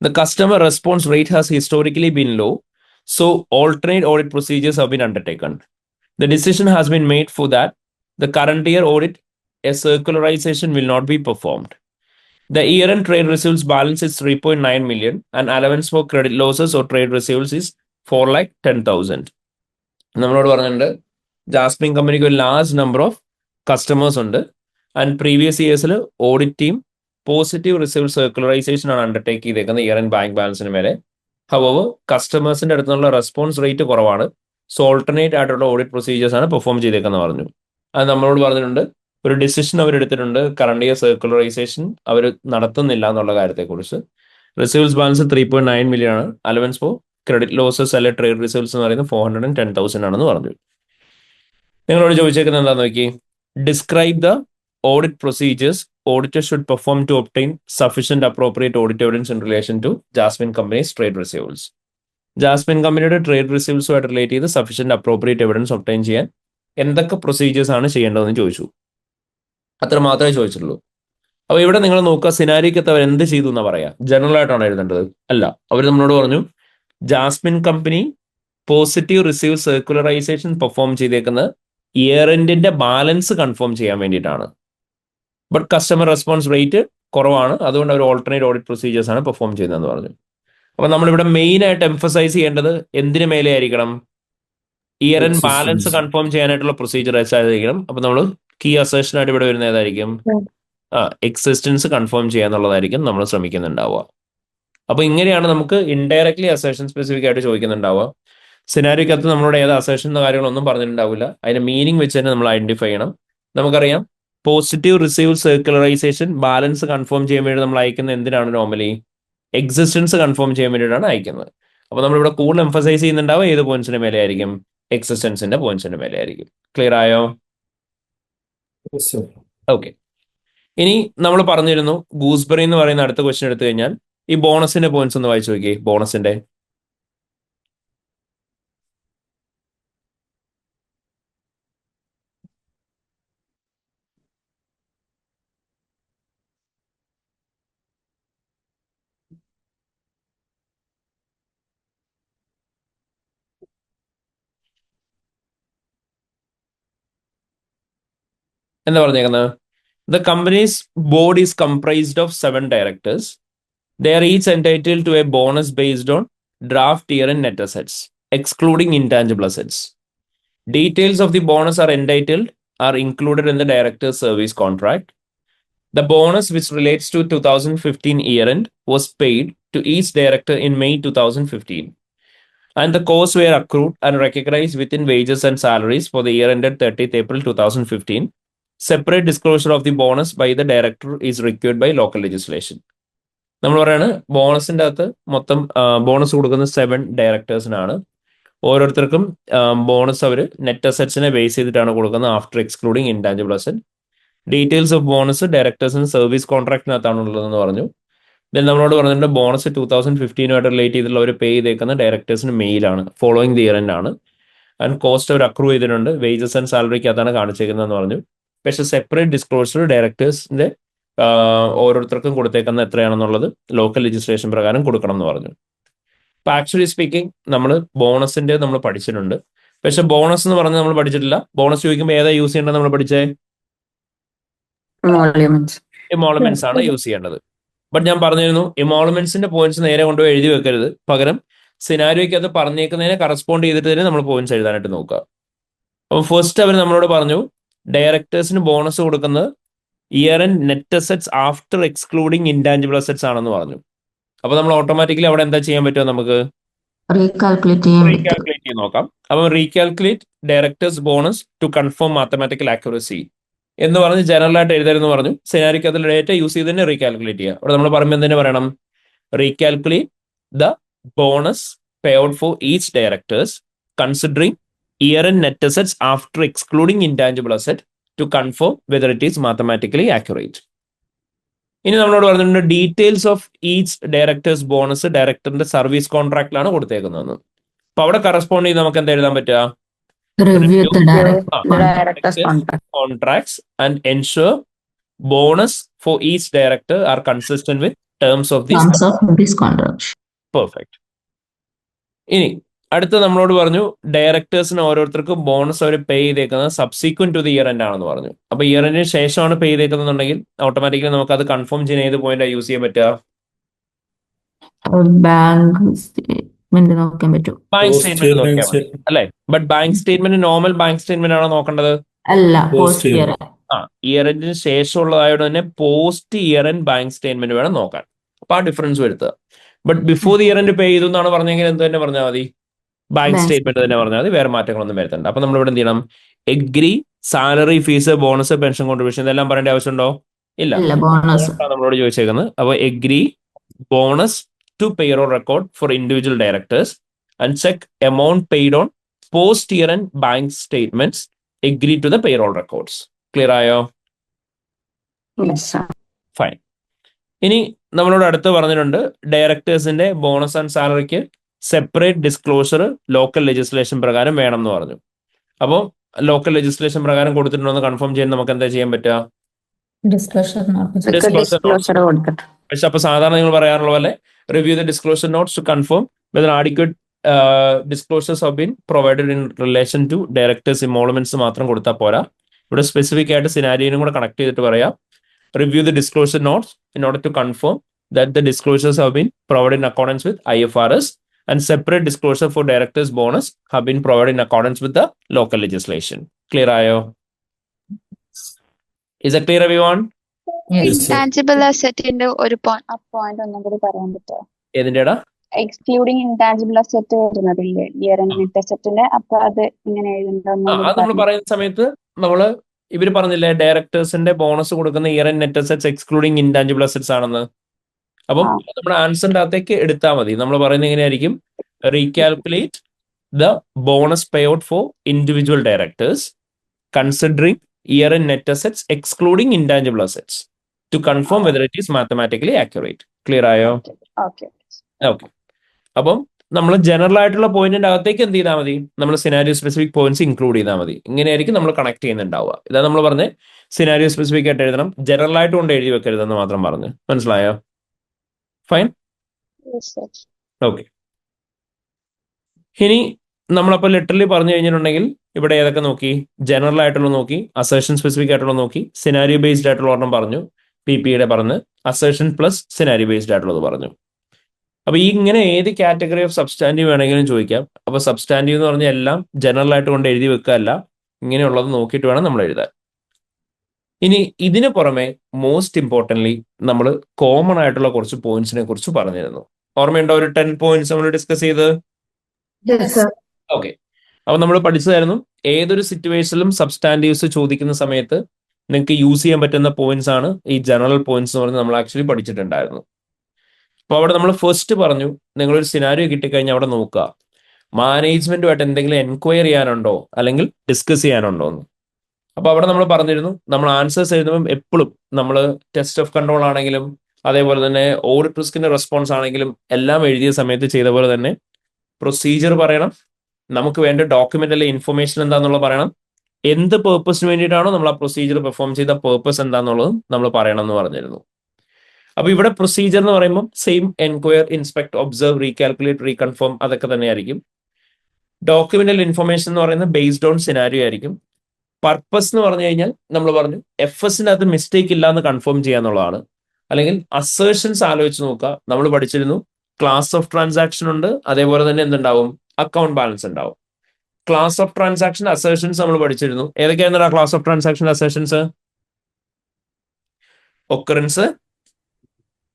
the customer response rate has historically been low, so alternate audit procedures have been undertaken. The decision has been made for that the current year audit, a circularization will not be performed. The year-end trade receivables balance is 3.9 million and allowance for credit losses or trade receivables is 4,10,000. നമ്മളോട് പറഞ്ഞിട്ടുണ്ട് Jasmine കമ്പനിക്ക് ഒരു large number of customers ഉണ്ട്, and previous ഇയേഴ്സിൽ audit team positive received circularisation ആണ് undertake ചെയ്തേക്കുന്നത് year and bank ബാലൻസിന് മേലെ. ഹവർ കസ്റ്റമേഴ്സിന്റെ അടുത്തുനിന്നുള്ള റെസ്പോൺസ് റേറ്റ് കുറവാണ്, സോ ഓൾട്ടർനേറ്റ് ആയിട്ടുള്ള ഓഡിറ്റ് പ്രൊസീജിയേഴ്സ് ആണ് പെർഫോം ചെയ്തേക്കെന്ന് പറഞ്ഞു. അത് നമ്മളോട് പറഞ്ഞിട്ടുണ്ട് ഒരു ഡിസിഷൻ അവർ എടുത്തിട്ടുണ്ട്, കറണ്ട് ഇയർ സർക്കുലറൈസേഷൻ അവർ നടത്തുന്നില്ല എന്നുള്ള കാര്യത്തെക്കുറിച്ച്. റിസീവ്സ് ബാലൻസ് 3.9 മില്യൺ ആണ്. അലവൻസ് ഫോർ ക്രെഡിറ്റ് ലോസസ് അല്ലെ ട്രേഡ് റിസീവ്സ് എന്ന് പറയുന്നത് 410,000 ആണെന്ന് പറഞ്ഞു. നിങ്ങളോട് ചോദിച്ചേക്കുന്നത് എന്താന്ന് നോക്കി, describe the audit procedures auditor should perform to obtain sufficient appropriate audit evidence in relation to Jasmine companies trade receives. Jasmine കമ്പനിയുടെ ട്രേഡ് റിസീവ്സുമായിട്ട് റിലേറ്റ് ചെയ്ത് സഫീഷ്യന്റ് അപ്രോപ്രിയേറ്റ് എവിഡൻസ് ഒബ്റ്റെയിൻ ചെയ്യാൻ എന്തൊക്കെ പ്രൊസീജിയേഴ്സ് ആണ് ചെയ്യേണ്ടതെന്ന് ചോദിച്ചു. അത്ര മാത്രമേ ചോദിച്ചിട്ടുള്ളൂ. അപ്പൊ ഇവിടെ നിങ്ങൾ നോക്കുക, സിനാരിക്കത്ത് അവർ എന്ത് ചെയ്തു എന്നാ പറയാ, ജനറൽ ആയിട്ടാണ് എഴുതേണ്ടത്? അല്ല, അവർ നമ്മളോട് പറഞ്ഞു Jasmine company positive receive circularisation perform ചെയ്തേക്കുന്നത് ഇയർ എൻഡിന്റെ ബാലൻസ് കൺഫേം ചെയ്യാൻ വേണ്ടിയിട്ടാണ്. ബട്ട് കസ്റ്റമർ റെസ്പോൺസ് റേറ്റ് കുറവാണ്, അതുകൊണ്ട് അവർ ഓൾട്ടർനേറ്റ് ഓഡിറ്റ് പ്രൊസീജിയേഴ്സ് ആണ് പെർഫോം ചെയ്യുന്നതെന്ന് പറഞ്ഞു. അപ്പൊ നമ്മളിവിടെ മെയിൻ ആയിട്ട് എംഫസൈസ് ചെയ്യേണ്ടത് എന്തിനു മേലെ ആയിരിക്കണം? ഇയർ എൻഡ് ബാലൻസ് കൺഫേം ചെയ്യാനായിട്ടുള്ള പ്രൊസീജിയർ ആയിരിക്കണം. അപ്പൊ നമ്മൾ കീ അസേഷൻ ആയിട്ട് ഇവിടെ വരുന്ന ഏതായിരിക്കും? എക്സിസ്റ്റൻസ് കൺഫേം ചെയ്യാന്നുള്ളതായിരിക്കും നമ്മൾ ശ്രമിക്കുന്നുണ്ടാവുക. അപ്പൊ ഇങ്ങനെയാണ് നമുക്ക് ഇൻഡയറക്ട്ലി അസേഷൻ സ്പെസിഫിക് ആയിട്ട് ചോദിക്കുന്നുണ്ടാവുക. സിനാരിക്കകത്ത് നമ്മളോട് ഏത് അസേഷൻ കാര്യങ്ങളൊന്നും പറഞ്ഞിട്ടുണ്ടാവില്ല, അതിന്റെ മീനിങ് വെച്ച് തന്നെ നമ്മൾ ഐഡന്റിഫൈ ചെയ്യണം. നമുക്കറിയാം പോസിറ്റീവ് റിസീവ് സർക്കുലറൈസേഷൻ ബാലൻസ് കൺഫേം ചെയ്യാൻ വേണ്ടി നമ്മൾ അയക്കുന്നത് എന്തിനാണ്? നോർമലി എക്സിസ്റ്റൻസ് കൺഫേം ചെയ്യാൻ വേണ്ടിയിട്ടാണ് അയക്കുന്നത്. അപ്പൊ നമ്മളിവിടെ കൂടുതൽ എംഫസൈസ് ചെയ്യുന്നുണ്ടാവുക ഏത് പോയിന്റ്സിന്റെ മേലെ ആയിരിക്കും? എക്സിസ്റ്റൻസിന്റെ പോയിന്റ്സിന്റെ മേലെ ആയിരിക്കും. ക്ലിയർ ആയോ? ഓക്കെ. ഇനി നമ്മൾ പറഞ്ഞിരുന്നു ഗൂസ്ബെറി എന്ന് പറയുന്ന അടുത്ത ക്വസ്റ്റ്യൻ എടുത്തു കഴിഞ്ഞാൽ ഈ ബോണസിന്റെ പോയിന്റ്സ് ഒന്ന് വായിച്ചു നോക്കിയേ. ബോണസിന്റെ എന്താ പറഞ്ഞേക്കുന്നത്? The company's board is comprised of 7 directors. They are each entitled to a bonus based on draft year-end net assets, excluding intangible assets. Details of the bonus are included in the director's service contract. The bonus, which relates to 2015 year-end, was paid to each director in May 2015. And the costs were accrued and recognized within wages and salaries for the year ended 30th April 2015. Separate disclosure of the bonus by the director is required by local legislation. നമ്മൾ പറയാണ് ബോണസിന്റെ അകത്ത് മൊത്തം bonus കൊടുക്കുന്ന 7 ഡയറക്ടേഴ്സിനാണ്. ഓരോരുത്തർക്കും bonus അവർ net അസറ്റ്സിനെ base ചെയ്തിട്ടാണ് കൊടുക്കുന്നത്, after excluding intangible asset. Details of bonus ഡയറക്ടേഴ്സിന് സർവീസ് കോൺട്രാക്ടിനകത്താണ് ഉള്ളതെന്ന് പറഞ്ഞു. ദെൻ നമ്മളോട് പറഞ്ഞിട്ടുണ്ട് ബോണസ് 2015 റിലേറ്റ് ചെയ്തിട്ടുള്ള ഒരു പേ ചെയ്തേക്കുന്ന ഡയറക്ടേഴ്സിന് മെയിലാണ്, ഫോളോയിങ് ദി ഇയർ എൻഡ് ആണ്. ആൻഡ് കോസ്റ്റ് അവർ അക്രൂ ചെയ്തിട്ടുണ്ട്, വേജസ് ആൻഡ് സാലറിക്കകത്താണ് കാണിച്ചേക്കുന്നതെന്ന് പറഞ്ഞു. പക്ഷെ സെപ്പറേറ്റ് ഡിസ്ക്ലോസർ ഡയറക്ടേഴ്സിന്റെ ഓരോരുത്തർക്കും കൊടുത്തേക്കുന്ന എത്രയാണെന്നുള്ളത് ലോക്കൽ ലെജിസ്ലേഷൻ പ്രകാരം കൊടുക്കണം എന്ന് പറഞ്ഞു. ഇപ്പൊ ആക്ച്വലി സ്പീക്കിംഗ് നമ്മൾ ബോണസിന്റെ നമ്മൾ പഠിച്ചിട്ടുണ്ട്, പക്ഷെ ബോണസ് എന്ന് പറഞ്ഞ് നമ്മൾ പഠിച്ചിട്ടില്ല. ബോണസ് ചോദിക്കുമ്പോൾ ഏതാ യൂസ് ചെയ്യേണ്ടത്? നമ്മൾ പഠിച്ചേ എമോളുമെന്റ്സ് ആണ് യൂസ് ചെയ്യേണ്ടത്. ബട്ട് ഞാൻ പറഞ്ഞിരുന്നു എമോളുമെന്റ്സിന്റെ പോയിന്റ്സ് നേരെ കൊണ്ടുപോയി എഴുതി വെക്കരുത്, പകരം സിനാരിയോയ്ക്ക് അത് പറഞ്ഞേക്കുന്നതിനെ കറസ്പോണ്ട് ചെയ്തിട്ട് തന്നെ നമ്മൾ പോയിന്റ്സ് എഴുതാനായിട്ട് നോക്കുക. അപ്പൊ ഫസ്റ്റ് അവർ നമ്മളോട് പറഞ്ഞു ഡയറക്ടേഴ്സിന് ബോണസ് കൊടുക്കുന്നത് year and net assets after excluding intangible assets ആണെന്ന് പറഞ്ഞു. അപ്പൊ നമ്മൾ ഓട്ടോമാറ്റിക്കലി അവിടെ എന്താ ചെയ്യാൻ പറ്റുമോ? നമുക്ക് റീകാൽക്കുലേറ്റ് ചെയ്ത് നോക്കാം. അപ്പം recalculate directors bonus to confirm mathematical accuracy എന്ന് പറഞ്ഞ് ജനറൽ ആയിട്ട് എഴുതരുതെന്ന് പറഞ്ഞു. സിനാരിക്ക് അതിൽ ഡേറ്റ യൂസ് ചെയ്ത് തന്നെ റീകാൽക്കുലേറ്റ് ചെയ്യുക. അവിടെ നമ്മൾ പറയുമ്പോൾ എന്തിനു പറയണം? Recalculate the bonus pay out for each directors considering year and net assets after excluding intangible asset to confirm whether it is mathematically accurate. ഇനി നമ്മളോട് പറഞ്ഞിട്ടുണ്ട് details of each directors bonus ഡയറക്ടറിന്റെ സർവീസ് കോൺട്രാക്റ്റിലാണ് കൊടുത്തേക്കുന്നതെന്ന്. അപ്പൊ അവിടെ കറസ്പോണ്ട് ചെയ്ത് നമുക്ക് എന്താ എഴുതാൻ പറ്റുക? Contracts and ensure bonus for each director are consistent with terms of this contract. Perfect. ഇനി അടുത്ത നമ്മളോട് പറഞ്ഞു ഡയറക്ടേഴ്സിന് ഓരോരുത്തർക്കും ബോണസ് അവർ പേ ചെയ്തേക്കുന്നത് subsequent to the year end ആണെന്ന് പറഞ്ഞു. അപ്പൊ ഇയർ എൻഡിന് ശേഷമാണ് പേ ചെയ്തേക്കുന്നുണ്ടെങ്കിൽ ഓട്ടോമാറ്റിക്കലി നമുക്ക് അത് കൺഫേം ചെയ്യുന്ന ഏത് പോയിന്റ് യൂസ് ചെയ്യാൻ പറ്റുക? ബാങ്ക് സ്റ്റേറ്റ്മെന്റ് നോക്കാൻ പറ്റും. ബാങ്ക് സ്റ്റേറ്റ്മെന്റ് നോക്കിയാൽ മതി അല്ലെ? But bank statement normal bank statement ആണോ നോക്കേണ്ടത്? അല്ല, ഇയർ എൻഡിന് ശേഷമുള്ളതായത് തന്നെ post year end bank statement വേണം നോക്കാൻ. അപ്പൊ ആ ഡിഫറൻസ് വരുത്തുക. But before the year end pay ചെയ്തു എന്നാണ് പറഞ്ഞെങ്കിൽ എന്ത് തന്നെ പറഞ്ഞാൽ മതി? ബാങ്ക് ബാങ്ക് സ്റ്റേറ്റ്മെന്റ് തന്നെ പറഞ്ഞാൽ മതി, വേറെ മാറ്റങ്ങളൊന്നും വരുത്തണ്ട. അപ്പൊ നമ്മൾ ഇവിടെ എന്ത് ചെയ്യണം? Agree, salary, fees, bonus, pension contribution ഇതെല്ലാം പറയേണ്ട ആവശ്യമുണ്ടോ? ഇല്ല. ഇല്ല, ബോണസ്. നമ്മളോട് ചോദിച്ചേക്കുന്നത്. അപ്പോൾ agree bonus to payroll record for individual directors and check amount paid on post year and bank statements agree to the payroll records. Clear ആയോ? Fine. ഇനി നമ്മളോട് അടുത്ത് പറഞ്ഞിട്ടുണ്ട് ഡയറക്ടേഴ്സിന്റെ ബോണസ് ആൻഡ് സാലറിക്ക് സെപ്പറേറ്റ് ഡിസ്ക്ലോഷർ ലോക്കൽ ലെജിസ്ലേഷൻ പ്രകാരം വേണം എന്ന് പറഞ്ഞു. അപ്പോൾ ലോക്കൽ ലെജിസ്ലേഷൻ പ്രകാരം കൊടുത്തിട്ടുണ്ടോ എന്ന് കൺഫേം ചെയ്യാൻ നമുക്ക് എന്താ ചെയ്യാൻ പറ്റുക? ഡിസ്ക്ലോഷർ ഡിസ്ക്ലോഷർ കൊടുത്തിട്ട് പക്ഷെ അപ്പൊ സാധാരണ നിങ്ങൾ പറയാറുള്ള പോലെ review the disclosure notes to confirm whether adequate disclosures have been provided in relation to directors involvements മാത്രം കൊടുത്താൽ പോരാ. ഇവിടെ സ്പെസിഫിക് ആയിട്ട് സിനാരിയോനും കൂടെ കണക്ട് ചെയ്തിട്ട് പറയാം. Review the disclosure notes in order to confirm that the disclosures have been provided in accordance with IFRS and separate disclosure for directors bonus have been provided in accordance with the local legislation. Clear ayo? Is that clear everyone? Intangible അസറ്റിന്റെ ഒരു point ഒന്നും കൂടി പറയാൻ പറ്റുമോ? ഏതിന്റെടാ? Excluding intangible asset വരുന്നതില്ലേ year and net അസറ്റിന്റെ, അപ്പൊ അത് ഇങ്ങനെ എഴുതണ്ടോ? അത് നമ്മൾ പറയുന്ന സമയത്ത് നമ്മള് ഇവര് പറഞ്ഞില്ലേ ഡയറക്ടേഴ്സിന്റെ ബോണസ് കൊടുക്കുന്ന year and net assets excluding intangible assets ആണെന്ന്. അപ്പം നമ്മുടെ ആൻസറിന്റെ അകത്തേക്ക് എടുത്താൽ മതി. നമ്മൾ പറയുന്നത് എങ്ങനെയായിരിക്കും? Recalculate the bonus pay out for individual directors considering year and net assets excluding intangible assets to confirm whether it is mathematically accurate. Clear ആയോ? ഓക്കെ. അപ്പം നമ്മൾ ജനറൽ ആയിട്ടുള്ള പോയിന്റിന്റെ അകത്തേക്ക് എന്ത് ചെയ്താൽ മതി? നമ്മൾ സിനാരിയോ സ്പെസിഫിക് പോയിന്റ്സ് ഇൻക്ലൂഡ് ചെയ്താൽ മതി. ഇങ്ങനെയായിരിക്കും നമ്മൾ കണക്ട് ചെയ്യുന്നുണ്ടാവുക. ഇതാ നമ്മൾ പറഞ്ഞ് സിനാരിയോ സ്പെസിഫിക് ആയിട്ട് എഴുതണം, ജനറൽ ആയിട്ട് കൊണ്ട് എഴുതി വെക്കരുതെന്ന് മാത്രം പറഞ്ഞ്. മനസ്സിലായോ? ഫൈൻ. ഓക്കെ. ഇനി നമ്മളപ്പോൾ ലിറ്ററലി പറഞ്ഞു കഴിഞ്ഞിട്ടുണ്ടെങ്കിൽ ഇവിടെ ഏതൊക്കെ നോക്കി? ജനറൽ ആയിട്ടുള്ള നോക്കി, അസേഷൻ സ്പെസിഫിക് ആയിട്ടുള്ള നോക്കി, സിനാരിയോ ബേസ്ഡ് ആയിട്ടുള്ള ഒരെണ്ണം പറഞ്ഞു, PPയുടെ പറഞ്ഞ്, അസേഷൻ പ്ലസ് സിനാരിയോ ബേസ്ഡ് ആയിട്ടുള്ളത് പറഞ്ഞു. അപ്പൊ ഈ ഇങ്ങനെ ഏത് കാറ്റഗറി ഓഫ് സബ്സ്റ്റാൻറ്റീവ് വേണമെങ്കിലും ചോദിക്കാം. അപ്പൊ സബ്സ്റ്റാൻറ്റീവ് എന്ന് പറഞ്ഞാൽ എല്ലാം ജനറൽ ആയിട്ട് കൊണ്ട് എഴുതി വെക്കുകയല്ല, ഇങ്ങനെയുള്ളത് നോക്കിയിട്ട് വേണം നമ്മൾ എഴുതാൻ. ഇനി ഇതിന് പുറമെ മോസ്റ്റ് ഇമ്പോർട്ടൻ്റ്ലി നമ്മൾ കോമൺ ആയിട്ടുള്ള കുറച്ച് പോയിന്റ്സിനെ കുറിച്ച് പറഞ്ഞിരുന്നു. ഓർമ്മയുണ്ടോ? ഒരു 10 പോയിന്റ്സ് നമ്മൾ ഡിസ്കസ് ചെയ്ത്. ഓക്കെ. അപ്പൊ നമ്മൾ പഠിച്ചതായിരുന്നു ഏതൊരു സിറ്റുവേഷനിലും സബ്സ്റ്റാൻറ്റീവ്സ് ചോദിക്കുന്ന സമയത്ത് നിങ്ങൾക്ക് യൂസ് ചെയ്യാൻ പറ്റുന്ന പോയിന്റ്സ് ആണ് ഈ ജനറൽ പോയിന്റ്സ് എന്ന് പറഞ്ഞ് നമ്മൾ ആക്ച്വലി പഠിച്ചിട്ടുണ്ടായിരുന്നു. അപ്പോൾ അവിടെ നമ്മൾ ഫസ്റ്റ് പറഞ്ഞു നിങ്ങളൊരു സിനാരിയോ കിട്ടിക്കഴിഞ്ഞാൽ അവിടെ നോക്കുക മാനേജ്മെന്റുമായിട്ട് എന്തെങ്കിലും എൻക്വയറി ചെയ്യാനുണ്ടോ അല്ലെങ്കിൽ ഡിസ്കസ് ചെയ്യാനുണ്ടോ എന്ന്. അപ്പൊ അവിടെ നമ്മൾ പറഞ്ഞിരുന്നു നമ്മൾ ആൻസേഴ്സ് എഴുതുമ്പോൾ എപ്പോഴും നമ്മൾ ടെസ്റ്റ് ഓഫ് കൺട്രോൾ ആണെങ്കിലും അതേപോലെ തന്നെ ഓഡിറ്റ് റിസ്കിന്റെ റെസ്പോൺസ് ആണെങ്കിലും എല്ലാം എഴുതിയ സമയത്ത് ചെയ്ത പോലെ തന്നെ പ്രൊസീജിയർ പറയണം, നമുക്ക് വേണ്ട ഡോക്യുമെന്റ് അല്ലെ ഇൻഫർമേഷൻ എന്താണെന്നുള്ളത് പറയണം, എന്ത് പേർപ്പസിന് വേണ്ടിയിട്ടാണോ നമ്മൾ ആ പ്രൊസീജിയർ പെർഫോം ചെയ്ത പേർപ്പസ് എന്താണെന്നുള്ളത് നമ്മൾ പറയണം എന്ന് പറഞ്ഞിരുന്നു. അപ്പൊ ഇവിടെ പ്രൊസീജിയർ എന്ന് പറയുമ്പോൾ same enquire, inspect, observe, recalculate, reconfirm അതൊക്കെ തന്നെയായിരിക്കും. ഡോക്യുമെന്റൽ ഇൻഫർമേഷൻ എന്ന് പറയുന്നത് ബേസ്ഡ് ഓൺ സിനാരിയോ ആയിരിക്കും. പർപ്പസ് എന്ന് പറഞ്ഞു കഴിഞ്ഞാൽ നമ്മൾ പറഞ്ഞു FSനകത്ത് മിസ്റ്റേക്ക് ഇല്ല എന്ന് കൺഫേം ചെയ്യാന്നുള്ളതാണ്. അല്ലെങ്കിൽ അസേഷൻസ് ആലോചിച്ച് നോക്കുക. നമ്മൾ പഠിച്ചിരുന്നു ക്ലാസ് ഓഫ് ട്രാൻസാക്ഷൻ ഉണ്ട്, അതേപോലെ തന്നെ എന്തുണ്ടാവും? അക്കൗണ്ട് ബാലൻസ് ഉണ്ടാവും. ക്ലാസ് ഓഫ് ട്രാൻസാക്ഷൻ അസേഷൻസ് നമ്മൾ പഠിച്ചിരുന്നു. ഏതൊക്കെയായിരുന്നു class of transaction assertions? Occurrence,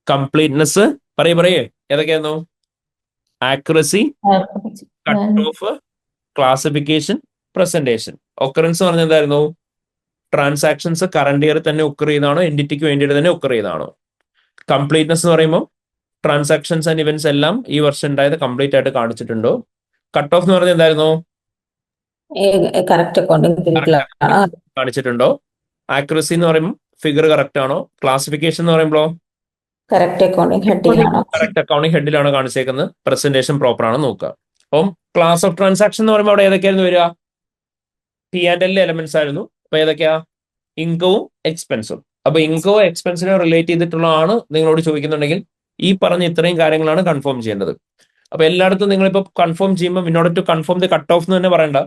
completeness, പറയേ ഏതൊക്കെയായിരുന്നു? Accuracy, cut off, classification, presentation. Occurrence പറഞ്ഞ എന്തായിരുന്നു? ട്രാൻസാക്ഷൻസ് കറണ്ട് ഇയർ തന്നെ ഒക്കർ ചെയ്താണോ എൻറ്റിറ്റിക്ക് വേണ്ടിയിട്ട് തന്നെ ഒക്കർ ചെയ്താണോ. കംപ്ലീറ്റ്നെസ് എന്ന് പറയുമ്പോൾ ട്രാൻസാക്ഷൻസ് ആൻഡ് ഇവന്റ്സ് എല്ലാം ഈ വർഷം ഉണ്ടായത് കംപ്ലീറ്റ് ആയിട്ട് കാണിച്ചിട്ടുണ്ടോ. കട്ട് ഓഫ് എന്ന് പറഞ്ഞാൽ എന്തായിരുന്നു? കാണിച്ചിട്ടുണ്ടോ. ആക്യുറസി എന്ന് പറയുമ്പോൾ ഫിഗർ കറക്റ്റ് ആണോ. ക്ലാസിഫിക്കേഷൻ എന്ന് പറയുമ്പോൾ കറക്റ്റ് അക്കൗണ്ടിങ് ഹെഡിലാണോ കാണിച്ചേക്കുന്നത്. പ്രസന്റേഷൻ പ്രോപ്പർ ആണോ നോക്കുക. അപ്പം ക്ലാസ് ഓഫ് ട്രാൻസാക്ഷൻ എന്ന് പറയുമ്പോൾ അവിടെ ഏതൊക്കെയായിരുന്നു വരിക? P&L എലമെന്റ്സ് ആയിരുന്നു. അപ്പൊ ഏതൊക്കെയാ? ഇൻകവും എക്സ്പെൻസും. അപ്പൊ ഇൻകവും എക്സ്പെൻസിനെ റിലേറ്റ് ചെയ്തിട്ടുള്ളതാണ് നിങ്ങളോട് ചോദിക്കുന്നുണ്ടെങ്കിൽ ഈ പറഞ്ഞ ഇത്രയും കാര്യങ്ങളാണ് കൺഫേം ചെയ്യേണ്ടത്. അപ്പൊ എല്ലായിടത്തും നിങ്ങളിപ്പോൾ കൺഫേം ചെയ്യുമ്പോൾ in order to confirm the cut off എന്ന് തന്നെ പറയണ്ട.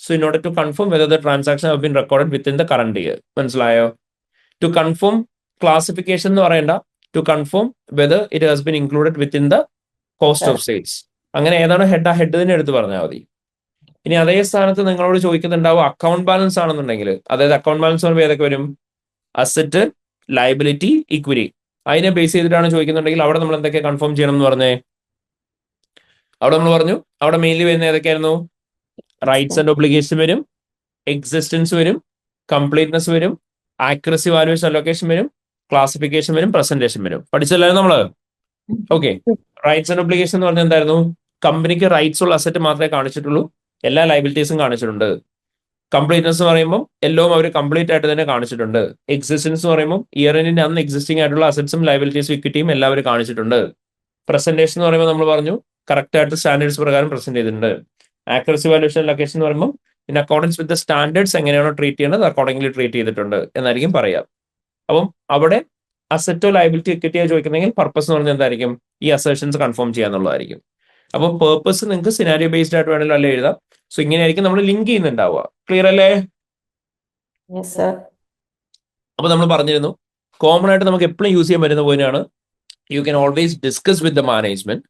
So in order to confirm whether the transaction have been recorded within the current year. മനസ്സിലായോ? ടു കൺഫേം ക്ലാസിഫിക്കേഷൻ എന്ന് പറയണ്ട. To confirm whether it has been included within the cost of sales. അങ്ങനെ ഏതാണോ head ആ head തന്നെ എടുത്ത് പറഞ്ഞാൽ മതി. ഇനി അതേ സ്ഥാനത്ത് നിങ്ങളോട് ചോദിക്കുന്നുണ്ടാവും അക്കൗണ്ട് ബാലൻസ് ആണെന്നുണ്ടെങ്കിൽ, അതായത് അക്കൗണ്ട് ബാലൻസ് പറയുമ്പോൾ ഏതൊക്കെ വരും? Asset, liability, equity. അതിനെ ബേസ് ചെയ്തിട്ടാണ് ചോദിക്കുന്നുണ്ടെങ്കിൽ അവിടെ നമ്മൾ എന്തൊക്കെ കൺഫേം ചെയ്യണം എന്ന് പറഞ്ഞേ? അവിടെ നമ്മൾ പറഞ്ഞു അവിടെ മെയിൻലി വരുന്ന ഏതൊക്കെയായിരുന്നു? റൈറ്റ്സ് ആൻഡ് ഒബ്ലിഗേഷൻ വരും, എക്സിസ്റ്റൻസ് വരും, കംപ്ലീറ്റ്നെസ് വരും, ആക്യുറസി വാല്യൂഷൻ അലൊക്കേഷൻ വരും, ക്ലാസിഫിക്കേഷൻ വരും, പ്രസന്റേഷൻ വരും. പഠിച്ചല്ലോ നമ്മള്. ഓക്കെ. റൈറ്റ്സ് ആൻഡ് ഒബ്ലിഗേഷൻ എന്ന് പറഞ്ഞാൽ എന്തായിരുന്നു? കമ്പനിക്ക് റൈറ്റ്സ് ഉള്ള അസറ്റ് മാത്രമേ കാണിച്ചിട്ടുള്ളൂ, എല്ലാ ലൈബിലിറ്റീസും കാണിച്ചിട്ടുണ്ട്. കംപ്ലീറ്റ്നെസ് എന്ന് പറയുമ്പോൾ എല്ലാം അവർ കംപ്ലീറ്റ് ആയിട്ട് തന്നെ കാണിച്ചിട്ടുണ്ട്. എക്സിസ്റ്റൻസ് എന്ന് പറയുമ്പോൾ ഇയർ എൻഡിന്റെ അന്ന് എക്സിസ്റ്റിംഗ് ആയിട്ടുള്ള അസറ്റ്സും ലൈബിലിറ്റീസും ഇക്വിറ്റിയും എല്ലാവരും കാണിച്ചിട്ടുണ്ട്. പ്രസന്റേഷൻ എന്ന് പറയുമ്പോൾ നമ്മൾ പറഞ്ഞു കറക്റ്റ് ആയിട്ട് സ്റ്റാൻഡേർഡ്സ് പ്രകാരം പ്രസന്റ് ചെയ്തിട്ടുണ്ട്. ആക്യുറസി വാല്യൂഷൻ ലൊക്കേഷൻ എന്ന് പറയുമ്പോൾ in accordance with the standards എങ്ങനെയാണോ ട്രീറ്റ് ചെയ്യേണ്ടത് അക്കോർഡിംഗ്ലി ട്രീറ്റ് ചെയ്തിട്ടുണ്ട് എന്നായിരിക്കും പറയാം. അപ്പം അവിടെ അസറ്റോ ലൈബിലിറ്റി ഇക്വിറ്റിയോ ചോദിക്കുന്നെങ്കിൽ പർപ്പസ് എന്ന് പറഞ്ഞാൽ എന്തായിരിക്കും? ഈ അസേഷൻസ് കൺഫേം ചെയ്യാന്നുള്ളതായിരിക്കും. അപ്പം പേർപ്പസ് നിങ്ങൾക്ക് സിനാരിയോ ബേസ്ഡ് ആയിട്ട് വേണമെങ്കിലും അല്ലേ എഴുതാം. സോ ഇങ്ങനെയായിരിക്കും നമ്മൾ ലിങ്ക് ചെയ്യുന്നുണ്ടാവുക. ക്ലിയർ അല്ലേ? Yes, sir. അപ്പൊ നമ്മൾ പറഞ്ഞിരുന്നു കോമൺ ആയിട്ട് നമുക്ക് എപ്പോഴും യൂസ് ചെയ്യാൻ പറ്റുന്ന പോയിന്റാണ് you can always discuss with the management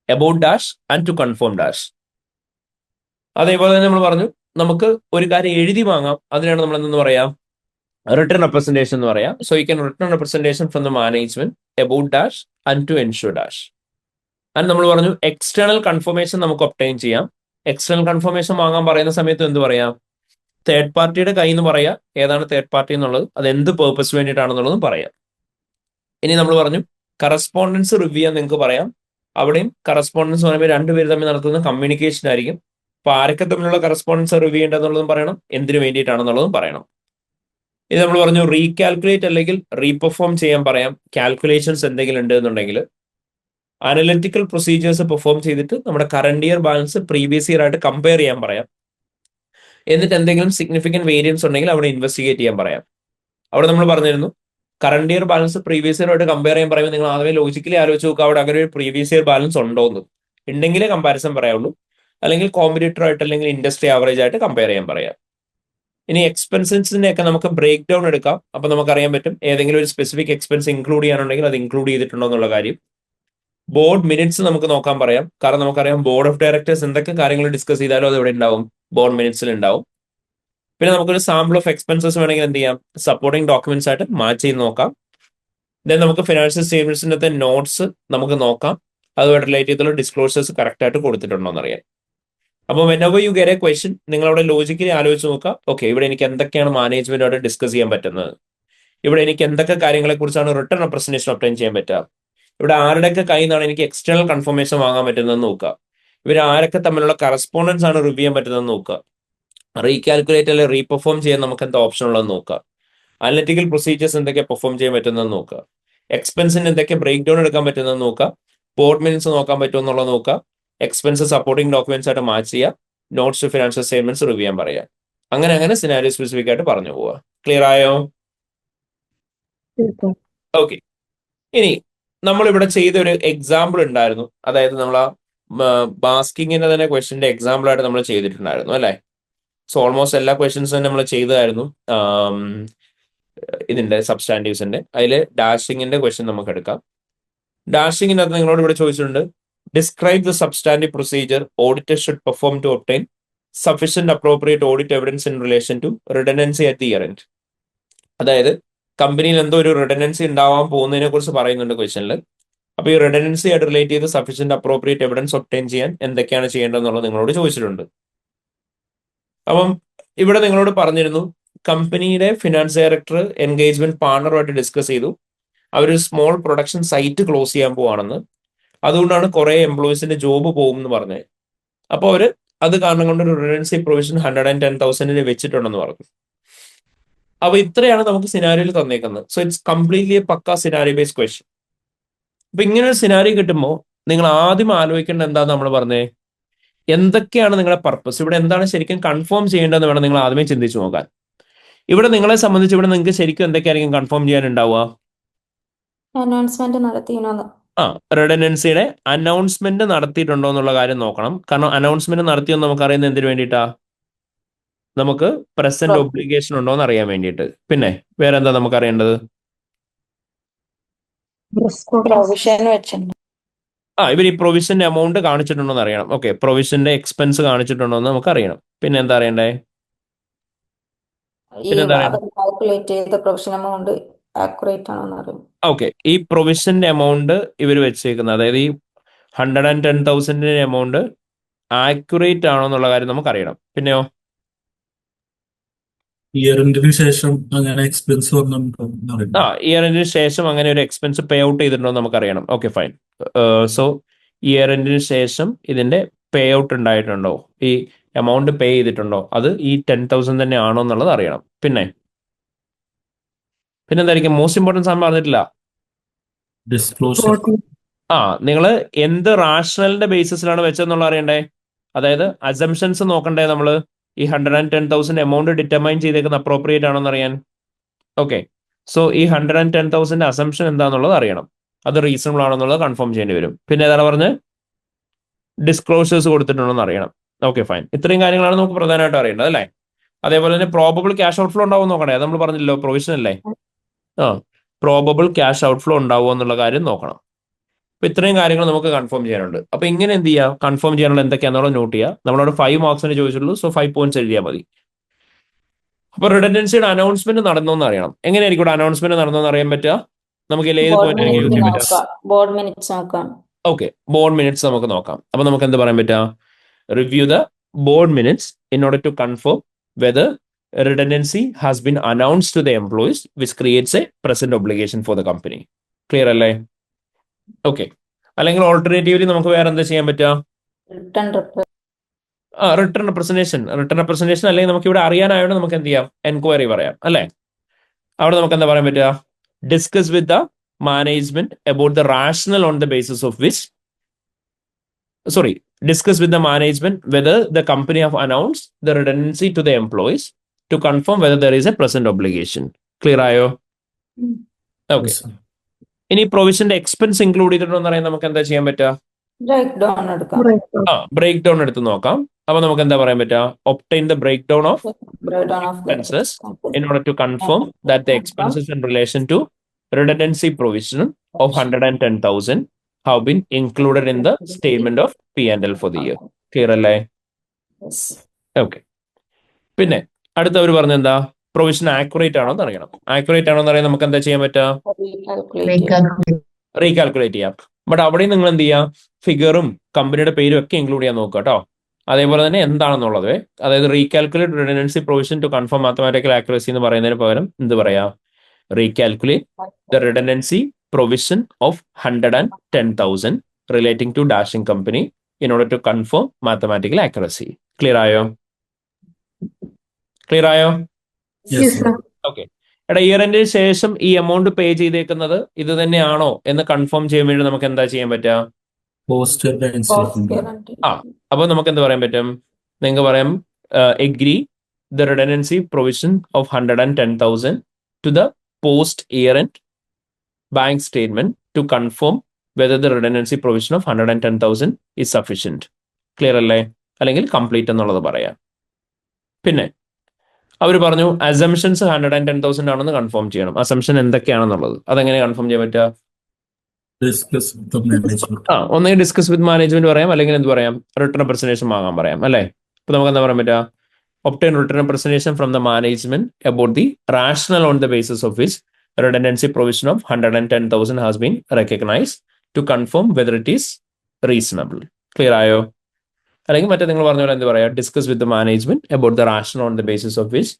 about dash and to confirm dash. അതേപോലെ തന്നെ നമ്മൾ പറഞ്ഞു നമുക്ക് ഒരു കാര്യം എഴുതി വാങ്ങാം, അതിനാണ് നമ്മൾ എന്തെന്ന് പറയാം? റിട്ടേൺ റെപ്രസെന്റേഷൻ എന്ന് പറയാം. So you can return representation from the management about dash and to ensure dash. And നമ്മൾ പറഞ്ഞു എക്സ്റ്റേണൽ കൺഫർമേഷൻ നമുക്ക് ഒബ്റ്റൈൻ ചെയ്യാം. എക്സ്റ്റേണൽ കൺഫർമേഷൻ വാങ്ങാൻ പറയുന്ന സമയത്ത് എന്ത് പറയാം? തേർഡ് പാർട്ടിയുടെ കയ്യിൽ നിന്ന് പറയാം ഏതാണ് തേർഡ് പാർട്ടി എന്നുള്ളത്, അത് എന്ത് പേർപ്പസ് വേണ്ടിയിട്ടാണെന്നുള്ളതും പറയാം. ഇനി നമ്മൾ പറഞ്ഞു കറസ്പോണ്ടൻസ് റിവ്യൂ ചെയ്യാൻ നിങ്ങൾക്ക് പറയാം. അവിടെയും കറസ്പോണ്ടൻസ് പറയുമ്പോൾ രണ്ടുപേര് തമ്മിൽ നടത്തുന്ന കമ്മ്യൂണിക്കേഷൻ ആയിരിക്കും. അപ്പൊ ആരൊക്കെ തമ്മിലുള്ള കറസ്പോണ്ടൻസ് റിവ്യൂ ചെയ്യേണ്ടതെന്നുള്ളതും പറയണം, എന്തിനു വേണ്ടിയിട്ടാണെന്നുള്ളതും പറയണം. ഇത് നമ്മൾ പറഞ്ഞു റീകാൽക്കുലേറ്റ് അല്ലെങ്കിൽ റീപെർഫോം ചെയ്യാൻ പറയാം. കാൽക്കുലേഷൻസ് എന്തെങ്കിലും ഉണ്ട് എന്നുണ്ടെങ്കിൽ അനലിറ്റിക്കൽ പ്രൊസീജിയേഴ്സ് പെർഫോം ചെയ്തിട്ട് നമ്മുടെ current year balance previous year ആയിട്ട് കമ്പയർ ചെയ്യാൻ പറയാം. എന്നിട്ട് എന്തെങ്കിലും സിഗ്നിഫിക്കന്റ് വേരിയൻസ് ഉണ്ടെങ്കിൽ അവിടെ ഇൻവെസ്റ്റിഗേറ്റ് ചെയ്യാൻ പറയാം. അവിടെ നമ്മൾ പറഞ്ഞിരുന്നു current year balance previous year ആയിട്ട് കമ്പയർ ചെയ്യാൻ പറയുമ്പോൾ നിങ്ങൾ ആദ്യമേ ലോജിക്കലി ആലോചിച്ച് നോക്കുക അവിടെ അങ്ങനെ ഒരു പ്രീവിയസ് ഇയർ ബാലൻസ് ഉണ്ടോ എന്ന്. ഉണ്ടെങ്കിലേ കമ്പാരിസൺ പറയാവുള്ളൂ, അല്ലെങ്കിൽ കോമ്പറ്റീറ്റർ ആയിട്ട് അല്ലെങ്കിൽ ഇൻഡസ്ട്രി ആവറേജ് ആയിട്ട് കമ്പയർ ചെയ്യാൻ പറയാം. ഇനി എക്സ്പെൻസസിന്റെ ഒക്കെ നമുക്ക് ബ്രേക്ക് ഡൗൺ എടുക്കാം. അപ്പൊ നമുക്കറിയാൻ പറ്റും ഏതെങ്കിലും ഒരു സ്പെസിഫിക് എക്സ്പെൻസ് ഇൻക്ലൂഡ് ചെയ്യാനുണ്ടെങ്കിൽ അത് ഇൻക്ലൂഡ് ചെയ്തിട്ടുണ്ടോ എന്നുള്ള കാര്യം. ബോർഡ് മിനിറ്റ്സ് നമുക്ക് നോക്കാൻ പറയാം, കാരണം നമുക്കറിയാം ബോർഡ് ഓഫ് ഡയറക്ടേഴ്സ് എന്തൊക്കെ കാര്യങ്ങൾ ഡിസ്കസ് ചെയ്താലും അത് ഇവിടെ ഉണ്ടാവും, ബോർഡ് മിനിറ്റ്സിൽ ഉണ്ടാവും. പിന്നെ നമുക്കൊരു സാമ്പിൾ ഓഫ് എക്സ്പെൻസസ് വേണമെങ്കിൽ എന്ത് ചെയ്യാം? സപ്പോർട്ടിംഗ് ഡോക്യുമെന്റ്സ് ആയിട്ട് മാച്ച് ചെയ്ത് നോക്കാം. ദെൻ നമുക്ക് ഫിനാൻഷ്യൽ സ്റ്റേറ്റ്മെന്റ്സിന്റെ നോട്ട്സ് നമുക്ക് നോക്കാം, അതുമായിട്ട് റിലേറ്റ് ചെയ്തുള്ള ഡിസ്ക്ലോസേഴ്സ് കറക്റ്റ് ആയിട്ട് കൊടുത്തിട്ടുണ്ടോ എന്നറിയാം. അപ്പോൾ whenever you get a question നിങ്ങൾ അവിടെ ലോജിക്കലി ആലോചിച്ച് നോക്കുക. ഓക്കെ, ഇവിടെ എനിക്ക് എന്തൊക്കെയാണ് മാനേജ്മെന്റോട് ഡിസ്കസ് ചെയ്യാൻ പറ്റുന്നത്, ഇവിടെ എനിക്ക് എന്തൊക്കെ കാര്യങ്ങളെ കുറിച്ചാണ് റിട്ടേൺ റെപ്രസെന്റേഷൻ ഒബ്റ്റൈൻ ചെയ്യാൻ പറ്റുക, ഇവിടെ ആരുടെയൊക്കെ കയ്യിൽ നിന്നാണ് എനിക്ക് എക്സ്റ്റേണൽ കൺഫർമേഷൻ വാങ്ങാൻ പറ്റുന്നതെന്ന് നോക്കുക, ഇവർ ആരൊക്കെ തമ്മിലുള്ള കറസ്പോണ്ടൻസ് ആണ് റിവ്യൂ ചെയ്യാൻ പറ്റുന്നതെന്ന് നോക്കുക, റീകാൽക്കുലേറ്റ് അല്ലെങ്കിൽ റീപെർഫോം ചെയ്യാൻ നമുക്ക് എന്താ ഓപ്ഷൻ ഉള്ളതെന്ന് നോക്കുക, അനലിറ്റിക്കൽ പ്രൊസീജിയേഴ്സ് എന്തൊക്കെ പെർഫോം ചെയ്യാൻ പറ്റുന്നതെന്ന് നോക്കുക, എക്സ്പെൻസിന് എന്തൊക്കെ ബ്രേക്ക് ഡൗൺ എടുക്കാൻ പറ്റുന്നതെന്ന് നോക്കുക, ബോർഡ് മിനിറ്റ്സ് നോക്കാൻ പറ്റുമോ എന്നുള്ളത് നോക്കുക, എക്സ്പെൻസ് സപ്പോർട്ടിംഗ് ഡോക്യുമെന്റ്സ് ആയിട്ട് മാച്ച് ചെയ്യുക, നോട്ട്സ് ഫിനാൻഷ്യൽ സ്റ്റേറ്റ്മെന്റ്സ് റിവ്യൂ ചെയ്യാൻ പറയുക. അങ്ങനെ സിനാരിയോ സ്പെസിഫിക് ആയിട്ട് പറഞ്ഞു പോവുക. ക്ലിയർ ആയോ? ഓക്കെ. ഇനി നമ്മളിവിടെ ചെയ്ത ഒരു എക്സാമ്പിൾ ഉണ്ടായിരുന്നു, അതായത് നമ്മൾ ആ ബാസ്കിങ്ങിന്റെ തന്നെ ക്വസ്റ്റിന്റെ എക്സാമ്പിൾ ആയിട്ട് നമ്മൾ ചെയ്തിട്ടുണ്ടായിരുന്നു അല്ലെ. സോ ഓൾമോസ്റ്റ് എല്ലാ ക്വസ്റ്റ്യൻസും നമ്മൾ ചെയ്തതായിരുന്നു ഇതിന്റെ സബ്സ്റ്റാൻറ്റീവ്സിന്റെ. അതിൽ ഡാഷിങ്ങിന്റെ ക്വസ്റ്റ്യൻ നമുക്ക് എടുക്കാം. ഡാഷിങ്ങിന്റെ അത് നിങ്ങളോട് ഇവിടെ ചോദിച്ചിട്ടുണ്ട്, describe the substantive procedure auditor should perform to obtain sufficient appropriate audit evidence in relation to redundancy at the year end. അതായത് കമ്പനിയിൽ എന്തോ ഒരു റിഡൻഡൻസി ഉണ്ടാവാൻ പോകുന്നതിനെ കുറിച്ച് പറയുന്നുണ്ട് ക്വസ്റ്റനിൽ. അപ്പൊ ഈ റിഡൻഡൻസി ആയിട്ട് റിലേറ്റ് ചെയ്ത് സഫീഷ്യന്റ് അപ്രോപ്രിയേറ്റ് എവിഡൻസ് ഒബ്റ്റൈൻ ചെയ്യാൻ എന്തൊക്കെയാണ് ചെയ്യേണ്ടതെന്നുള്ളത് നിങ്ങളോട് ചോദിച്ചിട്ടുണ്ട്. അപ്പം ഇവിടെ നിങ്ങളോട് പറഞ്ഞിരുന്നു കമ്പനിയുടെ ഫിനാൻസ് ഡയറക്ടർ എൻഗേജ്മെന്റ് പാർട്ണറുമായിട്ട് ഡിസ്കസ് ചെയ്തു, അവരൊരു സ്മോൾ പ്രൊഡക്ഷൻ സൈറ്റ് ക്ലോസ് ചെയ്യാൻ പോവാണെന്ന്, അതുകൊണ്ടാണ് കുറെ എംപ്ലോയീസിന്റെ ജോബ് പോകും എന്ന് പറഞ്ഞത്. അപ്പോൾ അവര് അത് കാരണം കൊണ്ട് ഒരു റിഡൻഡൻസി പ്രൊവിഷൻ 110,000 വെച്ചിട്ടുണ്ടെന്ന് പറഞ്ഞു. അപ്പൊ ഇത്രയാണ് നമുക്ക് സിനാരിയോയിൽ തന്നേക്കുന്നത്. സോ ഇറ്റ്സ് കംപ്ലീറ്റ്ലി പക്ക സിനാരിയോ ബേസ്ഡ് ക്വസ്റ്റ്യൻ. അപ്പൊ ഇങ്ങനെ ഒരു സിനാരിയോ കിട്ടുമ്പോൾ നിങ്ങൾ ആദ്യം ആലോചിക്കേണ്ടത് എന്താന്ന് നമ്മൾ പറഞ്ഞേ, എന്തൊക്കെയാണ് നിങ്ങളുടെ പർപ്പസ്, ഇവിടെ എന്താണ് ശരിക്കും കൺഫേം ചെയ്യേണ്ടതെന്ന് വേണം നിങ്ങൾ ആദ്യമേ ചിന്തിച്ചു നോക്കാൻ. ഇവിടെ നിങ്ങളെ സംബന്ധിച്ച് ഇവിടെ നിങ്ങൾക്ക് ശരിക്കും എന്തൊക്കെയായിരിക്കും കൺഫേം ചെയ്യാനുണ്ടാവുക? അനൗൺസ്മെന്റ് നടത്തിയോ? റിഡൻഡൻസിയുടെ അനൗൺസ്മെന്റ് നടത്തിയിട്ടുണ്ടോ എന്നുള്ള കാര്യം നോക്കണം. കാരണം അനൗൺസ്മെന്റ് നടത്തിയെന്ന് നമുക്കറിയുന്നത് എന്തിനു വേണ്ടിയിട്ടാ? നമുക്ക് പ്രസന്റ് ഒബ്ലിഗേഷൻ ഉണ്ടോ എന്ന് അറിയാൻ വേണ്ടിയിട്ട്. പിന്നെ വേറെ എന്താ നമുക്ക് അറിയേണ്ടത്? ഇവർ ഈ പ്രൊവിഷന്റെ എമൗണ്ട് കാണിച്ചിട്ടുണ്ടോ എന്ന് അറിയണം. ഓക്കെ, പ്രൊവിഷന്റെ എക്സ്പെൻസ് കാണിച്ചിട്ടുണ്ടോ എന്ന് നമുക്ക് അറിയണം. പിന്നെ എന്താ അറിയണ്ടേ? ഓക്കെ, ഈ പ്രൊവിഷന്റെ എമൗണ്ട് ഇവർ വെച്ചേക്കുന്നത്, അതായത് ഈ 110,000 എമൗണ്ട് ആക്യുറേറ്റ് ആണോ എന്നുള്ള കാര്യം നമുക്കറിയണം. പിന്നെയോ ഇയർ എൻഡിന് ശേഷം അങ്ങനെ എക്സ്പെൻസ് വന്നിട്ടുണ്ടോ ഇയർ എൻഡിന് ശേഷം അങ്ങനെ ഒരു എക്സ്പെൻസ് പേ ഔട്ട് ചെയ്തിട്ടുണ്ടോ എന്ന് നമുക്കറിയണം. Okay fine. സോ ഇയർ എൻഡിന് ശേഷം ഇതിന്റെ പേ ഔട്ട് ഉണ്ടായിട്ടുണ്ടോ, ഈ എമൗണ്ട് പേ ചെയ്തിട്ടുണ്ടോ, അത് ഈ 10,000 തന്നെ ആണോ എന്നുള്ളത് അറിയണം. പിന്നെന്തായിരിക്കും മോസ്റ്റ് ഇമ്പോർട്ടൻസ് ആണെന്ന് പറഞ്ഞിട്ടില്ല. ഡിസ്ക്ലോഷർ. നിങ്ങൾ എന്ത് റാഷണലിന്റെ ബേസിസിലാണ് വെച്ചതെന്നുള്ള അറിയണ്ടേ. അതായത് അസംഷൻസ് നോക്കണ്ടേ നമ്മൾ ഈ 110,000 എമൗണ്ട് ഡിറ്റർമൈൻ ചെയ്തേക്കുന്ന അപ്രോപ്രിയേറ്റ് ആണോ എന്നറിയാൻ. ഓക്കെ, സോ ഈ 110,000 അസംഷൻ എന്താണെന്നുള്ളത് അറിയണം, അത് റീസണബിൾ ആണെന്നുള്ളത് കൺഫേം ചെയ്യേണ്ടി വരും. പിന്നെ ഏതാണ് പറഞ്ഞ് ഡിസ്ക്ലോഷേഴ്സ് കൊടുത്തിട്ടുണ്ടോ എന്ന് അറിയണം. Okay fine. ഇത്രയും കാര്യങ്ങളാണ് നമുക്ക് പ്രധാനമായിട്ട് അറിയേണ്ടത് അല്ലേ. അതേപോലെ തന്നെ പ്രോബബിൾ ക്യാഷ് ഔട്ട് ഫ്ലോ ഉണ്ടാവും നോക്കണേ. അത് നമ്മൾ പറഞ്ഞില്ലല്ലോ, പ്രൊവിഷൻ അല്ലേ. പ്രോബബിൾ ക്യാഷ് ഔട്ട് ഫ്ലോ ഉണ്ടാവുമോ എന്നുള്ള കാര്യം നോക്കണം. അപ്പൊ ഇത്രയും കാര്യങ്ങൾ നമുക്ക് കൺഫേം ചെയ്യാനുണ്ട്. അപ്പൊ ഇങ്ങനെ എന്ത് ചെയ്യുക, കൺഫേം ചെയ്യാനുള്ള എന്തൊക്കെയാണെന്നുള്ളത് നോട്ട് ചെയ്യുക. നമ്മളോട് 5 മാർക്സിന് ചോദിച്ചിട്ടുള്ളൂ, സോ 5 പോയിന്റ്സ് എഴുതിയാൽ മതി. അപ്പൊ റിഡൻഡൻസിയുടെ അനൗൺസ്മെന്റ് നടന്നോന്ന് അറിയണം. എങ്ങനെയായിരിക്കും ഇവിടെ അനൗൺസ്മെന്റ് നടന്നോന്ന് അറിയാൻ പറ്റുക? നമുക്ക് ഇതിൽ ഏത് പോയിന്റ് ആയിരിക്കും യൂസ് ചെയ്യാൻ പറ്റുക? ബോർഡ് മിനിറ്റ്സ് നോക്കാം. ഓക്കെ, ബോർഡ് മിനിറ്റ്സ് നമുക്ക് നോക്കാം. അപ്പൊ നമുക്ക് എന്ത് പറയാൻ പറ്റുക? Review the board minutes in order to confirm whether redundancy has been announced to the employees, which creates a present obligation for the company. Clear അല്ലേ? ഓക്കെ, അല്ലെങ്കിൽ ഓൾട്ടർനേറ്റീവ്ലി നമുക്ക് വേറെ എന്താ ചെയ്യാൻ പറ്റുക? റിട്ടേൺ റെപ്രസെന്റേഷൻ അല്ലെങ്കിൽ നമുക്ക് ഇവിടെ അറിയാനായോണ്ട് നമുക്ക് എന്ത് ചെയ്യാം, എൻക്വയറി പറയാം അല്ലേ. അവിടെ നമുക്ക് എന്താ പറയാൻ പറ്റുക? Discuss with the management about the rational on the basis of which discuss with the management whether the company have announced the redundancy to the employees to confirm whether there is a present obligation. Clear ആയോ? Okay, ഇനി പ്രൊവിഷന്റെ expense include ചെയ്തിട്ടുണ്ടോ എന്ന് പറയാൻ നമുക്ക് എന്താ ചെയ്യാൻ പറ്റുക? Break down എടുത്ത് നോക്കാം. അപ്പൊ നമുക്ക് എന്താ പറയാൻ പറ്റുക? obtain the breakdown of expenses in order to confirm that the expenses in relation to redundancy provision of 110,000 have been included in the statement of P&L for the year. Clear അല്ലേ? Okay, പിന്നെ അടുത്തവർ പറഞ്ഞ എന്താ, provision accurate ആണോ എന്ന് അറിയണം. Accurate ആണോ എന്ന് അറിയാൻ നമുക്ക് എന്താ ചെയ്യാൻ പറ്റുക? റീകാൽക്കുലേറ്റ് ചെയ്യാം. ബട്ട് അവിടെ നിങ്ങൾ എന്ത് ചെയ്യാം, ഫിഗറും കമ്പനിയുടെ പേരും ഒക്കെ ഇൻക്ലൂഡ് ചെയ്യാൻ നോക്കുക കേട്ടോ. അതേപോലെ തന്നെ എന്താണെന്നുള്ളത്, അതായത് recalculate redundancy provision to confirm mathematical accuracy എന്ന് പറയുന്നതിന് പകരം എന്ത് പറയാ? Recalculate the redundancy provision of 110,000 relating to dashing company in order to confirm mathematical accuracy. Clear ആയോ? ഓക്കെ. എടാ, ഇയർ എൻഡിന് ശേഷം ഈ എമൗണ്ട് പേ ചെയ്തേക്കുന്നത് ഇത് തന്നെയാണോ എന്ന് കൺഫേം ചെയ്യാൻ വേണ്ടി നമുക്ക് എന്താ ചെയ്യാൻ പറ്റുക? അപ്പൊ നമുക്ക് എന്ത് പറയാൻ പറ്റും? നിങ്ങൾക്ക് പറയാം agree the redundancy provision of 110,000 to the post year end bank statement to confirm whether the redundancy provision of 110,000 is sufficient. Clear അല്ലേ? അല്ലെങ്കിൽ കംപ്ലീറ്റ് എന്നുള്ളത് പറയാം. പിന്നെ അവർ പറഞ്ഞു അസംഷൻസ് 110,000 ആണെന്ന് കൺഫേം ചെയ്യണം. അസംഷൻ എന്തൊക്കെയാണെന്നുള്ളത് അതെങ്ങനെ കൺഫേം ചെയ്യാൻ പറ്റുക? ഒന്നെങ്കിൽ ഡിസ്കസ് വിത്ത് മാനേജ്മെന്റ് പറയാം, അല്ലെങ്കിൽ എന്ത് പറയാം, റിട്ടേൺ റെപ്രസെന്റേഷൻ വാങ്ങാൻ പറയാം അല്ലേ. അപ്പൊ നമുക്ക് എന്താ പറയാൻ പറ്റുക? obtain written representation from the management about the rationale on the basis of which redundancy provision of 110,000 has been recognized to confirm whether it is reasonable. Clear ആയോ? അല്ലെങ്കിൽ മറ്റേ നിങ്ങൾ പറഞ്ഞ പോലെ എന്ത് പറയാ? Discuss with the management about the rational on the basis of which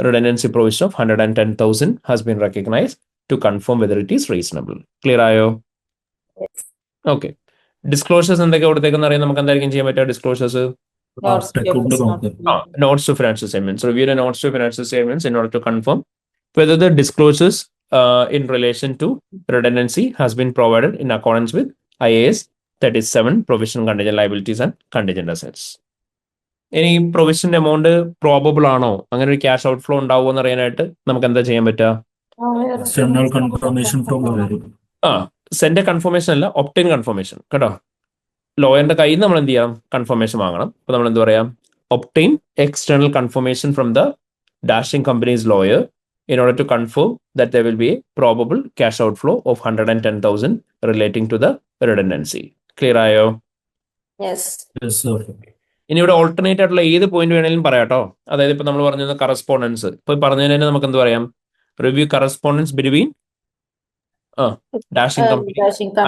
redundancy provision of 110,000 has been recognized to confirm whether it is reasonable. Clear ആയോ? Okay. Disclosures എന്തൊക്കെ കൊടുത്തേക്കെന്ന് അറിയാൻ നമുക്ക് എന്തായിരിക്കും ചെയ്യാൻ പറ്റുക? Disclosures notes to financial statements. Review the notes to financial statements in order to confirm whether the disclosures in relation to redundancy has been provided in accordance with IAS 37 provision contingent liabilities and contingent assets. ഇനി provision amount probable ആണോ, അങ്ങനെ ഒരു cash out flow ഉണ്ടാവുമോ എന്ന് അറിയാനായിട്ട് നമുക്ക് എന്താ ചെയ്യാൻ പറ്റുക? സെൻഡ് കൺഫർമേഷൻ അല്ല, ഒപ്റ്റൈൻ കൺഫർമേഷൻ കേട്ടോ. ലോയറിന്റെ കയ്യിൽ നിന്ന് നമ്മൾ എന്ത് ചെയ്യണം? കൺഫർമേഷൻ വാങ്ങണം. അപ്പൊ നമ്മൾ എന്ത് പറയാം? Obtain external confirmation from the dashing companies lawyer in order to confirm that there will be a probable cash outflow of 110,000 relating to the redundancy. Clear ആയോ? ഇനി ഇവിടെ ഓൾട്ടർനേറ്റ് ആയിട്ടുള്ള ഏത് പോയിന്റ് വേണമെങ്കിലും പറയാട്ടോ. അതായത് ഇപ്പൊ നമ്മൾ പറഞ്ഞത് കറസ്പോണ്ടൻസ്, ഇപ്പൊ പറഞ്ഞതിന് തന്നെ നമുക്ക് എന്ത് പറയാം? Review correspondence between dashing company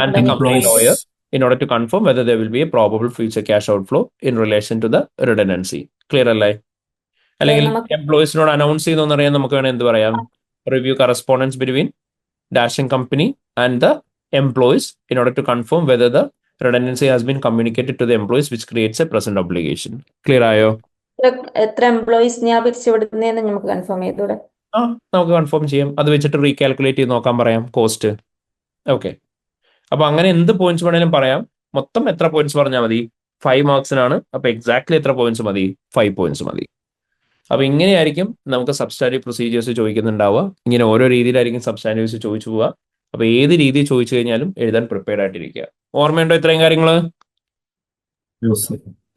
and the company lawyer in order to confirm whether there will be a probable future cash outflow in relation to the redundancy. Clear അല്ലേ? അല്ലെങ്കിൽ നമുക്ക് എംപ്ലോയീസിനോട് അനൗൺസ് ചെയ്തെന്നറിയാൻ നമുക്ക് വേണമെങ്കിൽ എന്ത് പറയാം? Review correspondence between dashing company and the employees in order to confirm whether the redundancy has been communicated to the employees, which creates a present obligation. Clear ആയോ? എത്ര employees ഞാൻ പിരിച്ചുവിടുന്നതെന്ന് നമുക്ക് കൺഫേം ചെയ്തൂടെ? നമുക്ക് കൺഫേം ചെയ്യാം. അത് വെച്ചിട്ട് റീകാൽക്കുലേറ്റ് ചെയ്ത് നോക്കാൻ പറയാം കോസ്റ്റ്. ഓക്കെ, അപ്പൊ അങ്ങനെ എന്ത് പോയിന്റ്സ് വേണേലും പറയാം. മൊത്തം എത്ര പോയിന്റ്സ് പറഞ്ഞാൽ മതി? 5 മാർക്സിനാണ്. അപ്പൊ എക്സാക്ട്ലി എത്ര പോയിന്റ്സ് മതി? 5 പോയിന്റ്സ് മതി. അപ്പൊ ഇങ്ങനെയായിരിക്കും നമുക്ക് സബ്സ്റ്റാൻറ്റീവ് പ്രൊസീജിയേഴ്സ് ചോദിക്കുന്നുണ്ടാവുക. ഇങ്ങനെ ഓരോ രീതിയിലായിരിക്കും സബ്സ്റ്റാൻറ്റീവ്സ് ചോദിച്ചു പോവുക. അപ്പൊ ഏത് രീതി ചോദിച്ചു കഴിഞ്ഞാലും എഴുതാൻ പ്രിപ്പയർഡ് ആയിട്ടിരിക്കുക. ഓർമ്മയുണ്ടോ ഇത്രയും കാര്യങ്ങൾ?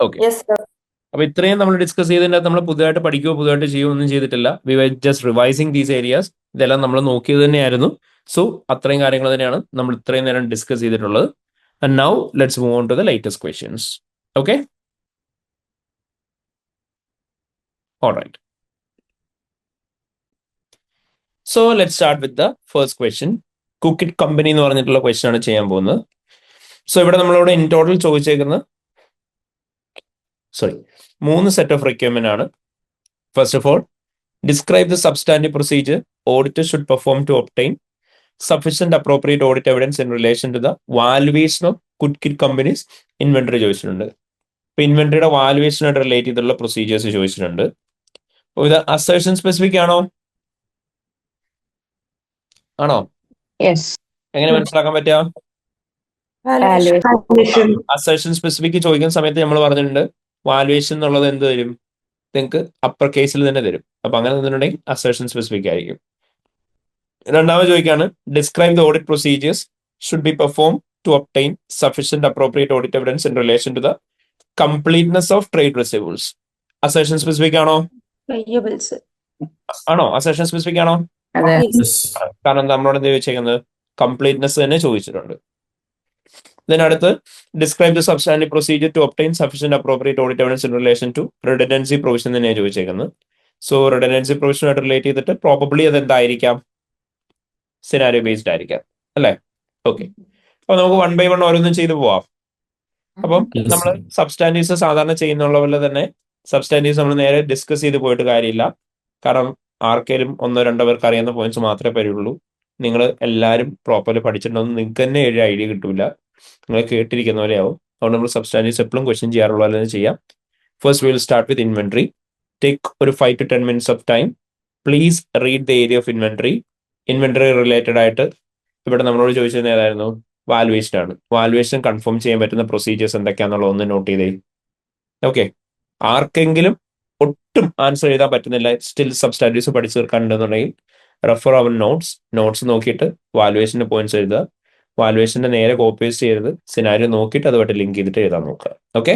Okay, yes sir. അപ്പൊ ഇത്രയും നമ്മൾ ഡിസ്കസ് ചെയ്തതിൻ്റെ നമ്മൾ പുതുതായിട്ട് പഠിക്കുകയോ പുതുതായിട്ട് ചെയ്യുകയോ ഒന്നും ചെയ്തിട്ടില്ല. We were just revising these areas. ഇതെല്ലാം നമ്മൾ നോക്കിയത് തന്നെയായിരുന്നു. സോ അത്രയും കാര്യങ്ങൾ തന്നെയാണ് നമ്മൾ ഇത്രയും നേരം ഡിസ്കസ് ചെയ്തിട്ടുള്ളത്. And now let's move on to the latest questions. Okay, alright. So let's start with the first question. Cookit company എന്ന് പറഞ്ഞിട്ടുള്ള ക്വസ്റ്റ്യൻ ആണ് ചെയ്യാൻ പോകുന്നത്. സോ ഇവിടെ നമ്മളോട് ഇൻ ടോട്ടൽ ചോദിച്ചേക്കുന്നത് 3 സെറ്റ് ഓഫ് റിക്വയർമെന്റ് ആണ്. First of all, describe the substantive procedure auditor should perform to obtain sufficient appropriate audit evidence in relation to the valuation of Cookit companies inventory ചോദിച്ചിട്ടുണ്ട്. ഇപ്പൊ ഇൻവെന്ററിയുടെ വാലുവേഷനായിട്ട് റിലേറ്റ് ചെയ്തിട്ടുള്ള procedures ചോദിച്ചിട്ടുണ്ട്. ഇത് assertion specific ആണോ? Yes. എങ്ങനെ മനസ്സിലാക്കാൻ പറ്റുക? വാല്യുവേഷൻ. അസേർഷൻ സ്പെസിഫിക് ചോദിക്കുന്ന സമയത്ത് നമ്മൾ പറഞ്ഞിട്ടുണ്ട് വാലുവേഷൻ എന്നുള്ളത് എന്ത് തരും? നിങ്ങൾക്ക് അപ്പർ കേസിൽ തന്നെ തരും. അപ്പൊ അങ്ങനെ തന്നിട്ടുണ്ടെങ്കിൽ അസേർഷൻ സ്പെസിഫിക് ആയിരിക്കും. രണ്ടാമത് ചോദിക്കാണ്, describe the audit procedures should be perform to obtain sufficient appropriate audit evidence in relation to the completeness of trade receivables. Assertion specific ആണോ? പേയബിൾസ്. അസേർഷൻ സ്പെസിഫിക് ആണോ? കാരണം നമ്മളോട് എന്ത് ചോദിച്ചേക്കുന്നത്? കംപ്ലീറ്റ്നെസ് തന്നെ ചോദിച്ചിട്ടുണ്ട്. ഇതിനടുത്ത് describe the substantive procedure to obtain sufficient appropriate audit evidence in relation to redundancy provision തന്നെയാണ് ചോദിച്ചേക്കുന്നത്. സോ റിഡൻഡൻസി പ്രൊവിഷനുമായിട്ട് റിലേറ്റ് ചെയ്തിട്ട് പ്രോബബ്ലി അത് എന്തായിരിക്കാം? സിനാരിയോ ബേസ്ഡ് ആയിരിക്കാം അല്ലേ? ഓക്കെ, അപ്പൊ നമുക്ക് 1 by 1 ഓരോന്നും ചെയ്തു പോവാം. അപ്പം നമ്മൾ സബ്സ്റ്റാൻറ്റീവ്സ് സാധാരണ ചെയ്യുന്നുള്ള പോലെ തന്നെ സബ്സ്റ്റാൻറ്റീവ്സ് നമ്മൾ നേരെ ഡിസ്കസ് ചെയ്ത് പോയിട്ട് കാര്യമില്ല. കാരണം ആർക്കേലും 1-2 പേർക്ക് അറിയുന്ന പോയിന്റ്സ് മാത്രമേ വരുള്ളൂ. നിങ്ങൾ എല്ലാവരും പ്രോപ്പർലി പഠിച്ചിട്ടുണ്ടെന്ന് നിങ്ങൾക്ക് തന്നെ ഒരു ഐഡിയ കിട്ടൂല. നിങ്ങൾ കേട്ടിരിക്കുന്ന പോലെ ആവും. അതുകൊണ്ട് നമ്മൾ സബ്സ്റ്റാൻറ്റീവ്സ് എപ്പോഴും ക്വസ്റ്റ്യൻ ചെയ്യാറുള്ള പോലെ ചെയ്യാം. First will start with inventory. Take ഒരു 5 to 10 minutes of time. Please read the area of inventory. Inventory related ആയിട്ട് ഇവിടെ നമ്മളോട് ചോദിച്ചത് ഏതായിരുന്നു? വാലുവേഷൻ ആണ്. വാലുവേഷൻ കൺഫേം ചെയ്യാൻ പറ്റുന്ന പ്രൊസീജിയേഴ്സ് എന്തൊക്കെയാണെന്നുള്ള ഒന്ന് നോട്ട് ചെയ്തേ. ഓക്കെ, ആർക്കെങ്കിലും ഒട്ടും ആൻസർ എഴുതാൻ പറ്റുന്നില്ല, സ്റ്റിൽ സബ്സ്റ്റാൻറ്റീവ്സ് പഠിച്ചു തീർക്കാനുണ്ടെന്നുണ്ടെങ്കിൽ റെഫർ അവർ നോട്ട്സ് നോക്കിയിട്ട് വാലുവേഷന്റെ പോയിന്റ്സ് എഴുതുക. വാലുവേഷന്റെ നേരെ കോപ്പി പേസ്റ്റ് ചെയ്തത് സിനാരിയോ നോക്കിയിട്ട് അതുമായിട്ട് ലിങ്ക് ചെയ്തിട്ട് എഴുതാൻ നോക്കുക. Okay,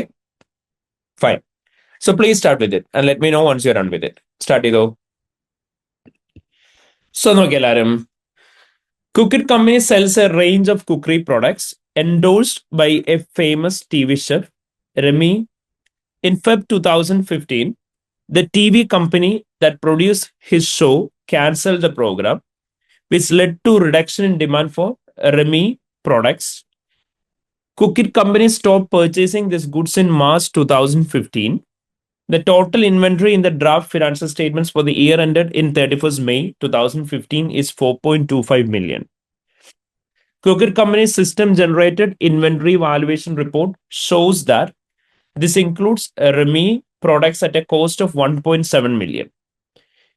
fine. So please start with it and let me know once you are done with it. Start ചെയ്തോ. സോ നോക്കി എല്ലാവരും. Cookit company sells a range of cookery products endorsed by a famous TV chef, Remy. In Feb 2015, the TV company that produced his show cancelled the program, which led to reduction in demand for Remy products. Cookit company stopped purchasing these goods in March 2015. The total inventory in the draft financial statements for the year ended in 31st May 2015 is 4.25 million. Cookit company's system-generated inventory valuation report shows that this includes Remy products at a cost of 1.7 million.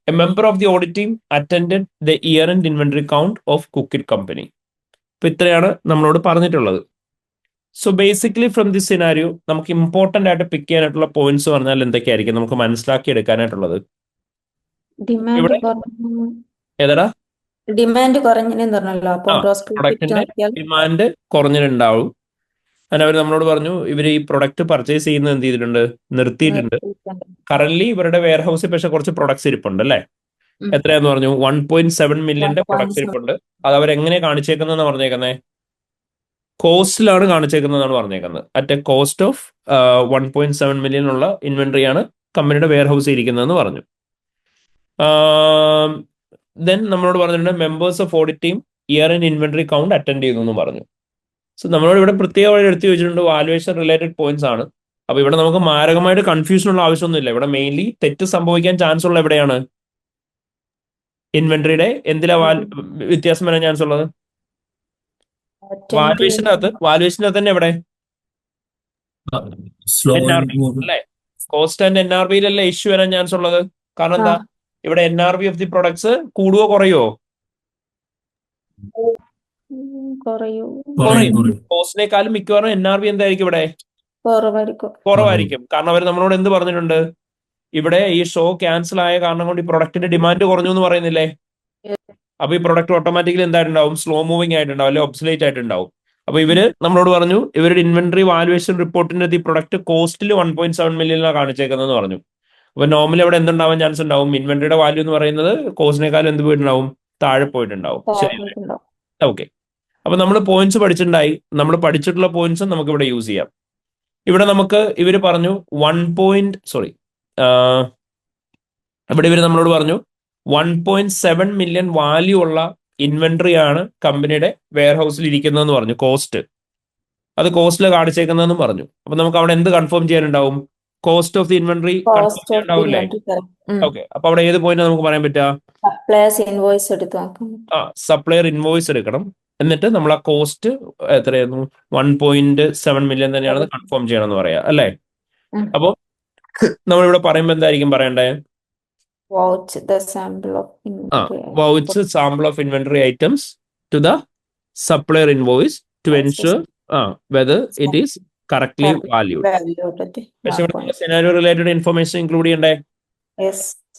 A member of the audit team attended the year-end inventory count of Cookit company. ഇപ്പൊ ഇത്രയാണ് നമ്മളോട് പറഞ്ഞിട്ടുള്ളത്. So basically from this scenario നമുക്ക് important ആയിട്ട് പിക്ക് ചെയ്യാനായിട്ടുള്ള points പറഞ്ഞാൽ എന്തൊക്കെയായിരിക്കും നമുക്ക് മനസ്സിലാക്കി എടുക്കാനായിട്ടുള്ളത്? ഏതാടാ? ഡിമാൻഡ് കുറഞ്ഞെന്ന് പറഞ്ഞല്ലോ. അപ്പോൾ പ്രൊഡക്റ്റിന്റെ ഡിമാൻഡ് കുറഞ്ഞിട്ടുണ്ടാവും. അങ്ങനെ അവർ നമ്മളോട് പറഞ്ഞു ഇവർ ഈ പ്രൊഡക്റ്റ് പർച്ചേസ് ചെയ്യുന്നത് എന്ത് ചെയ്തിട്ടുണ്ട്? നിർത്തിയിട്ടുണ്ട്. കറന്റ് ഇവരുടെ വെയർ ഹൗസിൽ പക്ഷെ കുറച്ച് പ്രൊഡക്ട്സ് ഇരിപ്പുണ്ട് അല്ലേ? എത്രയാന്ന് പറഞ്ഞു? 1.7 മില്യന്റെ പ്രൊഡക്ട്സ് ഇരിപ്പുണ്ട്. അത് അവരെങ്ങനെ കാണിച്ചേക്കുന്നതെന്ന് പറഞ്ഞേക്കുന്നത്? കോസ്റ്റിലാണ് കാണിച്ചേക്കുന്നതെന്നാണ് പറഞ്ഞേക്കുന്നത്. At A cost of 1.7 million ഉള്ള ഇൻവെന്ററി ആണ് കമ്പനിയുടെ വെയർ ഹൗസിൽ ഇരിക്കുന്നതെന്ന് പറഞ്ഞു. ദെൻ നമ്മളോട് പറഞ്ഞിട്ടുണ്ട് members of audit team year and inventory count attend ചെയ്തു എന്ന് പറഞ്ഞു. സോ നമ്മളോട് ഇവിടെ പ്രത്യേകമായി എടുത്തു വെച്ചിട്ടുണ്ട് വാലുവേഷൻ റിലേറ്റഡ് പോയിന്റ്സ് ആണ്. അപ്പൊ ഇവിടെ നമുക്ക് മാരകമായിട്ട് കൺഫ്യൂഷൻ ഉള്ള ആവശ്യമൊന്നുമില്ല. ഇവിടെ മെയിൻലി തെറ്റ് സംഭവിക്കാൻ ചാൻസ് ഉള്ള എവിടെയാണ്? ഇൻവെന്ററിയുടെ എന്തിലാ വ്യത്യാസം വരാൻ ചാൻസ് ഉള്ളത്? വാലുവേഷന്റെ അകത്ത് തന്നെ എവിടെ? സ്ലോ NRV അല്ലെ? കോസ്റ്റ് ആൻഡ് NRVയിലല്ലേ ഇഷ്യൂ വരാൻ ചാൻസ് ഉള്ളത്. കാരണം എന്താ? ഇവിടെ NRV ഓഫ് ദി പ്രൊഡക്ട്സ് കൂടുവോ കുറയോ? കുറയും. കോസ്റ്റിനേക്കാളും മിക്കവാറും NRV എന്തായിരിക്കും ഇവിടെ? കുറവായിരിക്കും. കാരണം അവർ നമ്മളോട് എന്ത് പറഞ്ഞിട്ടുണ്ട്? ഇവിടെ ഈ ഷോ ക്യാൻസൽ ആയ കാരണം കൊണ്ട് ഈ പ്രൊഡക്റ്റിന്റെ ഡിമാൻഡ് കുറഞ്ഞു എന്ന് പറയുന്നില്ലേ? അപ്പൊ ഈ പ്രൊഡക്റ്റ് ഓട്ടോമാറ്റിക്കലി എന്തായിട്ടുണ്ടാവും? സ്ലോ മൂവിംഗ് ആയിട്ടുണ്ടാവും, അല്ലെങ്കിൽ ഒബ്സലേറ്റ് ആയിട്ടുണ്ടാവും. അപ്പൊ ഇവര് നമ്മളോട് പറഞ്ഞു ഇവരുടെ ഇൻവെന്ററി വാലുവേഷൻ റിപ്പോർട്ടിന്റെ ഈ പ്രൊഡക്റ്റ് കോസ്റ്റിൽ 1.7 മില്യണിലാണ് കാണിച്ചേക്കുന്നതെന്ന് പറഞ്ഞു. അപ്പൊ നോർമലി അവിടെ എന്തുണ്ടാവാൻ ചാൻസ് ഉണ്ടാവും? ഇൻവെന്ററിയുടെ വാല്യൂ എന്ന് പറയുന്നത് കോസ്റ്റിനേക്കാളും എന്ത് പോയിട്ടുണ്ടാവും? താഴെ പോയിട്ടുണ്ടാവും. ശരിയല്ലേ? ഓക്കെ. അപ്പൊ നമ്മൾ പോയിന്റ്സ് പഠിച്ചിട്ടുണ്ടായി. നമ്മൾ പഠിച്ചിട്ടുള്ള പോയിന്റ്സ് നമുക്ക് ഇവിടെ യൂസ് ചെയ്യാം. ഇവിടെ നമുക്ക് ഇവര് പറഞ്ഞു ഇവിടെ ഇവര് നമ്മളോട് പറഞ്ഞു 1.7 മില്യൺ വാല്യൂ ഉള്ള ഇൻവെന്ററി ആണ് കമ്പനിയുടെ വെയർ ഹൗസിൽ ഇരിക്കുന്നതെന്ന് പറഞ്ഞു. കോസ്റ്റ് അത് കോസ്റ്റിൽ കാണിച്ചേക്കുന്നതെന്ന് പറഞ്ഞു. അപ്പൊ നമുക്ക് അവിടെ എന്ത് കൺഫേം ചെയ്യാനുണ്ടാവും? Cost of the inventory confirm ചെയ്യാനുണ്ടാവില്ലേ? ഓക്കെ. അപ്പൊ അവിടെ ഏത് പോയിന്റ് നമുക്ക് പറയാൻ പറ്റുക? സപ്ലയർ ഇൻവോയ്സ് എടുക്കണം. എന്നിട്ട് നമ്മൾ ആ കോസ്റ്റ് എത്രയായിരുന്നു? 1.7 മില്യൺ തന്നെയാണെന്ന് കൺഫേം ചെയ്യണമെന്ന് പറയാം അല്ലേ? അപ്പൊ നമ്മളിവിടെ പറയുമ്പോ എന്തായിരിക്കും പറയണ്ടേ? Vouch sample of inventory items to the supplier invoice to ensure whether it is correctly valued. പക്ഷെ ഇവിടെ സിനാരിയോ റിലേറ്റഡ് ഇൻഫർമേഷൻ ഇൻക്ലൂഡ് ചെയ്യണ്ടേ?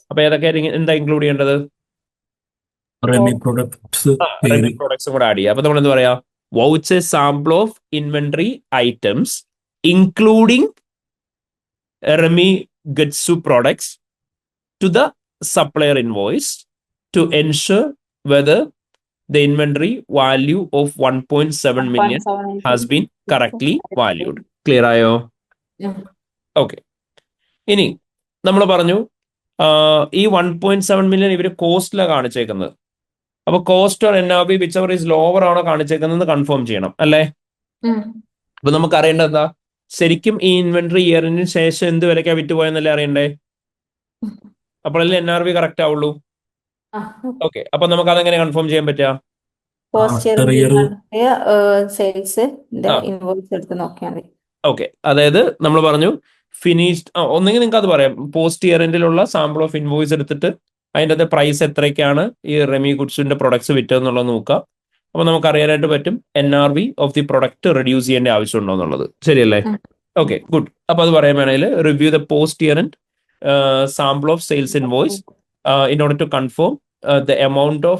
അപ്പൊ ഏതൊക്കെ എന്താ ഇൻക്ലൂഡ് ചെയ്യേണ്ടത്? റെമി പ്രൊഡക്ട്സ് കൂടെ ആഡ് ചെയ്യാം. അപ്പൊ നമ്മൾ എന്താ പറയാ? Vouch a sample of inventory items including Remi goods products to the supplier invoice to ensure whether the inventory value of 1.7 million has been correctly valued. Clear ആയോ? ഓക്കെ. ഇനി നമ്മൾ പറഞ്ഞു ഈ 1.7 മില്യൺ ഇവര് കോസ്റ്റിലാണ് കാണിച്ചേക്കുന്നത്. അപ്പൊ cost or NRV which ever is lower ആണോ കാണിച്ചേക്കുന്നത് confirm ചെയ്യണം അല്ലേ? അപ്പൊ നമുക്ക് അറിയേണ്ടത് എന്താ? ശരിക്കും ഈ ഇൻവെന്ററി ഇയറിന് ശേഷം എന്ത് വിലക്കാ വിറ്റുപോയെന്നല്ലേ അറിയണ്ടേ? അപ്പോഴല്ലേ NRV കറക്റ്റ് ആവുള്ളൂ. ഓക്കെ. അപ്പൊ നമുക്ക് അതെങ്ങനെ കൺഫേം ചെയ്യാൻ പറ്റുക? ഓക്കെ. അതായത് നമ്മൾ പറഞ്ഞു ഫിനിഷ്ഡ് ഒന്നെങ്കിൽ നിങ്ങൾക്ക് അത് പറയാം. പോസ്റ്റ് ഇയർ എൻഡിലുള്ള സാമ്പിൾ ഓഫ് ഇൻവോയ്സ് എടുത്തിട്ട് അതിൻ്റെ അത് പ്രൈസ് എത്രയ്ക്കാണ് ഈ റെമി ഗുഡ്സിന്റെ പ്രൊഡക്ട്സ് വിറ്റതെന്നുള്ളത് നോക്കുക. അപ്പൊ നമുക്ക് അറിയാനായിട്ട് പറ്റും NRV of the product reduce ചെയ്യേണ്ട ആവശ്യമുണ്ടോ എന്നുള്ളത്. ശരിയല്ലേ? Okay, good. അപ്പൊ അത് പറയാൻ വേണമെങ്കിൽ review the post year end sample of sales invoice in order to confirm the amount of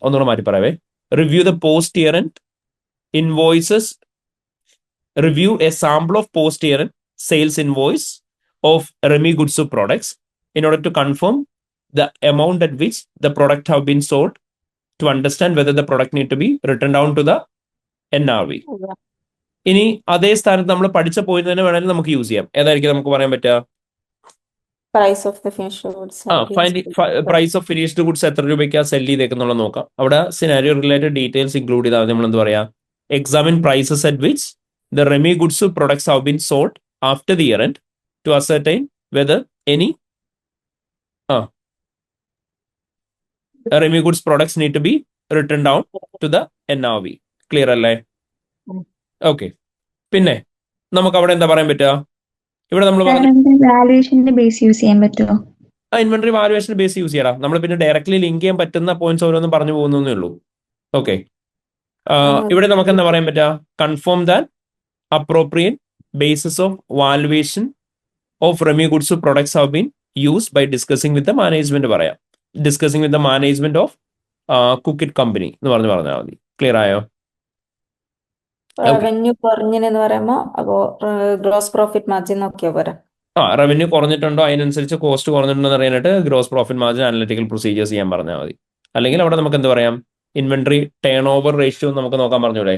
ഒന്നുകൂടെ മാറ്റി പറയവേ. Review the post year end invoices. Review a sample of post year end sales invoice of Remi Gudsu products in order to confirm the amount at which the product have been sold to understand whether the product need to be written down to the NRV. ഇനി അതേ സ്ഥാനത്ത് നമ്മൾ പഠിച്ച point തന്നെ വേണമെങ്കിൽ നമുക്ക് use ചെയ്യാം. ഏതായിരിക്കും നമുക്ക് പറയാൻ പറ്റുക? പ്രൈസ് ഓഫ് ഫിനിഷ്ഡ് ഗുഡ്സ് എത്ര രൂപയ്ക്കാ സെല് ചെയ്തേക്കുന്നുള്ള നോക്കാം. അവിടെ സിനാരിയോ റിലേറ്റഡ് ഡീറ്റെയിൽസ് ഇൻക്ലൂഡ് ചെയ്താൽ നമ്മൾ എന്ത് പറയാ? Examine prices at which the remi goods products have been sold after the year end to ascertain whether any remi goods products need to be return down to the NRV. Clear അല്ലേ? Okay. പിന്നെ നമുക്ക് അവിടെ എന്താ പറയാൻ പറ്റുക? ഇവിടെ നമ്മൾ വാല്യുവേഷന്റെ base use ചെയ്യാൻ പറ്റുമോ? ഇൻവെന്ററി വാല്യുവേഷൻ ബേസ് യൂസ് ചെയ്യണം. നമ്മൾ പിന്നെ ഡയറക്ട്ലി ലിങ്ക് ചെയ്യാൻ പറ്റുന്ന പോയിന്റ്സ് ഓരോന്നും പറഞ്ഞു പോകുന്നേ ഉള്ളൂ. ഓക്കെ. ഇവിടെ നമുക്ക് എന്താ പറയാൻ പറ്റുക? Confirm that appropriate basis of valuation of Remi goods products have been used by discussing with the management പറയാം. Discussing with the management of Cookit company എന്ന് പറഞ്ഞാൽ മതി. ക്ലിയർ ആയോ? റവന്യൂ കുറഞ്ഞെന്ന് പറയുമ്പോ അപ്പോ ഗ്രോസ് പ്രോഫിറ്റ് മാർജിൻ നോക്കിയാ പോരാ? റവന്യൂ കുറഞ്ഞിട്ടുണ്ടോ അതിനനുസരിച്ച് cost കുറഞ്ഞിട്ടുണ്ടോ എന്ന് അറിയാനായിട്ട് gross profit margin analytical procedures ചെയ്യാൻ പറഞ്ഞാൽ മതി. അല്ലെങ്കിൽ അവിടെ നമുക്ക് എന്ത് പറയാം? ഇൻവെന്ററി ടേൺ ഓവർ റേഷ്യോ നമുക്ക് നോക്കാൻ പറഞ്ഞൂടെ?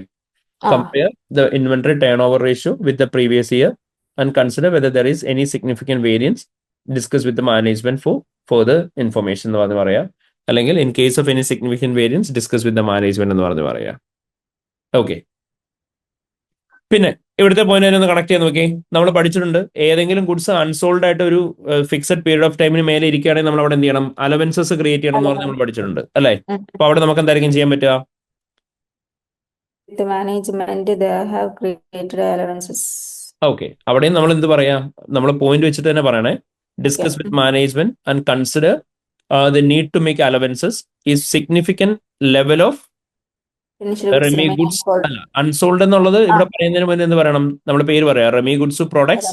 Compare the inventory turnover ratio with the previous year and consider whether there is any significant variance discuss with the management for further information എന്ന് പറഞ്ഞ് പറയാം. അല്ലെങ്കിൽ in case of any significant variance discuss with the management എന്ന് പറഞ്ഞ് പറയാം. Okay. പിന്നെ ഇവിടുത്തെ point ഒന്ന് കണക്ട് ചെയ്ത് നോക്കി. നമ്മൾ പഠിച്ചിട്ടുണ്ട് ഏതെങ്കിലും ഗുഡ്സ് അൺസോൾഡ് ആയിട്ട് ഒരു ഫിക്സഡ് പീരീഡ് ഓഫ് ടൈമിന് മേലെ ഇരിക്കുകയാണെങ്കിൽ നമ്മൾ അവിടെ എന്ത് ചെയ്യണം, അലവൻസസ് ക്രിയേറ്റ് ചെയ്യണം എന്ന് പറഞ്ഞ് നമ്മൾ പഠിച്ചിട്ടുണ്ട് അല്ലേ? അപ്പൊ അവിടെ നമുക്ക് എന്തായിരിക്കും ചെയ്യാൻ പറ്റുക? The management, they have created allowances. Okay, അവിടെയും നമ്മൾ എന്ത് പറയാ, നമ്മൾ പോയിന്റ് വെച്ചിട്ട് തന്നെ പറയണേ, discuss with management and consider the need to make allowances is significant level of Finished goods റെമി remain ഗുഡ്സ് unsold. അല്ല അൺസോൾഡ് എന്നുള്ളത് ഇവിടെ പറയുന്നതിന് മുന്നേ എന്ത് പറയണം, നമ്മൾ പേര് പറയാം, റെമി goods products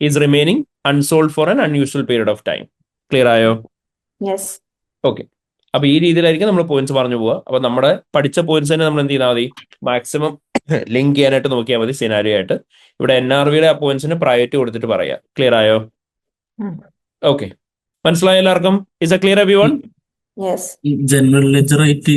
is remaining unsold for an unusual period of time. Clear ആയോ? Yes. ഓക്കെ. അപ്പൊ ഈ രീതിയിലായിരിക്കും നമ്മൾ പോയിന്റ്സ് പറഞ്ഞു പോവുക. അപ്പൊ നമ്മുടെ പഠിച്ച പോയിന്റ്സ് തന്നെ നമ്മൾ എന്ത് ചെയ്താൽ മതി, മാക്സിമം ലിങ്ക് ചെയ്യാനായിട്ട് നോക്കിയാൽ മതി സിനാരിയോ ആയിട്ട്. ഇവിടെ NRVയുടെ ആ പോയിന്റ്സിന് പ്രയോറിറ്റി കൊടുത്തിട്ട് പറയാം. ക്ലിയർ ആയോ? ഓക്കെ, മനസ്സിലായോ എല്ലാവർക്കും? Is a clear everyone? Yes. General ledger ആയിട്ട്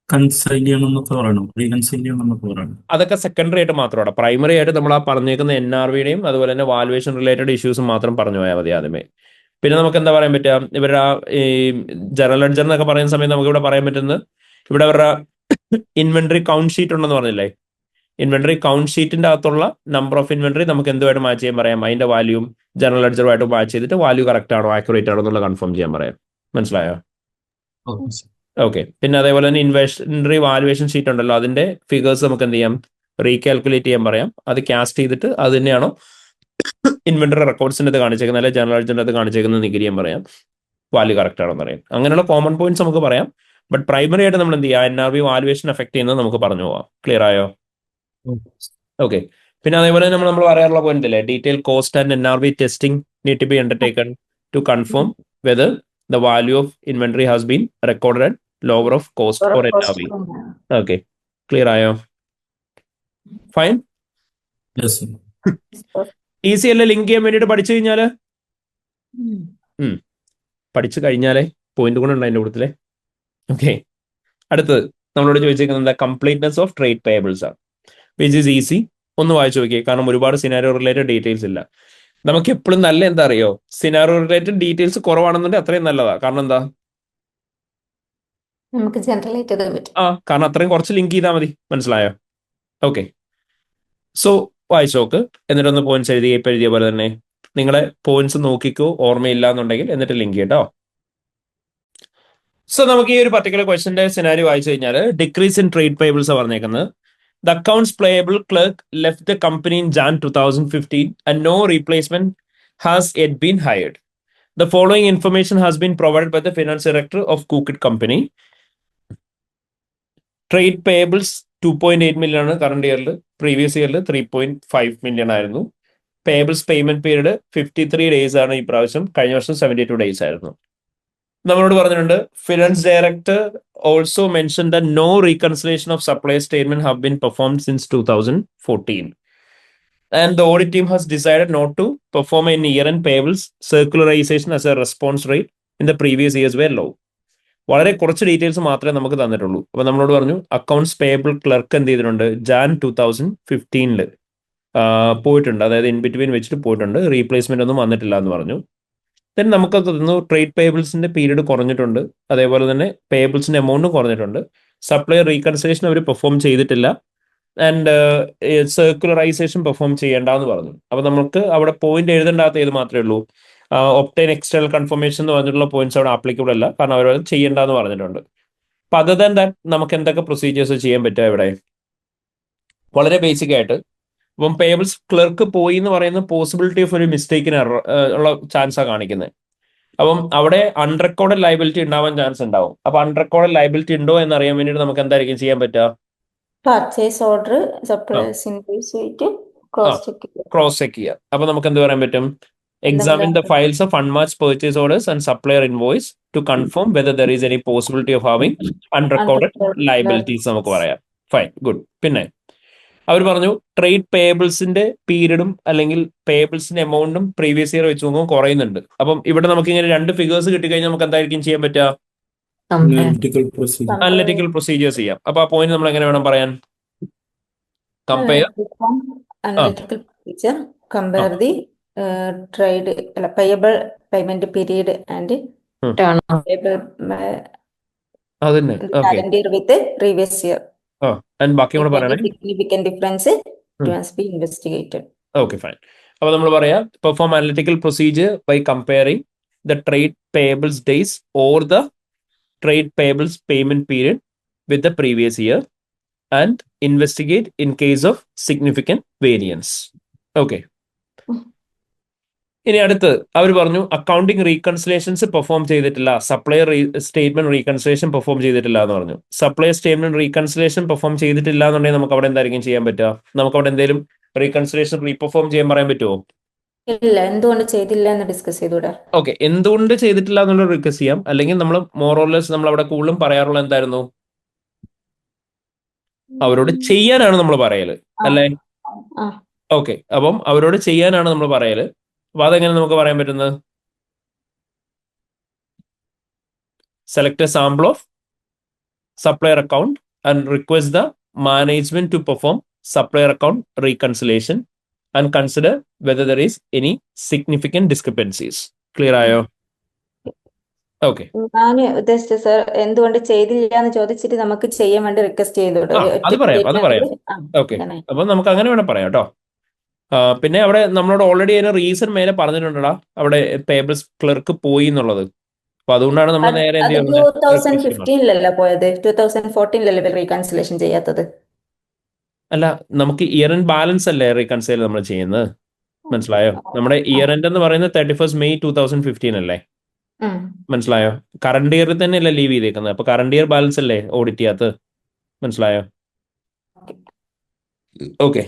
കൺസൈൽ ചെയ്യണമെന്നൊക്കെ പറയണം, റീകൺസൈൽ ചെയ്യണമെന്നൊക്കെ പറയണം. അതൊക്കെ സെക്കൻഡറി ആയിട്ട് മാത്രമാണ്. പ്രൈമറി ആയിട്ട് നമ്മൾ ആ പറഞ്ഞേക്കുന്ന NRVയുടെയും അതുപോലെ തന്നെ വാലുവേഷൻ റിലേറ്റഡ് ഇഷ്യൂസും മാത്രം പറഞ്ഞു പോയാൽ മതി ആദ്യമേ. പിന്നെ നമുക്ക് എന്താ പറയാൻ പറ്റുക, ഇവരുടെ ഈ ജനറൽ ലെഡ്ജർ എന്നൊക്കെ പറയുന്ന സമയത്ത് നമുക്ക് ഇവിടെ പറയാൻ പറ്റുന്നത്, ഇവിടെ അവരുടെ ഇൻവെന്ററി കൗണ്ട് ഷീറ്റ് ഉണ്ടെന്ന് പറഞ്ഞില്ലേ, ഇൻവെന്ററി കൗണ്ട് ഷീറ്റിന്റെ അകത്തുള്ള നമ്പർ ഓഫ് ഇൻവെന്ററി നമുക്ക് എന്തുമായിട്ട് മാച്ച് ചെയ്യാൻ പറയാം, അതിന്റെ വാല്യൂം ജനറൽ ലെഡ്ജറുമായിട്ട് മാച്ച് ചെയ്തിട്ട് വാല്യൂ കറക്റ്റ് ആണോ ആക്യുറേറ്റ് ആണോ എന്നുള്ള കൺഫേം ചെയ്യാൻ പറയാം. മനസ്സിലായോ? ഓക്കെ. പിന്നെ അതേപോലെ തന്നെ ഇൻവെന്ററി വാലുവേഷൻ ഷീറ്റ് ഉണ്ടല്ലോ, അതിന്റെ ഫിഗേഴ്സ് നമുക്ക് എന്ത് ചെയ്യാം, റീകാൽക്കുലേറ്റ് ചെയ്യാൻ പറയാം. അത് കാസ്റ്റ് ചെയ്തിട്ട് അത് തന്നെയാണോ ഇൻവെന്ററി റെക്കോർഡ്സിന്റെ അത് കാണിച്ചേക്കുന്നത് അല്ലെ ജനറൽ ലെഡ്ജറിന്റെ അത് കാണിച്ചേക്കുന്നത് നികുതി ചെയ്യാൻ പറയാം, വാല്യൂ കറക്റ്റ് ആണെന്ന് പറയാം. അങ്ങനെയുള്ള കോമൺ പോയിന്റ്സ് നമുക്ക് പറയാം. ബട്ട് പ്രൈമറി ആയിട്ട് നമ്മൾ എന്ത് ചെയ്യുക, NRV വാലുവേഷൻ എഫക്ട് ചെയ്യുന്നത് നമുക്ക് പറഞ്ഞു പോവാം. ക്ലിയർ ആയോ? ഓക്കെ. പിന്നെ അതേപോലെ നമ്മൾ പറയാറുള്ള പോയിന്റ് അല്ലേ, detail cost and NRV testing need to be undertaken to confirm whether the value of inventory has been recorded at lower of cost or NRV. Okay, clear ആയോ? ഫൈൻ. യെസ്. ഈസി അല്ലേ link ചെയ്യാൻ വേണ്ടിയിട്ട് പഠിച്ചു കഴിഞ്ഞാല്? പഠിച്ചു കഴിഞ്ഞാലേ point കൂടെ ഉണ്ട് അതിന്റെ കൂട്ടത്തിലെ. ഓക്കെ, അടുത്തത് നമ്മളോട് ചോദിച്ചിരിക്കുന്നത് കംപ്ലീറ്റ്നെസ് ഓഫ് ട്രേഡ് പേയബിൾസ് ആണ്, വിച്ച് ഈസ് ഈസി. ഒന്ന് വായിച്ചു നോക്കിയേ, കാരണം ഒരുപാട് സിനാരിയോ റിലേറ്റഡ് ഡീറ്റെയിൽസ് ഇല്ല. നമുക്ക് എപ്പോഴും നല്ല എന്താ അറിയോ, സിനാരിയോ റിലേറ്റഡ് ഡീറ്റെയിൽസ് കുറവാണെന്നുണ്ടെങ്കിൽ അത്രയും നല്ലതാ. കാരണം എന്താ, നമുക്ക് ജനറേറ്റ് ചെയ്ത് പറ്റും. കാരണം അത്രയും കുറച്ച് ലിങ്ക് ചെയ്താൽ മതി. മനസ്സിലായോ? ഓക്കെ, സോ വായിച്ചു നോക്ക്, എന്നിട്ടൊന്ന് പോയിന്റ്സ് എഴുതി. ഇപ്പം എഴുതിയ പോലെ തന്നെ നിങ്ങളെ പോയിന്റ്സ് നോക്കിക്കോ, ഓർമ്മയില്ല എന്നുണ്ടെങ്കിൽ, എന്നിട്ട് ലിങ്ക് ചെയ്യട്ടോ. സോ നമുക്ക് ഈ ഒരു പർട്ടിക്കുലർ ക്വസ്റ്റന്റെ സിനാരിയോ വായിച്ചു കഴിഞ്ഞാൽ ഡിക്രീസ് ഇൻ ട്രേഡ് പേയബിൾസ് പറഞ്ഞേക്കുന്നത്. The accounts payable clerk left the company in Jan 2015 and no replacement has yet been hired. The following information has been provided by the finance director of Cookit Company. Trade payables 2.8 million ആണ് current ഇയറിൽ, previous ഇയറിൽ 3.5 million ആയിരുന്നു. Payables payment period 53 days ആണ് ഈ പ്രാവശ്യം, കഴിഞ്ഞ വർഷം 72 days ആയിരുന്നു. നമ്മളോട് പറഞ്ഞിട്ടുണ്ട് finance director also mention that no reconciliation of supply statement have been performed since 2014 and the audit team has decided not to perform in year and payables circularisation as a response rate in the previous years were low. വളരെ കുറച്ച് details മാത്രമേ നമുക്ക് തന്നിട്ടുള്ളൂ. അപ്പൊ നമ്മളോട് പറഞ്ഞു accounts payable clerk എന്ത് ചെയ്തിട്ടുണ്ട്, Jan 2015 പോയിട്ടുണ്ട്, അതായത് ഇൻ ബിറ്റ്വീൻ വെച്ചിട്ട് പോയിട്ടുണ്ട്, റീപ്ലേസ്മെന്റ് ഒന്നും വന്നിട്ടില്ല എന്ന് പറഞ്ഞു. ദെൻ നമുക്ക് തന്നു ട്രേഡ് പേയബിൾസിന്റെ പീരീഡ് കുറഞ്ഞിട്ടുണ്ട്, അതേപോലെ തന്നെ പേയബിൾസിന്റെ എമൗണ്ടും കുറഞ്ഞിട്ടുണ്ട്. സപ്ലൈ റീകൺസിലേഷൻ അവർ പെർഫോം ചെയ്തിട്ടില്ല ആൻഡ് സർക്കുലറൈസേഷൻ പെർഫോം ചെയ്യേണ്ടെന്ന് പറഞ്ഞു. അപ്പൊ നമുക്ക് അവിടെ പോയിന്റ് എഴുതേണ്ടാത്ത ഏത് മാത്രമേ ഉള്ളൂ, ഒപ്റ്റൈൻ എക്സ്റ്റേണൽ കൺഫർമേഷൻ എന്ന് പറഞ്ഞിട്ടുള്ള പോയിന്റ്സ് അവിടെ ആപ്ലിക്കബിൾ അല്ല, കാരണം അവർ ചെയ്യേണ്ടെന്ന് പറഞ്ഞിട്ടുണ്ട്. അപ്പൊ അതർ ദാൻ ദാറ്റ് നമുക്ക് എന്തൊക്കെ പ്രൊസീജിയേഴ്സ് ചെയ്യാൻ പറ്റുക ഇവിടെ? വളരെ ബേസിക് ആയിട്ട് ഇപ്പം പേയബിൾസ് ക്ലർക്ക് പോയി എന്ന് പറയുന്ന പോസിബിലിറ്റി ഓഫ് ഒരു മിസ്റ്റേക്കിന് ഉള്ള ചാൻസാണ് കാണിക്കുന്നത്. അപ്പം അവിടെ അൺറെക്കോർഡഡ് ലയബിലിറ്റി ഉണ്ടാവാൻ ചാൻസ് ഉണ്ടാവും. അപ്പൊ അൺറെക്കോർഡഡ് ലയബിലിറ്റി ഉണ്ടോ എന്ന് അറിയാൻ വേണ്ടിയിട്ട് നമുക്ക് എന്തായിരിക്കും ചെയ്യാൻ പറ്റുക? പർച്ചേസ് ഓർഡർ സപ്ലൈസ് ഇൻവോയ്സ് ആയിട്ട് ക്രോസ് ചെക്ക് ചെയ്യുക. അപ്പൊ നമുക്ക് എന്ത് പറയാൻ പറ്റും? Examine the files of unmatched purchase orders and supplier invoice to confirm whether there is any possibility of having unrecorded liabilities നമുക്ക് പറയാം. Fine, good. പിന്നെ അവർ പറഞ്ഞു ട്രേഡ് പേയബിൾസിന്റെ പീരീഡും അല്ലെങ്കിൽ പേയബിൾസിന്റെ എമൗണ്ടും പ്രീവിയസ് ഇയർ വെച്ച് നോക്കുമ്പോൾ കുറയുന്നുണ്ട്. അപ്പം ഇവിടെ നമുക്ക് ഇങ്ങനെ രണ്ട് ഫിഗേഴ്സ് കിട്ടിക്കഴിഞ്ഞാൽ നമുക്ക് എന്തായിരിക്കും ചെയ്യാൻ പറ്റുക? അനലിറ്റിക്കൽ പ്രൊസീജിയേഴ്സ് ചെയ്യാം. അപ്പൊ ആ പോയിന്റ് നമ്മൾ എങ്ങനെ വേണം പറയാൻ? Compare analytical procedure, compare the trade payable payment period and അതന്നെ. Okay, calendar with the previous year. And ബാക്കി If നമ്മൾ any പറയണേ. significant difference, it must be investigated. Okay fine. അപ്പോൾ നമ്മൾ പറയാം perform analytical procedure by comparing the trade payables days or the trade payables payment period with the previous year and investigate in case of significant variance. Okay. ഇനി അടുത്ത് അവർ പറഞ്ഞു accounting reconciliations perform ചെയ്തിട്ടില്ല, supplier statement reconciliation perform ചെയ്തിട്ടില്ല എന്ന് പറഞ്ഞു. Supplier statement reconciliation perform ചെയ്തിട്ടില്ല എന്നുണ്ടെങ്കിൽ നമുക്ക് അവിടെ എന്തായിരിക്കും ചെയ്യാൻ പറ്റുക? നമുക്ക് അവിടെ എന്തെങ്കിലും റീകൺസിലേഷൻ റീപെർഫോം ചെയ്യാൻ പറയാൻ പറ്റുമോ? ഇല്ല, എന്തുകൊണ്ട് ചെയ്തില്ല എന്ന് ഡിസ്കസ് ചെയ്തൂടെ? ഓക്കെ, എന്തുകൊണ്ട് ചെയ്തിട്ടില്ല എന്നുള്ളത് റിക്വസ്റ്റ് ചെയ്യാം. അല്ലെങ്കിൽ നമ്മൾ മോറോർലെസ് നമ്മൾ അവിടെ കൂടുതലും പറയാറുള്ള എന്തായിരുന്നു? അവരോട് ചെയ്യാനാണ് നമ്മൾ പറയല്, അല്ലേ? ആ. ഓക്കെ, അപ്പം അവരോട് ചെയ്യാനാണ് നമ്മൾ പറയല്. അപ്പൊ അതെങ്ങനെ നമുക്ക് പറയാൻ പറ്റുന്നത്? Select a sample of supplier account and request the management to perform supplier account reconciliation and consider whether there is any significant discrepancies. Clear ആയോ? ഓക്കെ. ഞാൻ ഉദ്ദേശിച്ചത് സർ, എന്തുകൊണ്ട് ചെയ്തില്ല എന്ന് ചോദിച്ചിട്ട് നമുക്ക് ചെയ്യാൻ വേണ്ടി റിക്വസ്റ്റ് ചെയ്തൂടെ? അത് പറയാം. ഓക്കെ, അപ്പൊ നമുക്ക് അങ്ങനെ വേണം പറയാം കേട്ടോ. പിന്നെ അവിടെ നമ്മളോട് ഓൾറെഡി അതിന് റീസൺ മേലെ പറഞ്ഞിട്ടുണ്ടടാ, അവിടെ പേബിൾസ് ക്ലർക്ക് പോയി എന്നുള്ളത്. അപ്പൊ അതുകൊണ്ടാണ് നമ്മൾ നേരെ എന്ത് ചെയ്യുന്നത്? 2015 പോയത്, 2014 റീകൺസിലേഷൻ ചെയ്യാത്തത്. അല്ല, നമുക്ക് ഇയർ എൻഡ് ബാലൻസ് അല്ലേ റീകൺസൈൽ നമ്മൾ ചെയ്യുന്നത്, മനസ്സിലായോ? നമ്മുടെ ഇയർ എൻഡ് എന്ന് പറയുന്നത് 31 May 2015 അല്ലേ, മനസ്സിലായോ? കറണ്ട് ഇയറിൽ തന്നെ അല്ലേ ലീവ് ചെയ്തേക്കുന്നത്. അപ്പൊ കറണ്ട് ഇയർ ബാലൻസ് അല്ലേ ഓഡിറ്റ് ചെയ്യാത്തത്, മനസ്സിലായോ? ഓക്കെ.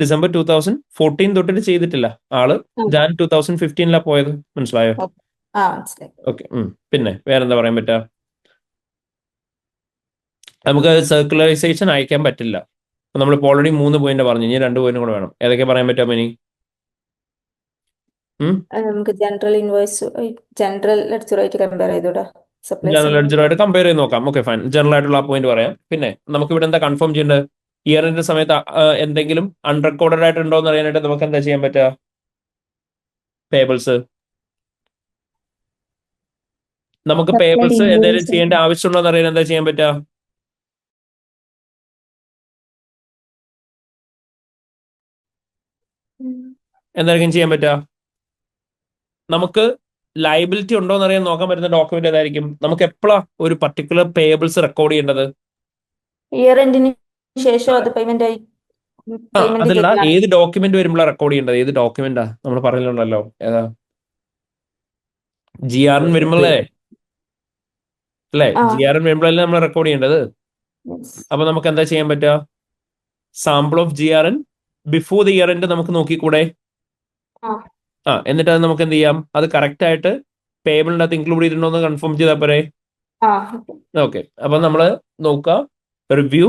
December 2014 തൊട്ടിട്ട് ചെയ്തിട്ടില്ല ആള്. Jan 2015 പോയത്, മനസ്സിലായോ? ഓക്കെ. പിന്നെ വേറെന്താ പറയാൻ പറ്റുക? നമുക്ക് സർക്കുലറൈസേഷൻ അയക്കാൻ പറ്റില്ല. നമ്മളിപ്പോൾ ഓൾറെഡി 3 പോയിന്റ് പറഞ്ഞു, ഇനി 2 പോയിന്റ് കൂടെ വേണം. ഏതൊക്കെ പറയാൻ പറ്റുമോ ഇനി? നമുക്ക് ജനറൽ ഇൻവോയ്സ് ജനറൽ ലെഡ്ജറുമായിട്ട് കമ്പയർ ചെയ്തൂടാ? ജനറൽ ലെഡ്ജറുമായിട്ട് കമ്പയർ ചെയ്ത് നോക്കാം. ഓക്കെ ഫൈൻ, ജനറൽ ആയിട്ടുള്ള ആ പോയിന്റ് പറയാം. പിന്നെ നമുക്ക് ഇവിടെ എന്താ കൺഫേം ചെയ്യേണ്ടത്? ഇയറിന്റെ സമയത്ത് എന്തെങ്കിലും അൺറെക്കോർഡഡ് ആയിട്ട് ഉണ്ടോ എന്ന് അറിയാനായിട്ട് നമുക്ക് എന്താ ചെയ്യാൻ പറ്റുക? പേബിൾസ് നമുക്ക് പേബിൾസ് എന്തെങ്കിലും ചെയ്യേണ്ട ആവശ്യമുണ്ടോ എന്ന് അറിയാൻ എന്താ ചെയ്യാൻ പറ്റുക? എന്തായിരിക്കും ചെയ്യാൻ പറ്റുക? നമുക്ക് ലയബിലിറ്റി ഉണ്ടോ എന്ന് അറിയാൻ നോക്കാൻ പറ്റുന്ന ഡോക്യുമെന്റ് ഏതായിരിക്കും? നമുക്ക് എപ്പോഴാ ഒരു പർട്ടിക്കുലർ പേബിൾസ് റെക്കോർഡ് ചെയ്യേണ്ടത്? ഇയർ എൻഡിന് ശേഷം അത് പേയ്മെന്റ് ആയി. അതല്ല, ഏത് ഡോക്യുമെന്റ് വരുമ്പോഴാണ് റെക്കോർഡ് ചെയ്യേണ്ടത്? ഏത് ഡോക്യുമെന്റാ നമ്മൾ പറഞ്ഞിട്ടുണ്ടല്ലോ, ഏതാ? GRN വരുമ്പോഴല്ലേ, അല്ലേ? GRN വരുമ്പോഴല്ലേ നമ്മൾ റെക്കോർഡ് ചെയ്യേണ്ടത്. അപ്പൊ നമുക്ക് എന്താ ചെയ്യാൻ പറ്റുക? Sample of GRN before the year end നമുക്ക് നോക്കിക്കൂടെ? എന്നിട്ട് അത് നമുക്ക് എന്ത് ചെയ്യാം? അത് കറക്റ്റ് ആയിട്ട് പേബിളിന്റെ അകത്ത് ഇൻക്ലൂഡ് ചെയ്തിട്ടുണ്ടോ എന്ന് കൺഫേം ചെയ്താൽ പോരെ? ഓക്കെ, അപ്പൊ നമ്മൾ നോക്കുക, review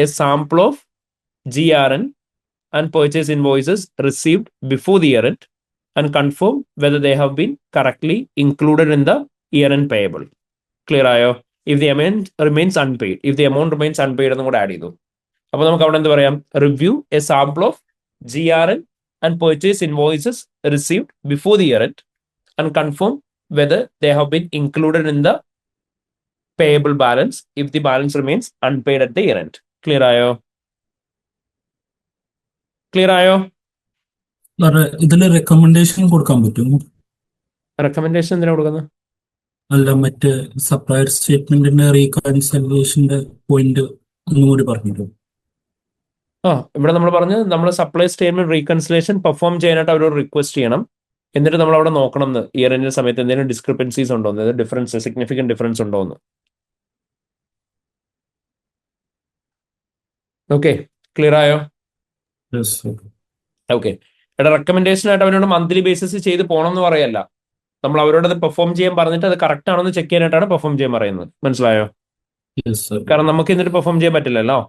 A sample of GRN and purchase invoices received before the year end and confirm whether they have been correctly included in the year end payable. Clear ആയോ? If the amount remains unpaid, if the amount remains unpaid എന്നും കൂടെ add ചെയ്തു. അപ്പോൾ നമുക്ക് അവിടെ എന്ത് പറയാം? Review A sample of GRN and purchase invoices received before the year end and confirm whether they have been included in the payable balance if the balance remains unpaid at the year end. Clear ആയോ? Clear ആയോ? ഇതില് recommendation കൊടുക്കാൻ പറ്റുമോ? Recommendation എന്തിനാ കൊടുക്കുന്നത്? അല്ല, മറ്റേ supplier സ്റ്റേറ്റ്മെന്റിന്റെ റീകൺസിലേഷന്റെ പോയിന്റ് ഒന്നുകൂടി പറഞ്ഞിട്ടുണ്ടോ? ഇവിടെ നമ്മൾ പറഞ്ഞ് നമ്മൾ സപ്ലൈ സ്റ്റേറ്റ്മെന്റ് റീകൺസിലേഷൻ പെർഫോം ചെയ്യാനായിട്ട് അവരോട് റിക്വസ്റ്റ് ചെയ്യണം. എന്നിട്ട് നമ്മൾ അവിടെ നോക്കണം എന്ന് ഇയർ എൻഡിന്റെ സമയത്ത് എന്തെങ്കിലും ഡിസ്ക്രിപ്പൻസീസ് ഉണ്ടോ എന്ന്, ഡിഫറൻസ് സിഗ്നിഫിക്കന്റ് ഡിഫറൻസ് ഉണ്ടോ എന്ന്. ഓക്കെ, ക്ലിയർ ആയോ? ഓക്കെ. എടാ, റെക്കമെൻഡേഷൻ ആയിട്ട് അവരോട് മന്ത്ലി ബേസിസ് ചെയ്ത് പോകണം എന്ന് പറയല്ല, നമ്മൾ അവരോട് അത് പെർഫോം ചെയ്യാൻ പറഞ്ഞിട്ട് അത് കറക്റ്റ് ആണോ എന്ന് ചെക്ക് ചെയ്യാനായിട്ടാണ് പെർഫോം ചെയ്യാൻ പറയുന്നത്, മനസ്സിലായോ? കാരണം നമുക്ക് എന്നിട്ട് പെർഫോം ചെയ്യാൻ പറ്റില്ലല്ലോ.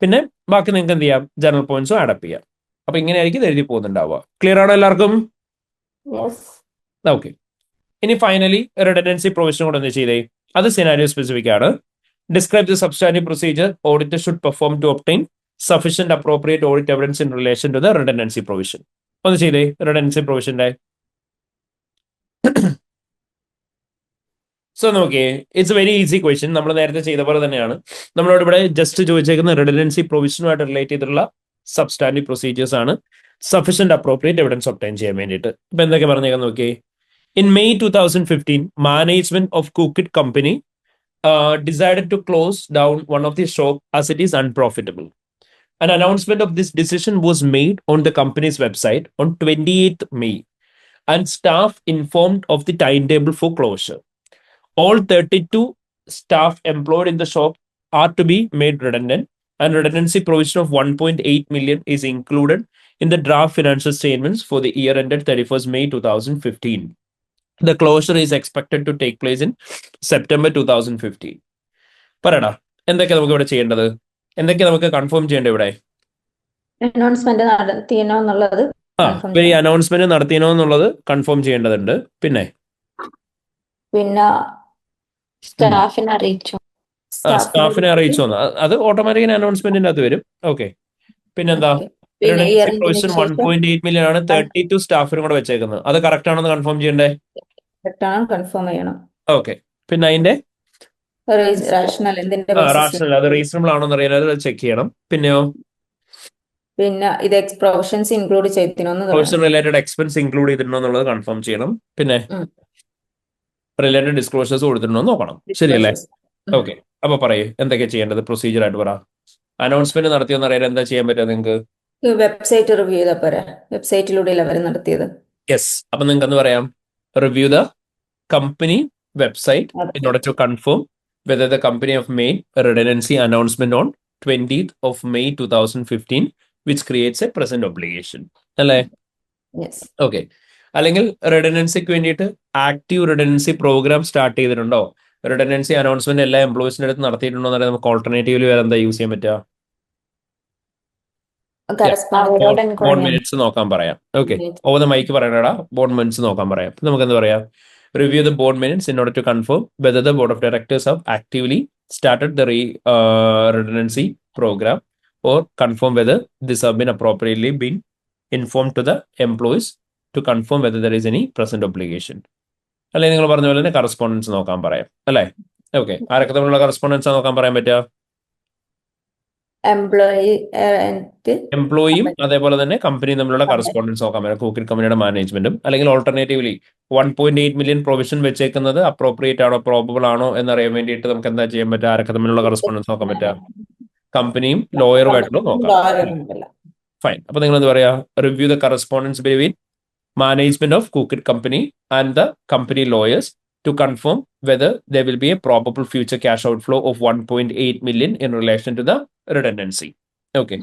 പിന്നെ ബാക്കി നിങ്ങൾക്ക് എന്ത് ചെയ്യാം? ജനറൽ പോയിന്റ്സും ആഡപ്പ് ചെയ്യാം. അപ്പൊ ഇങ്ങനെയായിരിക്കും ഇത് എഴുതി പോകുന്നുണ്ടാവുക. ക്ലിയർ ആണോ എല്ലാവർക്കും? ഓക്കെ. ഇനി ഫൈനലി റിഡൻഡൻസി പ്രൊവിഷൻ കൂടെ ഒന്ന് ചെയ്തേ. അത് സിനാരിയോ സ്പെസിഫിക് ആണ്. Describe the substantive procedure auditor should perform to obtain sufficient appropriate audit evidence in relation to the redundancy provision. ഒന്ന് ചെയ്തേ redundancy provision. സോ നോക്കിയേ, ഇറ്റ്സ് വെരി ഈസി ക്വസ്റ്റ്യൻ. നമ്മൾ നേരത്തെ ചെയ്ത പോലെ തന്നെയാണ്. നമ്മളോട് ഇവിടെ ജസ്റ്റ് ചോദിച്ചേക്കുന്ന റിഡൻഡൻസി പ്രൊവിഷനുമായിട്ട് റിലേറ്റ് ചെയ്തിട്ടുള്ള സബ്സ്റ്റാൻഡീവ് പ്രൊസീജിയേഴ്സ് ആണ് സഫീഷ്യന്റ് അപ്രോപ്രിയേറ്റ് എവിഡൻസ് ഒബ്ടൈൻ ചെയ്യാൻ വേണ്ടിയിട്ട്. ഇപ്പൊ എന്തൊക്കെ പറഞ്ഞേക്കാൻ നോക്കിയേ. In May 2015, management of Cookit Company decided to close down one of the shop as it is unprofitable. An announcement of this decision was made on the company's website on 28th May, and staff informed of the timetable for closure. All 32 staff employed in the shop are to be made redundant, and redundancy provision of 1.8 million is included in the draft financial statements for the year ended 31st May 2015. The closure is expected to take place in September 2015. പറയടാ, എന്തൊക്കെ നമുക്ക് ഇവിടെ ചെയ്യേണ്ടത്, എന്തൊക്കെ നമുക്ക് confirm ചെയ്യേണ്ടത് ഇവിടെ? Announcement നടത്തിയോ എന്നുള്ളത് ഈ അനൗൺസ്മെന്റ് നടത്തിയോ എന്നുള്ളത് കൺഫേം ചെയ്യേണ്ടതുണ്ട്. പിന്നെ സ്റ്റാഫിനെ അറിയിച്ചു. സ്റ്റാഫിനെ അറിയിച്ചു അത് ഓട്ടോമാറ്റിക്കലി അനൗൺസ്മെന്റിന്റെ അകത്ത് വരും. ഓക്കെ, പിന്നെന്താ? പ്രൊവിഷൻ 1.8 മില്യൺ ആണ് 32 സ്റ്റാഫിനും കൂടെ വെച്ചേക്കുന്നത്. അത് കറക്റ്റ് ആണെന്ന് കൺഫേം ചെയ്യണ്ടേ? കൺഫേം ചെയ്യണം. ഓക്കെ, പിന്നെ അതിന്റെ റാഷണൽ റാഷണൽ അത് റീസണബിൾ ആണോ എന്ന് അറിയാൻ അത് ചെക്ക് ചെയ്യണം. പിന്നെയോ പിന്നെ ഇത് പ്രൊവിഷൻസ് ഇൻക്ലൂഡ് ചെയ്തിട്ടുണ്ടോ, പ്രൊവിഷൻ റിലേറ്റഡ് എക്സ്പെൻസ് ഇൻക്ലൂഡ് ചെയ്തിട്ടുണ്ടോ എന്നുള്ളത് കൺഫേം ചെയ്യണം. പിന്നെ റിലേറ്റഡ് ഡിസ്ക്ലോഷേഴ്സ് കൊടുത്തിട്ടുണ്ടോ നോക്കണം. ശരിയല്ലേ? ഓക്കെ, അപ്പൊ പറയൂ എന്തൊക്കെ ചെയ്യേണ്ടത് പ്രൊസീജിയർ ആയിട്ട് പറ. അനൗൺസ്മെന്റ് നടത്തിയെന്ന് അറിയാൻ എന്താ ചെയ്യാൻ പറ്റുക നിങ്ങൾക്ക്? വെബ്സൈറ്റ് റിവ്യൂ ചെയ്താൽ പോരെ, വെബ്സൈറ്റിലൂടെയല്ല അവർ നടത്തിയത്. യെസ്, അപ്പൊ നിങ്ങൾക്ക് എന്ത് പറയാം? Review the company website in order to confirm whether the company have made a redundancy announcement on 20th of May 2015 which creates a present obligation. അല്ലേ? ഓക്കെ, അല്ലെങ്കിൽ റിഡൻഡൻസിക്ക് വേണ്ടിയിട്ട് ആക്റ്റീവ് റിഡൻഡൻസി പ്രോഗ്രാം സ്റ്റാർട്ട് ചെയ്തിട്ടുണ്ടോ? Redundancy announcement എല്ലാ എംപ്ലോയീസിന്റെ അടുത്ത് നടത്തിയിട്ടുണ്ടോ എന്ന് നമുക്ക് alternatively വേറെ എന്താ യൂസ് ചെയ്യാൻ പറ്റുക? ബോർഡ് മിനിറ്റ്സ് നോക്കാൻ പറയാം. ഓക്കെ, ഓവർ ദ മൈക്ക് പറയണടാ, ബോർഡ് മിനിറ്റ്സ് നോക്കാൻ പറയാം. നമുക്ക് എന്താ പറയാ? Review the board minutes in order to confirm whether the board of directors have actively started the redundancy program, or confirm whether this have been appropriately been informed to the employees to confirm whether there is any present obligation. അല്ലെങ്കിൽ നിങ്ങൾ പറഞ്ഞ പോലെ തന്നെ correspondence നോക്കാൻ പറയാം. അല്ലേ? Okay, ആരൊക്കെ തമ്മിലുള്ള കറസ്പോണ്ടൻസ് നോക്കാൻ പറയാൻ പറ്റുക? എംപ്ലോയിയും അതേപോലെ തന്നെ കമ്പനിയും തമ്മിലുള്ള കറസ്പോണ്ടൻസ് നോക്കാൻ പറ്റും. കൂക്കിറ്റ് കമ്പനിയുടെ മാനേജ്മെന്റും. അല്ലെങ്കിൽ ഓൾട്ടർനേറ്റീവ്ലി 1.8 മില്യൺ പ്രൊവിഷൻ വെച്ചേക്കുന്നത് അപ്രോപ്രിയേറ്റ് ആണോ പ്രോബബിൾ ആണോ എന്നറിയാൻ വേണ്ടിയിട്ട് നമുക്ക് എന്താ ചെയ്യാൻ പറ്റുക? ആരൊക്കെ തമ്മിലുള്ള കറസ്പോണ്ടൻസ് നോക്കാൻ പറ്റുക? കമ്പനിയും ലോയറുമായിട്ടുള്ള നോക്കാം. ഫൈൻ, അപ്പൊ നിങ്ങൾ എന്താ പറയാ? Review the correspondence between management of Cookit company and the company lawyers to confirm whether there will be a probable future cash outflow of 1.8 million in relation to the redundancy. Okay.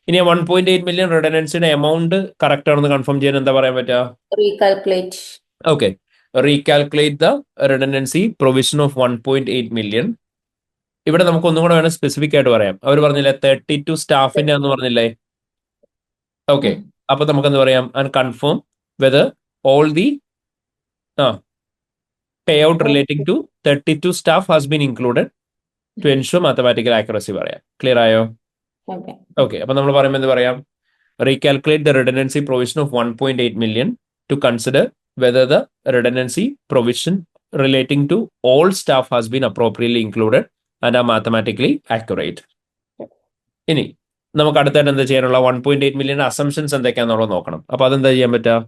ഇനി 1.8 million റിഡൻഡൻസിയുടെ amount correct ആണെന്ന് confirm ചെയ്യാൻ എന്താ പറയാൻ പറ്റുക? Recalculate. Okay, recalculate the redundancy provision of 1.8 million. ഇവിടെ നമുക്ക് ഒന്നും കൂടെ വേണം സ്പെസിഫിക് ആയിട്ട് പറയാം. അവർ പറഞ്ഞില്ലേ 32 സ്റ്റാഫിന്റെ എന്ന് പറഞ്ഞില്ലേ? ഓക്കെ, അപ്പൊ നമുക്ക് എന്താ പറയാം? And confirm whether all the payout relating to 32 staff has been included to ensure mathematical accuracy പറയാം. ക്ലിയർ ആയോ? ഓക്കെ, അപ്പൊ നമ്മൾ പറയുമ്പോൾ എന്ത് പറയാം? Recalculate the redundancy provision of 1.8 million to consider whether the redundancy provision relating to all staff has been appropriately included and are mathematically accurate. ഇനി നമുക്ക് അടുത്തായിട്ട് എന്താ ചെയ്യാനുള്ള? 1.8 മില്യൺ അസംഷൻസ് എന്തൊക്കെയാണെന്നുള്ളത് നോക്കണം. അപ്പൊ അതെന്താ ചെയ്യാൻ പറ്റുക?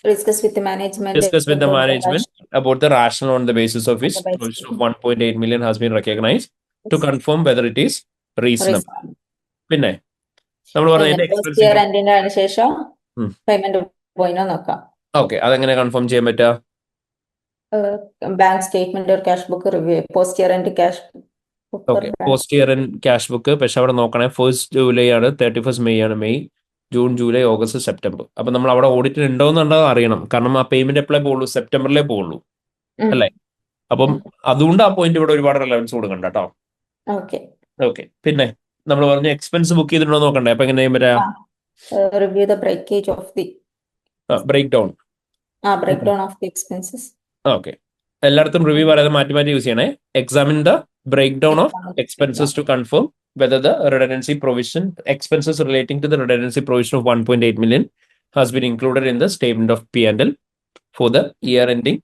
Discuss with the management about the rationale on the basis of which provision of 1.8 million has been recognized to confirm whether it is reasonable. പിന്നെ നമ്മൾ പറഞ്ഞ ശേഷം പേയ്മെന്റ് പോയിനോ നോക്കാം. ഓക്കെ, അതെങ്ങനെ കൺഫേം ചെയ്യാൻ പറ്റുക? ബാങ്ക് സ്റ്റേറ്റ്മെന്റ് ഒരു cash book review, post year and cash book. Okay, post year and cash book. പക്ഷെ അവിടെ നോക്കണേ 1st ജൂലൈ ആണ്, 31st മെയ് ആണ്. May, June, July, August, September. അപ്പൊ നമ്മൾ അവിടെ ഓഡിറ്റ് ഉണ്ടോ എന്നുള്ളത് അറിയണം. കാരണം ആ പേയ്മെന്റ് എപ്പോഴേ പോകുള്ളൂ? സെപ്റ്റംബറിലേ പോകുള്ളൂ, അല്ലേ? അപ്പം അതുകൊണ്ട് ആ പോയിന്റ് ഇവിടെ ഒരുപാട് റെലവൻസ് കൊടുക്കണ്ട കേട്ടോ. ഓക്കെ, പിന്നെ നമ്മൾ പറഞ്ഞ എക്സ്പെൻസ് ബുക്ക് ചെയ്തിട്ടുണ്ടോ നോക്കണ്ടേ? അപ്പൊ എങ്ങനെ ചെയ്യാൻ പറ്റാ? Review the breakage of the breakdown of the expenses. Okay, എല്ലായിടത്തും റിവ്യൂ പറയാതെ മാറ്റി മാറ്റി യൂസ് ചെയ്യണേ. Examine the breakdown of expenses to confirm whether the redundancy provision expenses relating to the redundancy provision of 1.8 million has been included in the statement of P&L for the year ending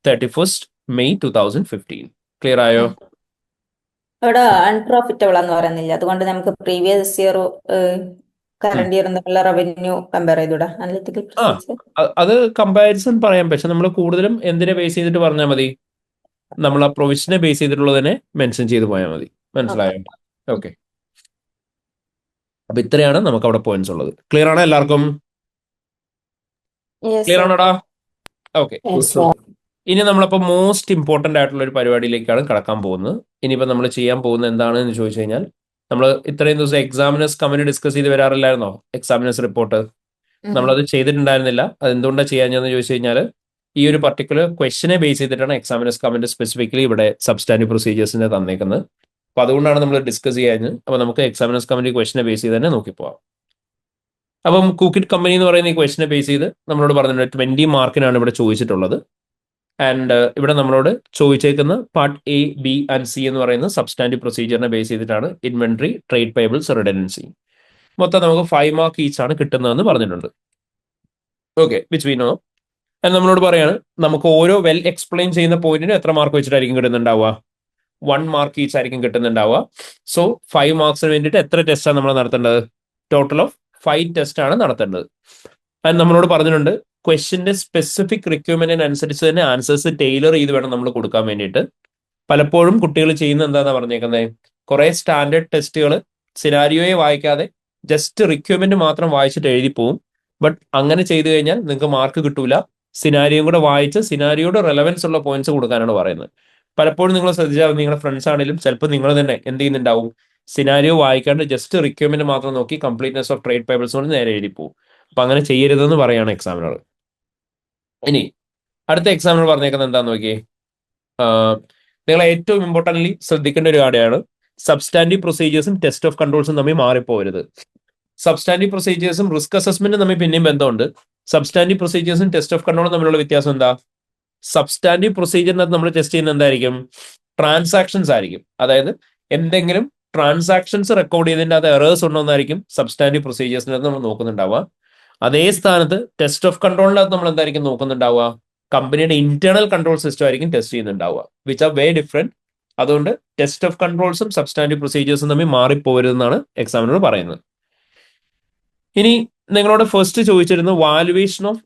31st May 2015. Clear ആയോ? ഇവിടെ unprofitable എന്ന് പറയുന്നില്ല, അതുകൊണ്ട് നമുക്ക് previous year current year എന്നുള്ള revenue compare ചെയ്തൂടാ analytical ആ procedure. അത് comparison പറയാം, പക്ഷെ നമ്മൾ കൂടുതലും എന്തിനെ ബേസ് ചെയ്തിട്ട് പറഞ്ഞാൽ മതി? നമ്മൾ ആ പ്രൊവിഷനെ ബേസ് ചെയ്തിട്ടുള്ളതിനെ മെൻഷൻ ചെയ്ത് പോയാൽ മതി. മനസ്സിലായോ? ഓക്കെ, അപ്പൊ ഇത്രയാണ് നമുക്ക് അവിടെ പോയിന്റ്സ് ഉള്ളത്. ക്ലിയർ ആണോ എല്ലാവർക്കും? ക്ലിയർ ആണോടാ? ഓക്കെ. ഇനി നമ്മളപ്പോ മോസ്റ്റ് ഇമ്പോർട്ടന്റ് ആയിട്ടുള്ള ഒരു പരിപാടിയിലേക്കാണ് കടക്കാൻ പോകുന്നത്. ഇനിയിപ്പോ നമ്മൾ ചെയ്യാൻ പോകുന്നത് എന്താണെന്ന് ചോദിച്ചു കഴിഞ്ഞാൽ, നമ്മൾ ഇത്രയും ദിവസം എക്സാമിനേഴ്സ് കമ്മിറ്റി ഡിസ്കസ് ചെയ്ത് വരാറില്ലായിരുന്നോ? എക്സാമിനേഴ്സ് റിപ്പോർട്ട് നമ്മളത് ചെയ്തിട്ടുണ്ടായിരുന്നില്ല. അത് എന്തുകൊണ്ടാണ് ചെയ്യാഞ്ഞെന്ന് ചോദിച്ചു കഴിഞ്ഞാൽ, ഈ ഒരു പർട്ടിക്കുലർ ക്വസ്റ്റിനെ ബേസ് ചെയ്തിട്ടാണ് എക്സാമിനേഴ്സ് കമ്മിറ്റി സ്പെസിഫിക്കലി ഇവിടെ സബ്സ്റ്റാൻറ്റീവ് പ്രൊസീജിയേഴ്സിനെ തന്നേക്കുന്നത്. അപ്പൊ അതുകൊണ്ടാണ് നമ്മൾ ഡിസ്കസ് ചെയ്യാഞ്ഞത്. അപ്പൊ നമുക്ക് എക്സാമിനേഴ്സ് കമ്മിറ്റി ക്വസ്റ്റിനെ ബേസ് ചെയ്ത് തന്നെ നോക്കിപ്പോവാം. അപ്പം കുക്കിറ്റ് കമ്പനി എന്ന് പറയുന്ന ഈ ക്വസ്റ്റിനെ ബേസ് ചെയ്ത് നമ്മളോട് പറഞ്ഞിട്ടുണ്ട് 20 മാർക്കിനാണ് ഇവിടെ ചോദിച്ചിട്ടുള്ളത്. ആൻഡ് ഇവിടെ നമ്മളോട് ചോദിച്ചേക്കുന്ന part A, B and C എന്ന് പറയുന്ന സബ്സ്റ്റാൻറ്റീവ് പ്രൊസീജിയറിനെ ബേസ് ചെയ്തിട്ടാണ് ഇൻവെന്ററി, ട്രേഡ് പേബിൾസ്, റിഡൻഡൻസി. മൊത്തം നമുക്ക് 5 മാർക്ക് ഈച്ച് ആണ് കിട്ടുന്നതെന്ന് പറഞ്ഞിട്ടുണ്ട്. Okay, which we know. And നമ്മളോട് പറയാണ് നമുക്ക് ഓരോ വെൽ എക്സ്പ്ലെയിൻ ചെയ്യുന്ന പോയിന്റിന് എത്ര മാർക്ക് വെച്ചിട്ടായിരിക്കും കിട്ടുന്നുണ്ടാവുക? 1 മാർക്ക് ഈച്ച് ആയിരിക്കും കിട്ടുന്നുണ്ടാവുക. സോ 5 മാർക്സിന് വേണ്ടിയിട്ട് എത്ര ടെസ്റ്റാണ് നമ്മൾ നടത്തേണ്ടത്? ടോട്ടൽ ഓഫ് 5 ടെസ്റ്റ് ആണ് നടത്തേണ്ടത്. ആൻഡ് നമ്മളോട് പറഞ്ഞിട്ടുണ്ട് ക്വസ്റ്റിന്റെ സ്പെസിഫിക് റിക്വയർമെന്റിനനുസരിച്ച് തന്നെ ആൻസേഴ്സ് ടൈലർ ചെയ്ത് വേണം നമ്മൾ കൊടുക്കാൻ വേണ്ടിയിട്ട്. പലപ്പോഴും കുട്ടികൾ ചെയ്യുന്ന എന്താണെന്ന് പറഞ്ഞേക്കുന്നത്, കുറെ സ്റ്റാൻഡേർഡ് ടെസ്റ്റുകൾ സിനാരിയോയെ വായിക്കാതെ ജസ്റ്റ് റിക്വയർമെന്റ് മാത്രം വായിച്ചിട്ട് എഴുതി പോവും. ബട്ട് അങ്ങനെ ചെയ്തു കഴിഞ്ഞാൽ നിങ്ങൾക്ക് മാർക്ക് കിട്ടൂല. സിനാരിയും കൂടെ വായിച്ച് സിനാരിയോയുടെ റെലവൻസ് ഉള്ള പോയിന്റ്സ് കൊടുക്കാനാണ് പറയുന്നത്. പലപ്പോഴും നിങ്ങൾ ശ്രദ്ധിച്ചാൽ നിങ്ങളുടെ ഫ്രണ്ട്സ് ആണെങ്കിലും ചിലപ്പോൾ നിങ്ങൾ തന്നെ എന്ത് ചെയ്യുന്നുണ്ടാവും, സിനാരിയോ വായിക്കാണ്ട് ജസ്റ്റ് റിക്വയർമെന്റ് മാത്രം നോക്കി കംപ്ലീറ്റ്നെസ് ഓഫ് ട്രേഡ് പേബിൾസ് കൊണ്ട് നേരെ എഴുതി പോകും. അപ്പൊ അങ്ങനെ ചെയ്യരുതെന്ന് പറയാണ് എക്സാമിനർ. ഇനി അടുത്ത എക്സാമിനർ പറഞ്ഞേക്കുന്നത് എന്താന്ന് നോക്കിയേ. നിങ്ങൾ ഏറ്റവും ഇമ്പോർട്ടൻ്റ്ലി ശ്രദ്ധിക്കേണ്ട ഒരു കാര്യമാണ് സബ്സ്റ്റാൻറ്റീവ് പ്രൊസീജിയേഴ്സും ടെസ്റ്റ് ഓഫ് കൺട്രോൾസും തമ്മിൽ മാറിപ്പോകരുത്. സബ്സ്റ്റാൻറ്റീവ് പ്രൊസീജിയേഴ്സും റിസ്ക് അസസ്മെന്റും തമ്മിൽ പിന്നെയും ബന്ധമുണ്ട്. സബ്സ്റ്റാൻറ്റീവ് പ്രൊസീജിയേഴ്സും ടെസ്റ്റ് ഓഫ് കൺട്രോളും തമ്മിലുള്ള വ്യത്യാസം എന്താ? സബ്സ്റ്റാൻറ്റീവ് പ്രൊസീജിയറിനകത്ത് നമ്മൾ ടെസ്റ്റ് ചെയ്യുന്നത് എന്തായിരിക്കും? ട്രാൻസാക്ഷൻസ് ആയിരിക്കും. അതായത് എന്തെങ്കിലും ട്രാൻസാക്ഷൻസ് റെക്കോർഡ് ചെയ്തതിൻ്റെ അത് എറേഴ്സ് ഉണ്ടോന്നായിരിക്കും സബ്സ്റ്റാൻറ്റീവ് പ്രൊസീജിയേഴ്സിനകത്ത് നമ്മൾ നോക്കുന്നുണ്ടാവുക. അതേ സ്ഥാനത്ത് ടെസ്റ്റ് ഓഫ് കൺട്രോളിനകത്ത് നമ്മൾ എന്തായിരിക്കും നോക്കുന്നുണ്ടാവുക? കമ്പനിയുടെ ഇന്റേണൽ കൺട്രോൾ സിസ്റ്റം ആയിരിക്കും ടെസ്റ്റ് ചെയ്യുന്നുണ്ടാവുക, വിച്ച് ആർ വേ ഡിഫറെന്റ്. അതുകൊണ്ട് ടെസ്റ്റ് ഓഫ് കൺട്രോൾസും സബ്സ്റ്റാൻറ്റീവ് പ്രൊസീജിയേഴ്സും തമ്മിൽ മാറിപ്പോരുതെന്നാണ് എക്സാമിനർ പറയുന്നത്. ഇനി നിങ്ങളോട് ഫസ്റ്റ് ചോദിച്ചിരുന്നത് വാലുവേഷൻ ഓഫ്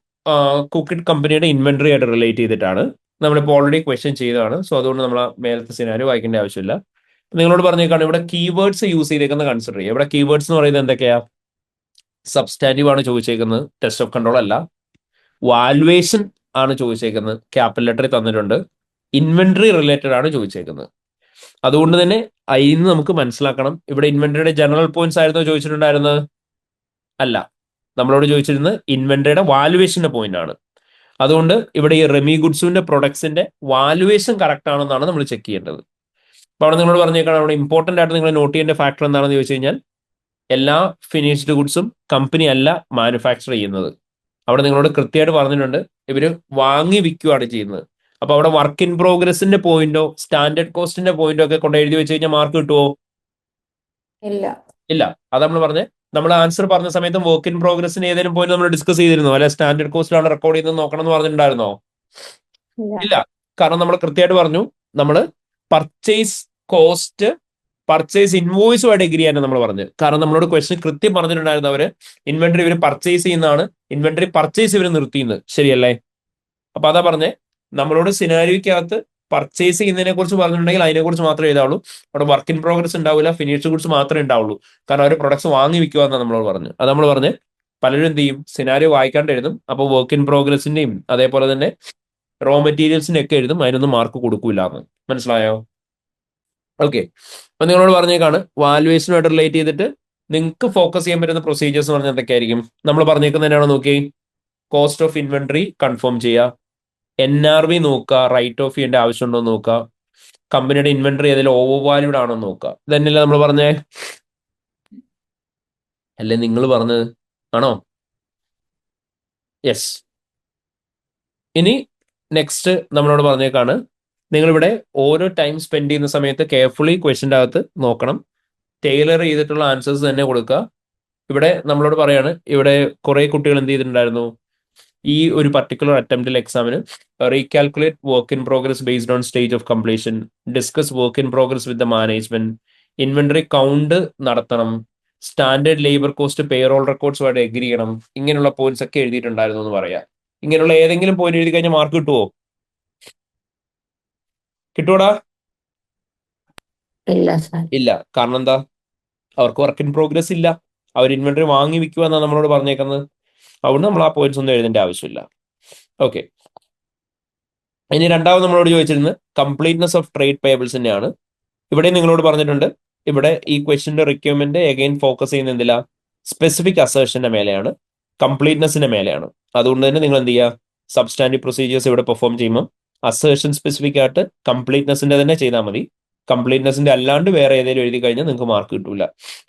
കുക്കിറ്റ് കമ്പനിയുടെ ഇൻവെന്ററി ആയിട്ട് റിലേറ്റ് ചെയ്തിട്ടാണ്. നമ്മളിപ്പോൾ ഓൾറെഡി ക്വസ്റ്റ്യൻ ചെയ്തതാണ്. സോ അതുകൊണ്ട് നമ്മൾ മേലത്തെ സിനാരിയോ വായിക്കേണ്ട ആവശ്യമില്ല. നിങ്ങളോട് പറഞ്ഞേക്കാണ് ഇവിടെ കീവേഡ്സ് യൂസ് ചെയ്തേക്കുന്നത് കൺസിഡർ ചെയ്യുക. ഇവിടെ കീവേഡ്സ് എന്ന് പറയുന്നത് എന്തൊക്കെയാ? സബ്സ്റ്റാൻറ്റീവ് ആണ് ചോദിച്ചേക്കുന്നത്, ടെസ്റ്റ് ഓഫ് കൺട്രോൾ അല്ല. വാലുവേഷൻ ആണ് ചോദിച്ചേക്കുന്നത്, ക്യാപിറ്റൽ ലെറ്ററിൽ തന്നിട്ടുണ്ട്. ഇൻവെന്ററി റിലേറ്റഡ് ആണ് ചോദിച്ചേക്കുന്നത്. അതുകൊണ്ട് തന്നെ അതിൽ നിന്ന് നമുക്ക് മനസ്സിലാക്കണം, ഇവിടെ ഇൻവെന്ററിയുടെ ജനറൽ പോയിന്റ്സ് ആയിരുന്നോ ചോദിച്ചിട്ടുണ്ടായിരുന്നത്? അല്ല, നമ്മളോട് ചോദിച്ചിരുന്നത് ഇൻവെന്ററിയുടെ വാലുവേഷന്റെ പോയിന്റ് ആണ്. അതുകൊണ്ട് ഇവിടെ ഈ റെമി ഗുഡ്സിന്റെ പ്രൊഡക്ട്സിന്റെ വാലുവേഷൻ കറക്റ്റ് ആണെന്നാണ് നമ്മൾ ചെക്ക് ചെയ്യേണ്ടത്. അപ്പോൾ അവിടെ നിങ്ങളോട് പറഞ്ഞേക്കാണ്, അവിടെ ഇമ്പോർട്ടന്റ് ആയിട്ട് നിങ്ങൾ നോട്ട് ചെയ്യേണ്ട ഫാക്ടർ എന്താണെന്ന് ചോദിച്ചു കഴിഞ്ഞാൽ, എല്ലാ ഫിനിഷ്ഡ് ഗുഡ്സും കമ്പനി അല്ല മാനുഫാക്ചർ ചെയ്യുന്നത്. അവിടെ നിങ്ങളോട് കൃത്യമായിട്ട് പറഞ്ഞിട്ടുണ്ട് ഇവര് വാങ്ങി വിൽക്കുകയാണ് ചെയ്യുന്നത്. അപ്പൊ അവിടെ വർക്ക് ഇൻ പ്രോഗ്രസിന്റെ പോയിന്റോ സ്റ്റാൻഡേർഡ് കോസ്റ്റിന്റെ പോയിന്റോ ഒക്കെ കൊണ്ട് എഴുതി വെച്ച് കഴിഞ്ഞാൽ മാർക്ക് കിട്ടുമോ? ഇല്ല. അത് നമ്മൾ പറഞ്ഞ നമ്മൾ ആൻസർ പറഞ്ഞ സമയത്തും വർക്ക് ഇൻ പ്രോഗ്രസിന് ഏതെങ്കിലും പോയിന്റ് നമ്മൾ ഡിസ്കസ് ചെയ്തിരുന്നോ? അല്ലെ സ്റ്റാൻഡേർഡ് കോസ്റ്റിലാണ് റെക്കോർഡ് ചെയ്യുന്നത് നോക്കണം എന്ന് പറഞ്ഞിട്ടുണ്ടായിരുന്നോ? ഇല്ല. കാരണം നമ്മൾ കൃത്യമായിട്ട് പറഞ്ഞു, നമ്മൾ പർച്ചേസ് കോസ്റ്റ് പർച്ചേസ് ഇൻവോയ്സുമായിട്ട് എഗ്രി ചെയ്യാനാണ് നമ്മൾ പറഞ്ഞത്. കാരണം നമ്മളോട് ക്വസ്റ്റ്യൻ കൃത്യം പറഞ്ഞിട്ടുണ്ടായിരുന്നു, അവര് ഇൻവെന്ററി ഇവർ പർച്ചേസ് ചെയ്യുന്നതാണ്, ഇൻവെന്ററി പർച്ചേസ് ഇവർ നിർത്തിയെന്ന്. ശരിയല്ലേ? അപ്പൊ അതാ പറഞ്ഞേ, നമ്മളോട് സിനാരിയോക്കകത്ത് പർച്ചേസ് ചെയ്യുന്നതിനെ കുറിച്ച് പറഞ്ഞിട്ടുണ്ടെങ്കിൽ അതിനെക്കുറിച്ച് മാത്രമേ എഴുതാവുള്ളൂ. അവിടെ വർക്ക് ഇൻ പ്രോഗ്രസ് ഉണ്ടാവില്ല, ഫിനിഷ്ഡ് ഗുഡ്സ് മാത്രമേ ഉണ്ടാവുള്ളൂ. കാരണം അവർ പ്രൊഡക്ട്സ് വാങ്ങി വിൽക്കുക എന്നാണ് നമ്മളോട് പറഞ്ഞത്. അത് നമ്മൾ പറഞ്ഞ് പലരും എന്ത് ചെയ്യും, സിനാരിയോ വായിക്കാണ്ട് എഴുതും. അപ്പോൾ വർക്ക് ഇൻ പ്രോഗ്രസിന്റെയും അതേപോലെ തന്നെ റോ മെറ്റീരിയൽസിന്റെ ഒക്കെ എഴുതും, അതിനൊന്നും മാർക്ക് കൊടുക്കൂല എന്ന്. മനസ്സിലായോ? ഓക്കെ. അപ്പൊ നിങ്ങളോട് പറഞ്ഞേക്കാണ് വാലുവേഷനുമായിട്ട് റിലേറ്റ് ചെയ്തിട്ട് നിങ്ങൾക്ക് ഫോക്കസ് ചെയ്യാൻ പറ്റുന്ന പ്രൊസീജിയേഴ്സ് എന്ന് പറഞ്ഞാൽ എന്തൊക്കെയായിരിക്കും? നമ്മൾ പറഞ്ഞേക്കുന്നതിനാണോ നോക്കി, കോസ്റ്റ് ഓഫ് ഇൻവെന്ററി കൺഫേം ചെയ്യുക, NRV നോക്കുക, റൈറ്റ് ഓഫ് ചെയ്യേണ്ട ആവശ്യമുണ്ടോ നോക്കുക, കമ്പനിയുടെ ഇൻവെന്ററി ഏതെങ്കിലും ഓവർ വാല്യൂഡ് ആണോ നോക്കുക. ഇതന്നെയല്ലേ നമ്മൾ പറഞ്ഞേ? അല്ലേ നിങ്ങൾ പറഞ്ഞത് ആണോ? യെസ്. ഇനി നെക്സ്റ്റ് നമ്മളോട് പറഞ്ഞേക്കാണ്, നിങ്ങളിവിടെ ഓരോ ടൈം സ്പെൻഡ് ചെയ്യുന്ന സമയത്ത് കെയർഫുള്ളി ക്വസ്റ്റ്യൻ്റെ അകത്ത് നോക്കണം, ടൈലർ ചെയ്തിട്ടുള്ള ആൻസേഴ്സ് തന്നെ കൊടുക്കുക. ഇവിടെ നമ്മളോട് പറയാണ്, ഇവിടെ കുറെ കുട്ടികൾ എന്ത് ചെയ്തിട്ടുണ്ടായിരുന്നു, ഈ ഒരു പർട്ടിക്കുലർ അറ്റംപ്റ്റിൽ എക്സാമിന് recalculate work in progress based on stage of completion, discuss work in progress with the management, inventory count നടത്തണം, സ്റ്റാൻഡേർഡ് ലേബർ കോസ്റ്റ് പേറോൾ റെക്കോർഡ്സുമായിട്ട് എഗ്രി ചെയ്യണം, ഇങ്ങനെയുള്ള പോയിന്റ്സ് ഒക്കെ എഴുതിയിട്ടുണ്ടായിരുന്നു എന്ന് പറയാം. ഇങ്ങനെയുള്ള ഏതെങ്കിലും പോയിന്റ് എഴുതി കഴിഞ്ഞാൽ മാർക്ക് കിട്ടുമോ? കിട്ടൂടാ? ഇല്ല സാർ. ഇല്ല. കാരണം എന്താ? അവർക്ക് വർക്ക് ഇൻ പ്രോഗ്രസ് ഇല്ല, അവർ ഇൻവെന്ററി വാങ്ങി വിൽക്കുക എന്നാണ് നമ്മളോട് പറഞ്ഞേക്കുന്നത്. അതുകൊണ്ട് നമ്മൾ ആ പോയിന്റ്സ് ഒന്നും എഴുതേണ്ട ആവശ്യമില്ല. ഓക്കെ. ഇനി രണ്ടാമത് നമ്മളോട് ചോദിച്ചിരുന്നത് കംപ്ലീറ്റ്നെസ് ഓഫ് ട്രേഡ് പേബിൾസ് തന്നെയാണ്. ഇവിടെ നിങ്ങളോട് പറഞ്ഞിട്ടുണ്ട്, ഇവിടെ ഈ ക്വസ്റ്റിന്റെ റിക്വയർമെന്റ് എഗെയിൻ ഫോക്കസ് ചെയ്യുന്ന എന്തില്ല? സ്പെസിഫിക് അസേർഷന്റെ മേലെയാണ്, കംപ്ലീറ്റ്നെസിന്റെ മേലെയാണ്. അതുകൊണ്ട് തന്നെ നിങ്ങൾ എന്ത് ചെയ്യുക? സബ്സ്റ്റാൻറ്റീവ് പ്രൊസീജിയേഴ്സ് ഇവിടെ പെർഫോം ചെയ്യുമ്പോൾ അസേർഷൻ സ്പെസിഫിക് ആയിട്ട് കംപ്ലീറ്റ്നെസിന്റെ തന്നെ ചെയ്താൽ മതി. കംപ്ലീറ്റ്നെസിന്റെ അല്ലാണ്ട് വേറെ ഏതെങ്കിലും എഴുതി കഴിഞ്ഞാൽ നിങ്ങൾക്ക് മാർക്ക് കിട്ടൂല.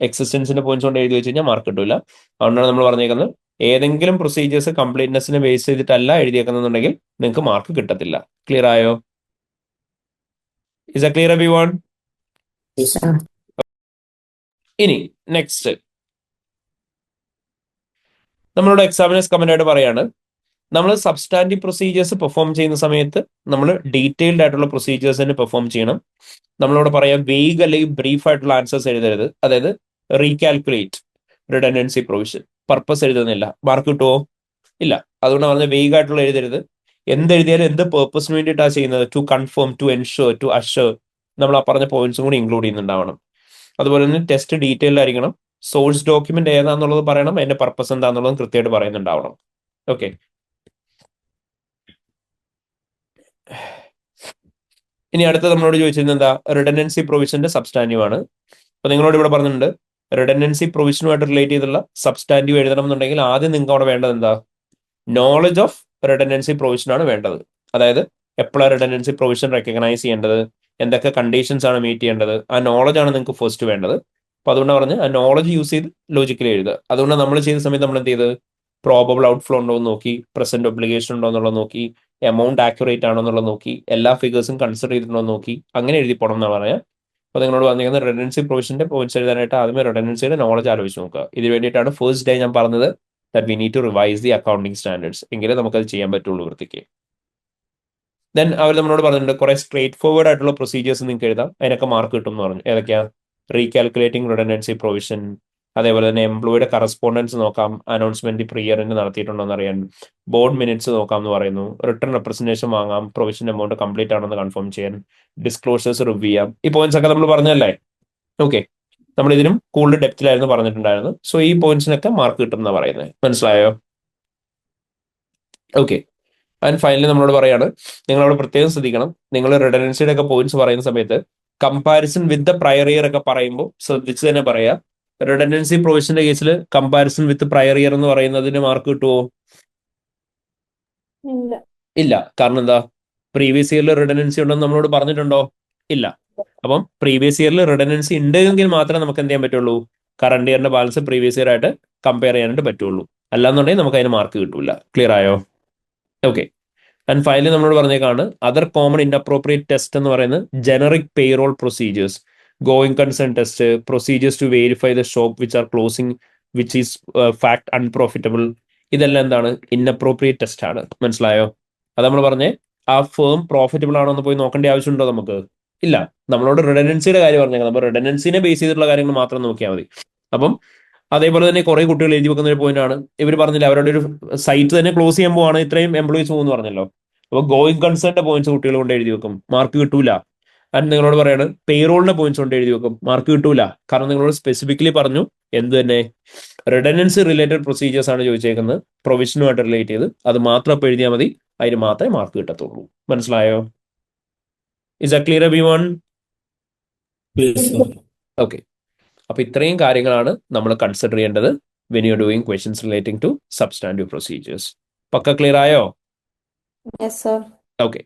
എക്സിസ്റ്റൻസിന്റെ പോയിന്റ്സ് കൊണ്ട് എഴുതി വെച്ച് കഴിഞ്ഞാൽ മാർക്ക് കിട്ടൂല. അതുകൊണ്ടാണ് നമ്മൾ പറഞ്ഞേക്കുന്നത് ഏതെങ്കിലും പ്രൊസീജിയേഴ്സ് കംപ്ലീറ്റ്നെസിനെ ബേസ് ചെയ്തിട്ടല്ല എഴുതിയേക്കുന്നുണ്ടെങ്കിൽ നിങ്ങൾക്ക് മാർക്ക് കിട്ടത്തില്ല. ക്ലിയർ ആയോ? Is a clear everyone? ഇനി നെക്സ്റ്റ് നമ്മളോട് എക്സാമിനേഴ്സ് കമന്റ് ആയിട്ട് പറയാണ്, നമ്മൾ സബ്സ്റ്റാൻറ്റീവ് പ്രൊസീജിയേഴ്സ് പെർഫോം ചെയ്യുന്ന സമയത്ത് നമ്മൾ ഡീറ്റെയിൽഡ് ആയിട്ടുള്ള പ്രൊസീജിയേഴ്സ് തന്നെ പെർഫോം ചെയ്യണം. നമ്മളോട് പറയാം വേഗ് അല്ലെങ്കിൽ ബ്രീഫ് ആയിട്ടുള്ള ആൻസേഴ്സ് എഴുതരുത്. അതായത് റീകാൽക്കുലേറ്റ്, റിഡൻഡൻസി പ്രൊവിഷൻ, പർപ്പസ് എഴുതുന്നില്ല, മാർക്ക് കിട്ടുമോ? ഇല്ല. അതുകൊണ്ട് പറഞ്ഞ വേഗ് ആയിട്ടുള്ള എഴുതരുത്. എന്തെഴുതിയാലും എന്ത് പേർപ്പസിന് വേണ്ടിയിട്ടാണ് ചെയ്യുന്നത്? To confirm, to ensure, to assure, നമ്മൾ ആ പറഞ്ഞ പോയിന്റ്സും കൂടി ഇൻക്ലൂഡ് ചെയ്യുന്നുണ്ടാവണം. അതുപോലെ തന്നെ ടെസ്റ്റ് ഡീറ്റെയിൽഡ് ആയിരിക്കണം. സോഴ്സ് ഡോക്യുമെന്റ് ഏതാന്നുള്ളത് പറയണം, അതിന്റെ പർപ്പസ് എന്താന്നുള്ളതും കൃത്യമായിട്ട് പറയുന്നുണ്ടാവണം. ഓക്കെ. ഇനി അടുത്ത നമ്മളോട് ചോദിച്ചിരുന്നത് എന്താ? റിഡൻഡൻസി പ്രൊവിഷന്റെ സബ്സ്റ്റാൻറ്റീവ് ആണ്. അപ്പൊ നിങ്ങളോട് ഇവിടെ പറഞ്ഞിട്ടുണ്ട് റിഡൻഡൻസി പ്രൊവിഷനുമായിട്ട് റിലേറ്റ് ചെയ്തുള്ള സബ്സ്റ്റാൻറ്റീവ് എഴുതണം എന്നുണ്ടെങ്കിൽ ആദ്യം നിങ്ങൾക്ക് അവിടെ വേണ്ടത് എന്താ? നോളജ് ഓഫ് റിഡൻഡൻസി പ്രൊവിഷൻ ആണ് വേണ്ടത്. അതായത് എപ്പോഴാണ് റിഡൻഡൻസി പ്രൊവിഷൻ റെക്കഗ്നൈസ് ചെയ്യേണ്ടത്, എന്തൊക്കെ കണ്ടീഷൻസ് ആണ് മീറ്റ് ചെയ്യേണ്ടത്, ആ നോളജ് ആണ് നിങ്ങൾക്ക് ഫസ്റ്റ് വേണ്ടത്. അപ്പൊ അതുകൊണ്ട് പറഞ്ഞ് ആ നോളജ് യൂസ് ചെയ്ത് ലോജിക്കലി എഴുതുക. അതുകൊണ്ട് നമ്മൾ ചെയ്ത സമയത്ത് നമ്മൾ എന്ത് ചെയ്ത് പ്രോബബിൾ ഔട്ട്ഫ്ലോ ഉണ്ടോ എന്ന് നോക്കി, പ്രസന്റ് ഒബ്ലിഗേഷൻ ഉണ്ടോ എന്നുള്ളത് നോക്കി, എമൗണ്ട് ആക്യുറേറ്റ് ആണോ എന്നുള്ളത് നോക്കി, എല്ലാ ഫിഗേഴ്സും കൺസിഡർ ചെയ്തിട്ടുണ്ടോ എന്ന് നോക്കി, അങ്ങനെ എഴുതി പോകണം എന്നാണ് പറയാം. അപ്പോൾ നിങ്ങളോട് പറഞ്ഞിരിക്കുന്നത് റിഡൻഡൻസി പ്രൊവിഷന്റെ പോയിന്റ്സ് എഴുതാനായിട്ട് ആദ്യമേ റിഡൻഡൻസിയുടെ നോളജ് ആലോചിച്ച് നോക്കുക. ഇതിന് വേണ്ടിയിട്ടാണ് ഫസ്റ്റ് ഡേ ഞാൻ പറഞ്ഞത് that we need to revise the accounting standards, എങ്കിലേ നമുക്കത് ചെയ്യാൻ പറ്റുള്ളൂ വൃത്തിക്ക്. ദെൻ അവർ നമ്മളോട് പറഞ്ഞിട്ടുണ്ട് കുറെ സ്ട്രേറ്റ് ഫോർവേഡ് ആയിട്ടുള്ള പ്രൊസീജിയേഴ്സ് നിങ്ങൾക്ക് എഴുതാം, അതിനൊക്കെ മാർക്ക് കിട്ടും എന്ന് പറഞ്ഞു. ഏതൊക്കെയാ? റീകാൽക്കുലേറ്റിംഗ് റിഡൻഡൻസി പ്രൊവിഷൻ, അതേപോലെ തന്നെ എംപ്ലോയിയുടെ കറസ്പോണ്ടൻസ് നോക്കാം, അനൗൺസ്മെന്റ് പ്രിയറിന് നടത്തിയിട്ടുണ്ടോ എന്ന് അറിയാൻ, ബോർഡ് മിനിറ്റ്സ് നോക്കാം എന്ന് പറയുന്നു, റിട്ടേൺ റെപ്രസെന്റേഷൻ വാങ്ങാം, പ്രൊവിഷൻ എമൗണ്ട് കംപ്ലീറ്റ് ആണെന്ന് കൺഫേം ചെയ്യാൻ, ഡിസ്ക്ലോഷേഴ്സ് റിവ്യൂ ചെയ്യാം. ഈ പോയിന്റ്സ് ഒക്കെ നമ്മൾ പറഞ്ഞല്ലേ? ഓക്കെ. നമ്മൾ ഇതിനും കൂടുതൽ ഡെപ്തിലായിരുന്നു പറഞ്ഞിട്ടുണ്ടായിരുന്നു. സോ ഈ പോയിന്റ്സിനൊക്കെ മാർക്ക് കിട്ടും എന്നാണ് പറയുന്നത്. മനസ്സിലായോ? ഓക്കെ. ആൻഡ് ഫൈനലി നമ്മളോട് പറയാണ്, നിങ്ങളവിടെ പ്രത്യേകം ശ്രദ്ധിക്കണം, നിങ്ങൾ റിഡൻഡൻസിയുടെ ഒക്കെ പോയിന്റ്സ് പറയുന്ന സമയത്ത് comparison with the prior year ഒക്കെ പറയുമ്പോൾ ശ്രദ്ധിച്ച് തന്നെ പറയാം. റിഡൻഡൻസി പ്രൊവിഷന്റെ കേസിൽ കമ്പാരിസൺ വിത്ത് പ്രയർ ഇയർ എന്ന് പറയുന്നതിന് മാർക്ക് കിട്ടുമോ? ഇല്ല. കാരണം എന്താ? പ്രീവിയസ് ഇയറിൽ റിഡൻഡൻസി ഉണ്ടെന്ന് നമ്മളോട് പറഞ്ഞിട്ടുണ്ടോ? ഇല്ല. അപ്പം പ്രീവിയസ് ഇയറിൽ റിഡൻഡൻസി ഉണ്ടെങ്കിൽ മാത്രമേ നമുക്ക് എന്ത് ചെയ്യാൻ പറ്റുള്ളൂ? കറണ്ട് ഇയറിന്റെ ബാലൻസ് പ്രീവിയസ് ഇയർ ആയിട്ട് കമ്പയർ ചെയ്യാനായിട്ട് പറ്റുള്ളൂ. അല്ലാന്നുണ്ടെങ്കിൽ നമുക്ക് അതിന് മാർക്ക് കിട്ടൂല. ക്ലിയർ ആയോ? ഓക്കെ. ആൻഡ് ഫൈനലി നമ്മളോട് പറഞ്ഞേക്കാണ് അതർ കോമൺ ഇൻഅപ്രോപ്രിയേറ്റ് ടെസ്റ്റ് എന്ന് പറയുന്നത് generic payroll procedures, going concern test, procedures to verify the shop which are closing which is fact unprofitable. ഇതെല്ലാം എന്താണ്? ഇൻഅപ്രോപ്രിയേറ്റ് ടെസ്റ്റ് ആണ്. മനസ്സിലായോ? അത് നമ്മൾ പറഞ്ഞേ ആ ഫേം പ്രോഫിറ്റബിൾ ആണോ എന്ന് പോയി നോക്കേണ്ട ആവശ്യമുണ്ടോ നമുക്ക്? ഇല്ല. നമ്മളോട് റിഡൻഡൻസിയുടെ കാര്യം പറഞ്ഞേക്കാം, നമ്മൾ റിഡൻഡൻസിനെ ബേസ് ചെയ്തിട്ടുള്ള കാര്യങ്ങൾ മാത്രം നോക്കിയാൽ മതി. അപ്പം അതേപോലെ തന്നെ കുറെ കുട്ടികൾ എഴുതി വെക്കുന്ന ഒരു പോയിന്റ് ആണ്, ഇവർ പറഞ്ഞില്ല അവരുടെ ഒരു സൈറ്റ് തന്നെ ക്ലോസ് ചെയ്യാൻ പോവാണ്, ഇത്രയും എംപ്ലോയീസ് പോകുന്നു പറഞ്ഞല്ലോ. അപ്പൊ ഗോയിങ് കൺസേണിന്റെ പോയിന്റ്സ് കുട്ടികൾ കൊണ്ട് എഴുതി വെക്കും, മാർക്ക് കിട്ടൂല. ആൻഡ് നിങ്ങളോട് പറയാണ് പേറോളിന്റെ പോയിന്റ്സ് കൊണ്ട് എഴുതി വെക്കും, മാർക്ക് കിട്ടൂല. കാരണം നിങ്ങളോട് സ്പെസിഫിക്കലി പറഞ്ഞു എന്ത് തന്നെ റിഡൻഡൻസി റിലേറ്റഡ് പ്രൊസീജിയേഴ്സ് ആണ് ചോദിച്ചേക്കുന്നത്, പ്രൊവിഷനുമായിട്ട് റിലേറ്റ് ചെയ്ത്, അത് മാത്രം അപ്പോൾ എഴുതിയാൽ മതി, അതിന് മാത്രമേ മാർക്ക് കിട്ടത്തുള്ളൂ. മനസ്സിലായോ? Is a clear everyone? Okay. അപ്പൊ ഇത്രയും കാര്യങ്ങളാണ് നമ്മൾ കൺസിഡർ ചെയ്യേണ്ടത് when you doing questions relating to substantive procedures. പക്ക ക്ലിയർ ആയോ? Yes sir. ഓക്കെ.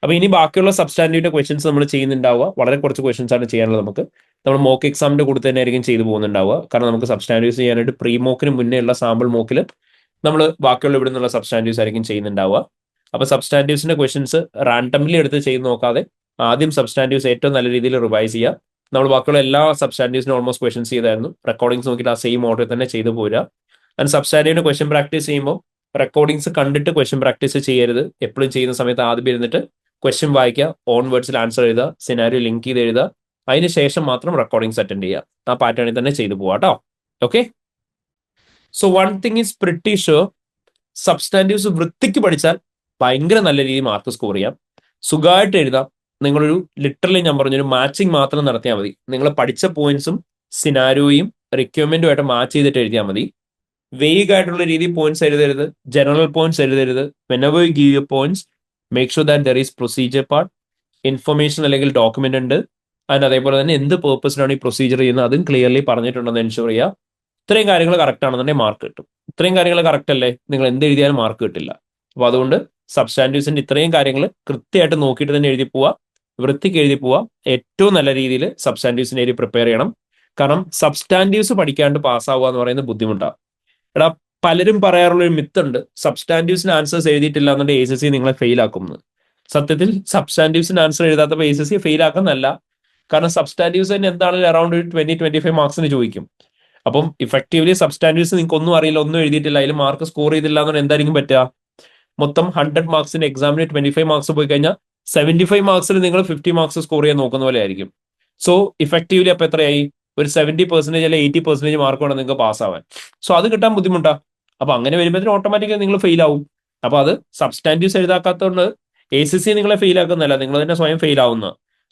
അപ്പൊ ഇനി ബാക്കിയുള്ള സബ്സ്റ്റാൻറ്റീവിന്റെ ക്വസ്റ്റ്യൻസ് നമ്മൾ ചെയ്യുന്നുണ്ടാവുക, വളരെ കുറച്ച് ക്വസ്റ്റ്യൻസ് ആണ് ചെയ്യാനുള്ളത്. നമ്മൾ മോക്ക് എക്സാമിന്റെ കൂടെ തന്നെ ആയിരിക്കും ചെയ്തു പോകുന്നുണ്ടാവുക. കാരണം നമുക്ക് സബ്സ്റ്റാൻറ്റീവ്സ് ചെയ്യാനായിട്ട് പ്രീ മോക്കിന് മുന്നേ ഉള്ള സാമ്പിൾ മോക്കിൽ നമ്മൾ ബാക്കിയുള്ള ഇവിടെ നിന്നുള്ള സബ്സ്റ്റാൻറ്റീവ്സ് ആയിരിക്കും ചെയ്യുന്നുണ്ടാവുക. അപ്പൊ സബ്സ്റ്റാൻറ്റീവ്സിന്റെ ക്വസ്റ്റ്യൻസ് റാൻഡംലി എടുത്ത് ചെയ്ത് നോക്കാതെ ആദ്യം സബ്സ്റ്റാൻറ്റീവ്സ് ഏറ്റവും നല്ല രീതിയിൽ റിവൈസ് ചെയ്യുക. നമ്മൾ ബാക്കിയുള്ള എല്ലാ സബ്സ്റ്റാൻറ്റീവ്സിനും ഓൾമോസ്റ്റ് ക്വസ്റ്റ്യൻസ് ചെയ്തായിരുന്നു, റെക്കോർഡിംഗ്സ് നോക്കിയിട്ട് ആ സെയിം ഓർഡറിൽ തന്നെ ചെയ്തു പോരുക. ആൻഡ് സബ്സ്റ്റാൻറ്റീവിന്റെ ക്വസ്റ്റ്യൻ പ്രാക്ടീസ് ചെയ്യുമ്പോൾ റെക്കോർഡിങ്സ് കണ്ടിട്ട് ക്വസ്റ്റ്യൻ പ്രാക്ടീസ് ചെയ്യരുത്. എപ്പോഴും ചെയ്യുന്ന സമയത്ത് ആദ്യം ഇരുന്നിട്ട് ക്വസ്റ്റ്യൻ വായിക്കുക, ഓൺ വേർഡ്സിൽ ആൻസർ എഴുതുക, സിനാരിയോ ലിങ്ക് ചെയ്ത് എഴുതുക, അതിന് ശേഷം മാത്രം റെക്കോർഡിങ്സ് അറ്റൻഡ് ചെയ്യുക. ആ പാറ്റേണിൽ തന്നെ ചെയ്തു പോവാം കേട്ടോ. Okay, so one thing is pretty sure, substantives വൃത്തിക്ക് പഠിച്ചാൽ ഭയങ്കര നല്ല രീതിയിൽ മാർക്ക് സ്കോർ ചെയ്യാം, സുഖമായിട്ട് എഴുതാം. നിങ്ങളൊരു ലിറ്ററലി ഞാൻ പറഞ്ഞൊരു മാച്ചിങ് മാത്രം നടത്തിയാൽ മതി. നിങ്ങൾ പഠിച്ച പോയിന്റ്സും സിനാരിയോയും റിക്വയർമെന്റുമായിട്ട് മാച്ച് ചെയ്തിട്ട് എഴുതിയാൽ മതി. വേഗ് ആയിട്ടുള്ള രീതിയിൽ പോയിന്റ്സ് എഴുതരുത്, ജനറൽ പോയിന്റ്സ് എഴുതരുത്. Whenever you give your points, make sure that there is procedure part, information അല്ലെങ്കിൽ ഡോക്യുമെന്റ് ഉണ്ട്, അതിന് അതേപോലെ തന്നെ എന്ത് പേർപ്പസിനാണ് ഈ പ്രൊസീജിയർ ചെയ്യുന്നത് അതും ക്ലിയർലി പറഞ്ഞിട്ടുണ്ടെന്ന് എൻഷുർ ചെയ്യുക. ഇത്രയും കാര്യങ്ങൾ കറക്റ്റ് ആണെന്നുണ്ടെങ്കിൽ മാർക്ക് കിട്ടും. ഇത്രയും കാര്യങ്ങൾ കറക്റ്റ് അല്ലേ, നിങ്ങൾ എന്ത് എഴുതിയാലും മാർക്ക് കിട്ടില്ല. അപ്പോൾ അതുകൊണ്ട് സബ്സ്റ്റാൻറ്റീവ്സിന്റെ ഇത്രയും കാര്യങ്ങൾ കൃത്യമായിട്ട് നോക്കിയിട്ട് തന്നെ എഴുതി പോവുക, വൃത്തിക്ക് എഴുതി പോവുക. ഏറ്റവും നല്ല രീതിയിൽ സബ്സ്റ്റാൻറ്റീവ്സിന് എഴുതി പ്രിപ്പയർ ചെയ്യണം. കാരണം സബ്സ്റ്റാൻറ്റീവ്സ് പഠിക്കാണ്ട് പാസ്സാവുക എന്ന് പറയുന്നത് ബുദ്ധിമുട്ടാണ്. എടാ, പലരും പറയാറുള്ള ഒരു മിത്തുണ്ട്, സബ്സ്റ്റാൻറ്റീവ്സിന് ആൻസേഴ്സ് എഴുതിയിട്ടില്ല എന്നുണ്ടെങ്കിൽ ACC നിങ്ങളെ ഫെയിൽ ആക്കുന്നത്. സത്യത്തിൽ സബ്സ്റ്റാൻറ്റീവ്സിന് ആൻസർ എഴുതാത്തപ്പോൾ ACC ഫെയിൽ ആക്കുന്നല്ല. കാരണം സബ്സ്റ്റാൻറ്റീവ്സ് തന്നെ എന്താണെങ്കിലും അറൌണ്ട് 20-25 മാർക്സിന് ചോദിക്കും. അപ്പം ഇഫക്റ്റീവ്ലി സബ്സ്റ്റാൻറ്റീവ്സ് നിങ്ങൾക്ക് ഒന്നും അറിയില്ല, ഒന്നും എഴുതിയിട്ടില്ല, അതിൽ മാർക്ക് സ്കോർ ചെയ്തില്ല എന്നുണ്ടെങ്കിൽ എന്തായിരിക്കും പറ്റുക? മൊത്തം 100 മാർക്സിന്റെ എക്സാമിന് 25 മാർക്സ് പോയി കഴിഞ്ഞാൽ 75 മാർക്സിൽ നിങ്ങൾ 50 മാർക്സ് സ്കോർ ചെയ്യാൻ നോക്കുന്ന പോലെ ആയിരിക്കും. സോ ഇഫക്റ്റീവ്ലി അപ്പൊ എത്രയായി? ഒരു 70% അല്ലെങ്കിൽ 80% മാർക്ക് വേണം നിങ്ങൾക്ക് പാസ്സാവാൻ. സോ അത് കിട്ടാൻ ബുദ്ധിമുട്ടാ. അപ്പൊ അങ്ങനെ വരുമ്പോഴത്തേന് ഓട്ടോമാറ്റിക്കായി നിങ്ങൾ ഫെയിൽ ആവും. അപ്പൊ അത് സബ്സ്റ്റാൻറ്റീവ്സ് എഴുതാക്കാത്തതുകൊണ്ട് ACC നിങ്ങളെ ഫെയിൽ ആക്കുന്നല്ല, നിങ്ങൾ തന്നെ സ്വയം ഫെയിൽ ആവുന്ന.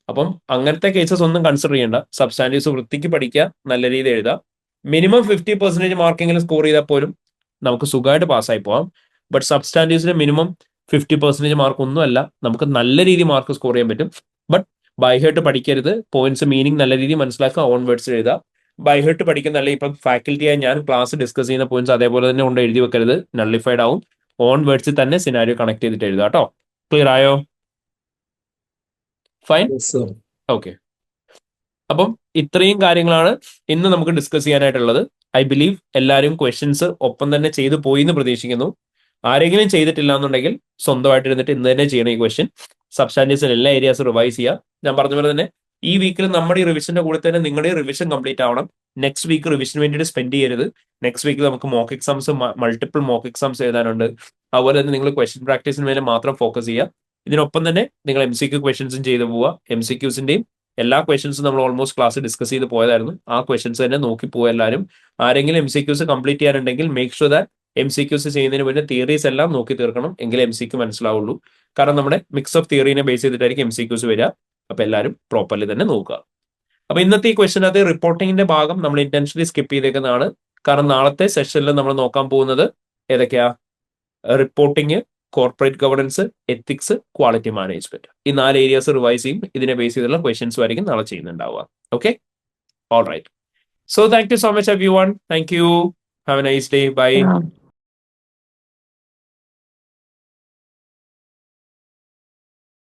അപ്പം അങ്ങനത്തെ കേസസ് ഒന്നും കൺസിഡർ ചെയ്യേണ്ട. സബ്സ്റ്റാൻറ്റീവ്സ് വൃത്തിക്ക് പഠിക്കുക, നല്ല രീതിയിൽ എഴുതുക. മിനിമം 50% മാർക്കെങ്കിലും സ്കോർ ചെയ്താൽ പോലും നമുക്ക് സുഖമായിട്ട് പാസ്സായി പോവാം. ബട്ട് സബ്സ്റ്റാൻറ്റീവ്സിന് മിനിമം 50% മാർക്ക് ഒന്നുമല്ല, നമുക്ക് നല്ല രീതിയിൽ മാർക്ക് സ്കോർ ചെയ്യാൻ പറ്റും. ബട്ട് ബൈഹേർട്ട് പഠിക്കരുത്, പോയിന്റ്സ് മീനിങ് നല്ല രീതിയിൽ മനസ്സിലാക്കുക, ഓൺ വേർഡ്സ് എഴുതുക. ബൈഹേർട്ട് പഠിക്കുന്നല്ല, ഇപ്പം ഫാക്കൽറ്റിയായി ഞാൻ ക്ലാസ് ഡിസ്കസ് ചെയ്യുന്ന പോയിന്റ്സ് അതേപോലെ തന്നെ കൊണ്ട് എഴുതി വെക്കരുത്, നള്ളിഫൈഡ് ആവും. ഓൺ വേർഡ്സിൽ തന്നെ സിനാരിയോ കണക്ട് ചെയ്തിട്ട് എഴുതുക കേട്ടോ. ക്ലിയർ ആയോ? Fine, okay. അപ്പം ഇത്രയും കാര്യങ്ങളാണ് ഇന്ന് നമുക്ക് ഡിസ്കസ് ചെയ്യാനായിട്ടുള്ളത്. ഐ ബിലീവ് എല്ലാവരും ക്വസ്റ്റ്യൻസ് ഒപ്പം തന്നെ ചെയ്തു പോയി എന്ന് പ്രതീക്ഷിക്കുന്നു. ആരെങ്കിലും ചെയ്തിട്ടില്ല എന്നുണ്ടെങ്കിൽ സ്വന്തമായിട്ട് ഇരുന്നിട്ട് ഇന്ന് തന്നെ ചെയ്യണം ഈ ക്വസ്റ്റ്യൻ. സബ്സ്റ്റാൻറ്റീവ്സിൽ എല്ലാ ഏരിയാസും റിവൈസ് ചെയ്യുക. ഞാൻ പറഞ്ഞ പോലെ തന്നെ ഈ വീക്കിൽ നമ്മുടെ ഈ റിവിഷന്റെ കൂടെ തന്നെ നിങ്ങളുടെ റിവിഷൻ കംപ്ലീറ്റ് ആവണം. നെക്സ്റ്റ് വീക്ക് റിവിഷന് വേണ്ടിയിട്ട് സ്പെൻഡ് ചെയ്യരുത്. നെക്സ്റ്റ് വീക്കിൽ നമുക്ക് mock exams, multiple mock exams എഴുതാനുണ്ട്. അതുപോലെ തന്നെ നിങ്ങൾ ക്വസ്റ്റ്യൻ പ്രാക്ടീസിന് മേലെ മാത്രം ഫോക്കസ് ചെയ്യുക. ഇതിനൊപ്പം തന്നെ നിങ്ങൾ MCQ ക്വസ്റ്റ്യൻസും ചെയ്തു പോവുക. MCQസിന്റെയും എല്ലാ ക്വസ്റ്റ്യൻസും നമ്മൾ ഓൾമോസ്റ്റ് ക്ലാസ് ഡിസ്കസ് ചെയ്ത് പോയതായിരുന്നു. ആ ക്വസ്റ്റ്യൻസ് തന്നെ നോക്കി പോവുക എല്ലാവരും. ആരെങ്കിലും MCQs കംപ്ലീറ്റ് ചെയ്യാനുണ്ടെങ്കിൽ മേക്ക് ഷുവർ ദാറ്റ് MCQs ചെയ്യുന്നതിന് മുന്നേ തിയറീസ് എല്ലാം നോക്കി തീർക്കണം, എങ്കിലേ MCQ മനസ്സിലാവുള്ളൂ. കാരണം നമ്മുടെ മിക്സ് ഓഫ് തിയറീനെ ബേസ് ചെയ്തിട്ടായിരിക്കും MCQs വരിക. അപ്പൊ എല്ലാവരും പ്രോപ്പർലി തന്നെ നോക്കുക. അപ്പൊ ഇന്നത്തെ ഈ ക്വസ്റ്റ്യനകത്ത് റിപ്പോർട്ടിങ്ങിന്റെ ഭാഗം നമ്മൾ ഇന്റൻഷനലി സ്കിപ്പ് ചെയ്തേക്കുന്നതാണ്. കാരണം നാളത്തെ സെഷനിൽ നമ്മൾ നോക്കാൻ പോകുന്നത് ഏതൊക്കെയാ? Reporting, corporate governance, ethics, quality management. ഈ 4 ഏരിയാസ് റിവൈസ് ചെയ്യും. ഇതിനെ ബേസ് ചെയ്തുള്ള ക്വസ്റ്റ്യൻസ് ആയിരിക്കും നാളെ ചെയ്യുന്നുണ്ടാവുക. Okay, all right. So thank you so much everyone. Thank you. Have a nice day. Bye.